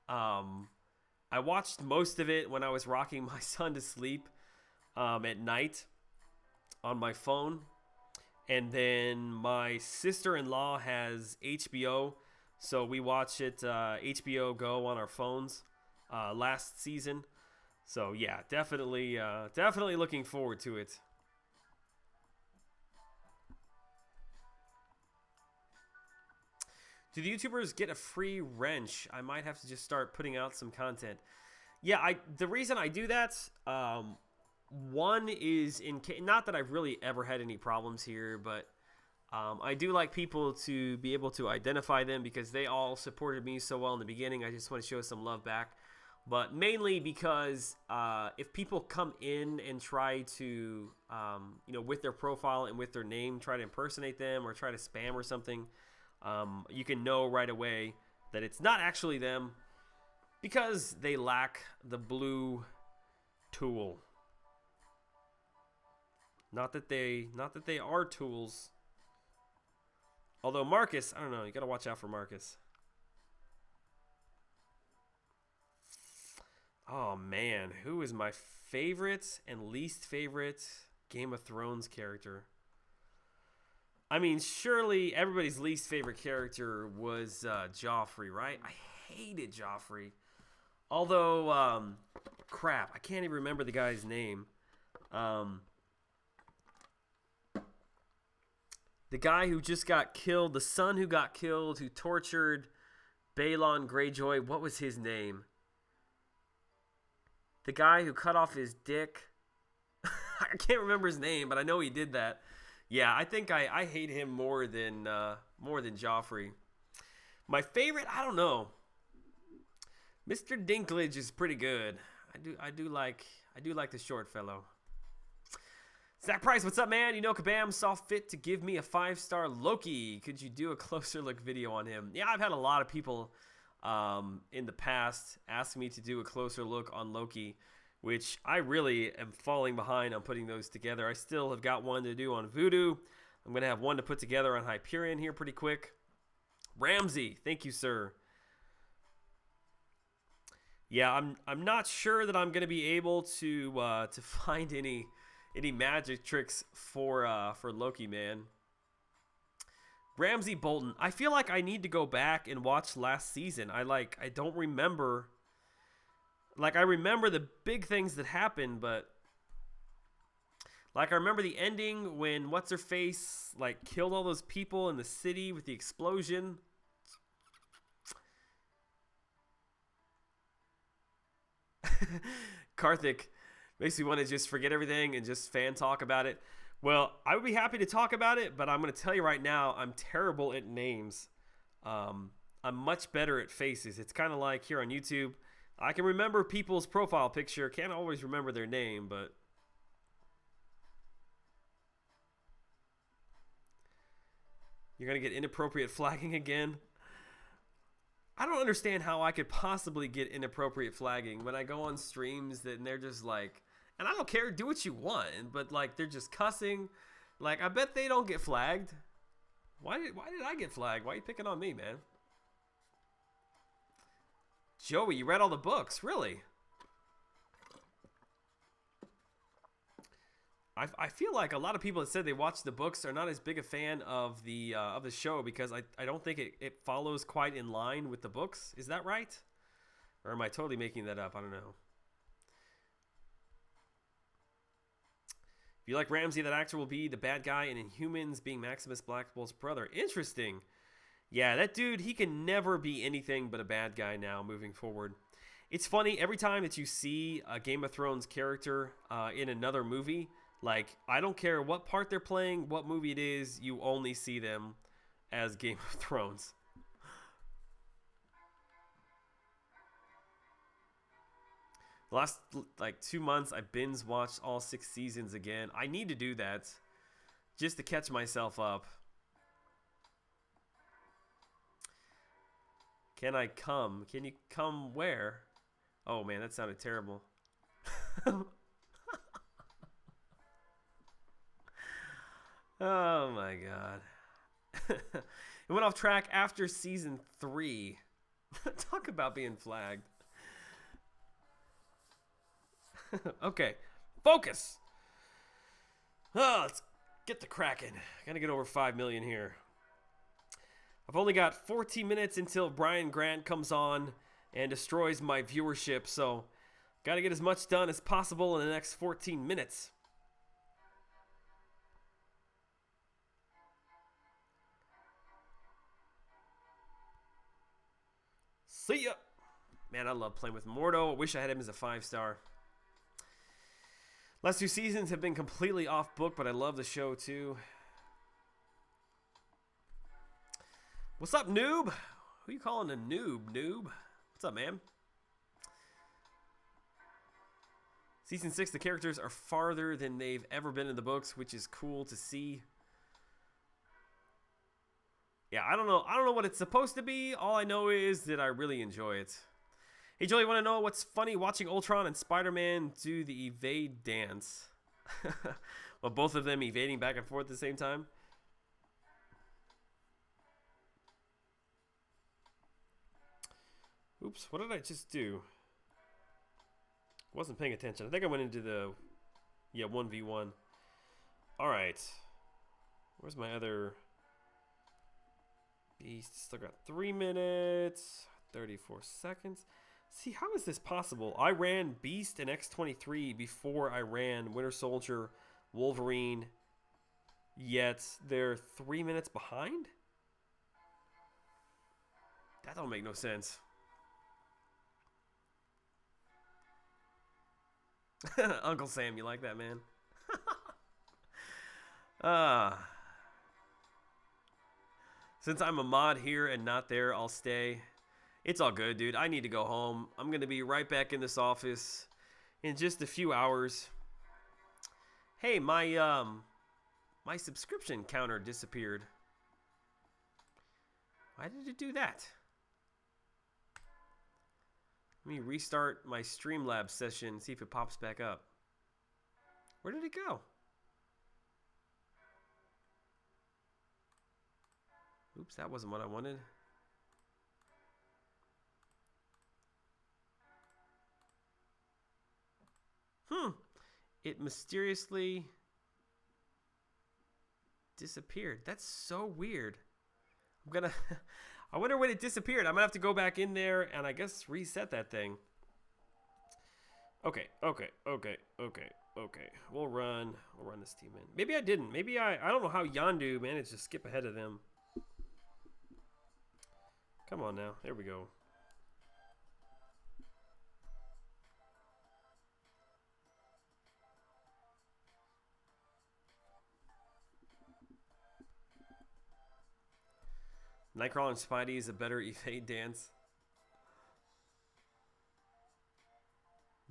I watched most of it when I was rocking my son to sleep at night on my phone. And then my sister-in-law has HBO, so we watch it HBO Go on our phones last season. So yeah, definitely looking forward to it. Do the YouTubers get a free wrench? I might have to just start putting out some content. Yeah, the reason I do that, one is not that I've really ever had any problems here, but I do like people to be able to identify them because they all supported me so well in the beginning. I just want to show some love back. But mainly because if people come in and try to, with their profile and with their name, try to impersonate them or try to spam or something, you can know right away that it's not actually them because they lack the blue tool. Not that they are tools. Although Marcus, I don't know, you gotta watch out for Marcus. Oh man, who is my favorite and least favorite Game of Thrones character? I mean, surely everybody's least favorite character was Joffrey, right? I hated Joffrey. Although, crap, I can't even remember the guy's name. Um, the guy who just got killed, the son who got killed, who tortured Balon Greyjoy. What was his name? The guy who cut off his dick. I can't remember his name, but I know he did that. Yeah, I think I hate him more than Joffrey. My favorite, I don't know. Mr. Dinklage is pretty good. I do like the short fellow. Zach Price, what's up, man? You know, Kabam saw fit to give me a 5-star Loki. Could you do a closer look video on him? Yeah, I've had a lot of people in the past ask me to do a closer look on Loki, which I really am falling behind on putting those together. I still have got one to do on Voodoo. I'm going to have one to put together on Hyperion here pretty quick. Ramsey, thank you, sir. Yeah, I'm not sure that I'm going to be able to find any magic tricks for Loki, man. Ramsey Bolton. I feel like I need to go back and watch last season. I don't remember. Like, I remember the big things that happened, but like I remember the ending when what's her face like killed all those people in the city with the explosion. Karthik makes me want to just forget everything and just fan talk about it. Well, I would be happy to talk about it, but I'm going to tell you right now, I'm terrible at names. I'm much better at faces. It's kind of like here on YouTube. I can remember people's profile picture. Can't always remember their name, but... You're going to get inappropriate flagging again? I don't understand how I could possibly get inappropriate flagging when I go on streams and they're just like, and I don't care, do what you want, but like they're just cussing. Like, I bet they don't get flagged. Why did I get flagged? Why are you picking on me, man? Joey, you read all the books, really? I feel like a lot of people that said they watched the books are not as big a fan of the show because I don't think it follows quite in line with the books. Is that right? Or am I totally making that up? I don't know. If you like Ramsey, that actor will be the bad guy in Inhumans, being Maximus Blackbolt's brother. Interesting. Yeah, that dude, he can never be anything but a bad guy now moving forward. It's funny, every time that you see a Game of Thrones character in another movie, like, I don't care what part they're playing, what movie it is, you only see them as Game of Thrones. The last, like, 2 months, I binge watched all 6 seasons again. I need to do that just to catch myself up. Can I come? Can you come where? Oh, man, that sounded terrible. Oh my god. It went off track after season 3. Talk about being flagged. Okay, focus. Oh, let's get the cracking. Gotta get over 5 million here. I've only got 14 minutes until Brian Grant comes on and destroys my viewership, so gotta get as much done as possible in the next 14 minutes. See ya. Man, I love playing with Mordo. I wish I had him as a 5-star. Last 2 seasons have been completely off book, but I love the show too. What's up, noob? Who you calling a noob, noob? What's up, man? Season 6, the characters are farther than they've ever been in the books, which is cool to see. Yeah, I don't know what it's supposed to be. All I know is that I really enjoy it. Hey, Joey, want to know what's funny watching Ultron and Spider-Man do the evade dance? Well, both of them evading back and forth at the same time. Oops, what did I just do? Wasn't paying attention. I think I went into the 1v1. All right. Where's my other beast? Still got 3 minutes, 34 seconds. See, how is this possible? I ran Beast and X-23 before I ran Winter Soldier, Wolverine, yet they're 3 minutes behind? That don't make no sense. Uncle Sam, you like that, man? Since I'm a mod here and not there, I'll stay. It's all good, dude. I need to go home. I'm going to be right back in this office in just a few hours. Hey, my subscription counter disappeared. Why did it do that? Let me restart my Streamlabs session, see if it pops back up. Where did it go? Oops, that wasn't what I wanted. It mysteriously disappeared. That's so weird. I wonder when it disappeared. I'm gonna have to go back in there and I guess reset that thing. Okay. We'll run this team in. Maybe I didn't. Maybe I don't know how Yondu managed to skip ahead of them. Come on now. There we go. Nightcrawler and Spidey is a better evade dance.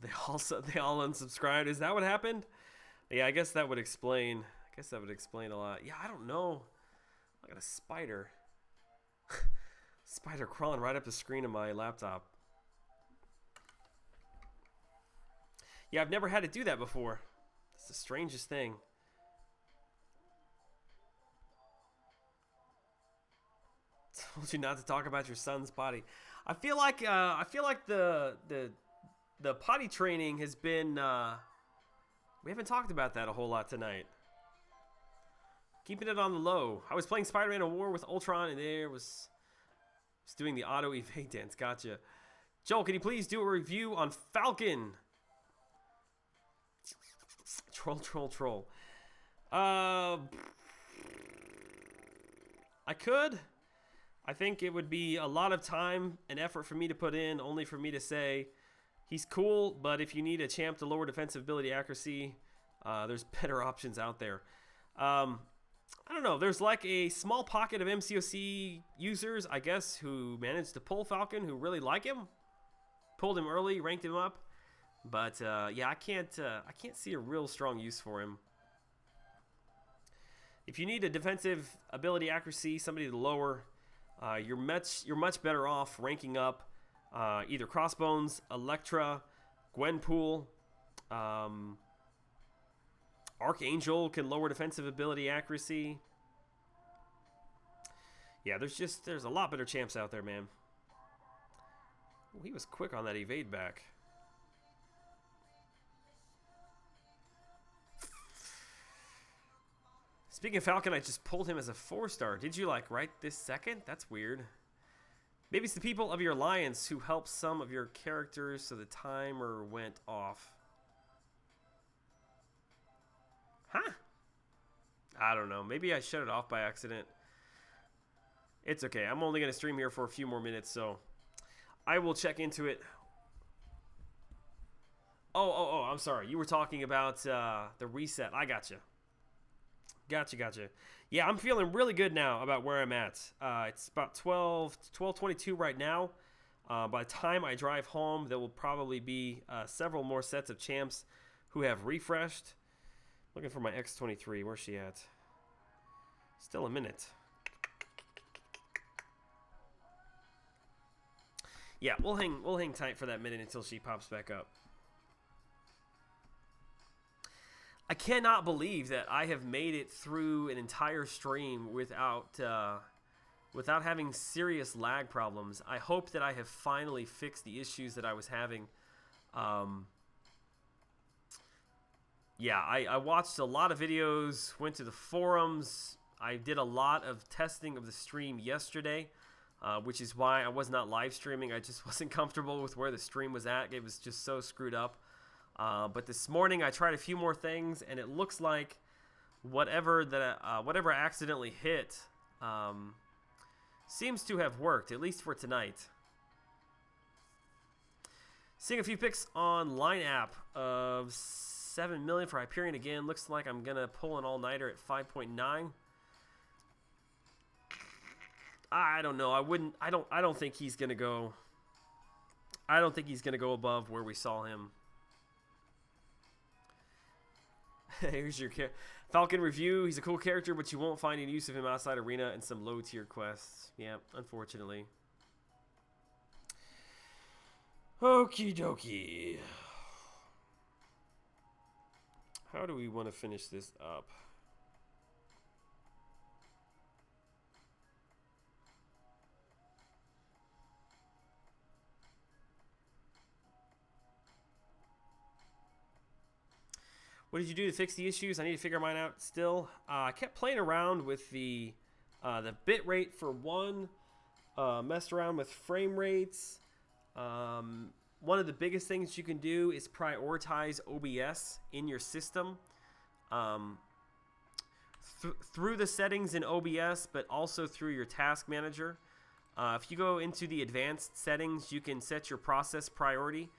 They all unsubscribed. Is that what happened? Yeah, I guess that would explain. A lot. Yeah, I don't know. I got a spider. Spider crawling right up the screen of my laptop. Yeah, I've never had to do that before. It's the strangest thing. Told you not to talk about your son's potty. I feel like the potty training has been. We haven't talked about that a whole lot tonight. Keeping it on the low. I was playing Spider-Man: A War with Ultron, and there was doing the auto evade dance. Gotcha. Joel, can you please do a review on Falcon? Troll. I could. I think it would be a lot of time and effort for me to put in, only for me to say he's cool, but if you need a champ to lower defensive ability accuracy, there's better options out there. I don't know. There's like a small pocket of MCOC users, I guess, who managed to pull Falcon, who really like him. Pulled him early, ranked him up. But, yeah, I can't see a real strong use for him. If you need a defensive ability accuracy, somebody to lower, you're much better off ranking up either Crossbones, Elektra, Gwenpool, Archangel can lower defensive ability accuracy. Yeah, there's a lot better champs out there, man. Ooh, he was quick on that evade back. Speaking of Falcon, I just pulled him as a 4-star. Did you like right this second? That's weird. Maybe it's the people of your alliance who helped some of your characters so the timer went off. Huh? I don't know. Maybe I shut it off by accident. It's okay. I'm only going to stream here for a few more minutes, so I will check into it. Oh, I'm sorry. You were talking about the reset. I gotcha. Gotcha. Yeah, I'm feeling really good now about where I'm at. It's about 12:22 right now. By the time I drive home, there will probably be several more sets of champs who have refreshed. Looking for my X-23. Where's she at? Still a minute. Yeah, we'll hang tight for that minute until she pops back up. I cannot believe that I have made it through an entire stream without having serious lag problems. I hope that I have finally fixed the issues that I was having. yeah, I watched a lot of videos, went to the forums. I did a lot of testing of the stream yesterday, which is why I was not live streaming. I just wasn't comfortable with where the stream was at. It was just so screwed up. But this morning I tried a few more things, and it looks like whatever I accidentally hit seems to have worked, at least for tonight. Seeing a few picks on line app of 7 million for Hyperion again. Looks like I'm gonna pull an all-nighter at 5.9. I don't know. I don't think he's gonna go. I don't think he's gonna go above where we saw him. Here's your Falcon review. He's a cool character, but you won't find any use of him outside Arena and some low-tier quests. Yeah, unfortunately. Okie dokie. How do we want to finish this up? What did you do to fix the issues? I need to figure mine out still. I kept playing around with the bit rate for one. Messed around with frame rates. One of the biggest things you can do is prioritize OBS in your system. Through the settings in OBS, but also through your task manager. If you go into the advanced settings, you can set your process priority,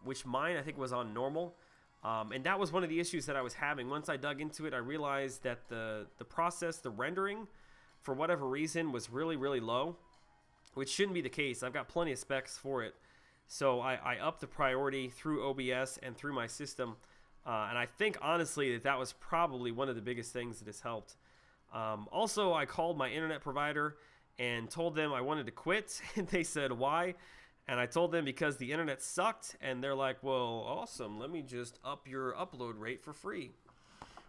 which mine I think was on normal. And that was one of the issues that I was having. Once I dug into it, I realized that the process, the rendering, for whatever reason, was really, really low, which shouldn't be the case. I've got plenty of specs for it. So I upped the priority through OBS and through my system. And I think, honestly, that was probably one of the biggest things that has helped. Also, I called my internet provider and told them I wanted to quit. And they said, why? And I told them because the internet sucked, and they're like, well, awesome, let me just up your upload rate for free.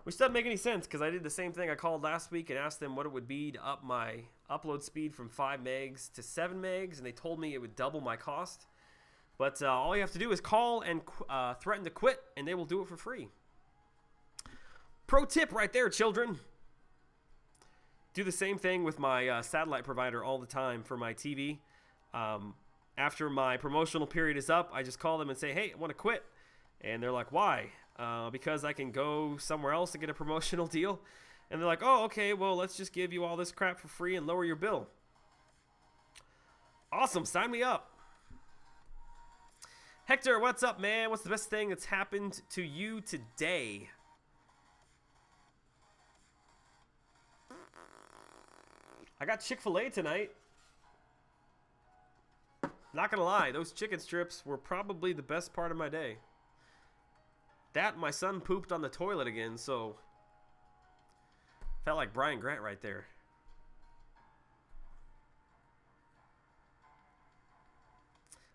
Which doesn't make any sense, because I did the same thing. I called last week and asked them what it would be to up my upload speed from 5 megs to 7 megs, and they told me it would double my cost. But all you have to do is call and threaten to quit, and they will do it for free. Pro tip right there, children. Do the same thing with my satellite provider all the time for my TV. After my promotional period is up, I just call them and say, hey, I want to quit. And they're like, why? Because I can go somewhere else and get a promotional deal. And they're like, oh, okay, well, let's just give you all this crap for free and lower your bill. Awesome, sign me up. Hector, what's up, man? What's the best thing that's happened to you today? I got Chick-fil-A tonight. Not gonna lie, those chicken strips were probably the best part of my day. That, my son pooped on the toilet again, so felt like Brian Grant right there.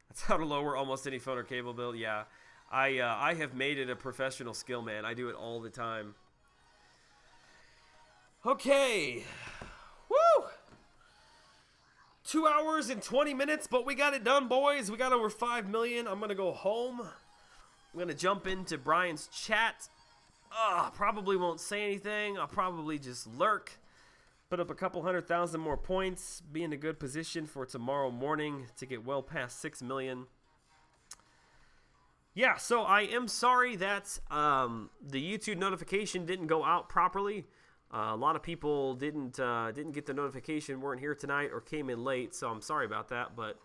That's how to lower almost any phone or cable bill. Yeah, I have made it a professional skill, man. I do it all the time. Okay. Woo! 2 hours and 20 minutes, but we got it done, boys. We got over 5 million. I'm going to go home. I'm going to jump into Brian's chat. Probably won't say anything. I'll probably just lurk. Put up a couple 100,000 more points. Be in a good position for tomorrow morning to get well past 6 million. Yeah, so I am sorry that the YouTube notification didn't go out properly. A lot of people didn't get the notification, weren't here tonight, or came in late, so I'm sorry about that. But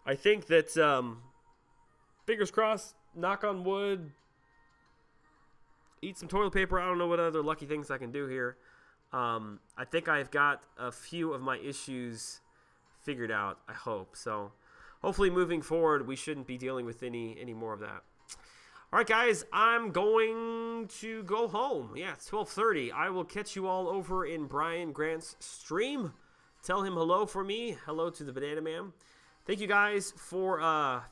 I think that, fingers crossed, knock on wood, eat some toilet paper. I don't know what other lucky things I can do here. I think I've got a few of my issues figured out, I hope. So hopefully moving forward, we shouldn't be dealing with any more of that. All right, guys, I'm going to go home. Yeah, it's 12:30. I will catch you all over in Brian Grant's stream. Tell him hello for me. Hello to the Banana Man. Thank you guys for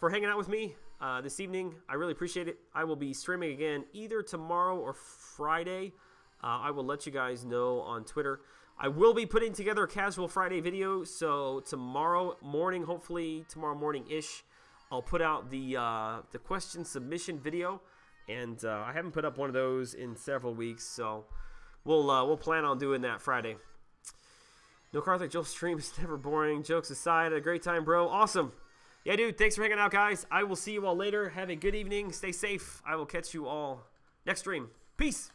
hanging out with me this evening. I really appreciate it. I will be streaming again either tomorrow or Friday. I will let you guys know on Twitter. I will be putting together a casual Friday video, so tomorrow morning, hopefully tomorrow morning-ish, I'll put out the question submission video, And I haven't put up one of those in several weeks, so we'll plan on doing that Friday. No Karthik, Joel's stream is never boring. Jokes aside, had a great time, bro. Awesome. Yeah, dude, thanks for hanging out, guys. I will see you all later. Have a good evening. Stay safe. I will catch you all next stream. Peace.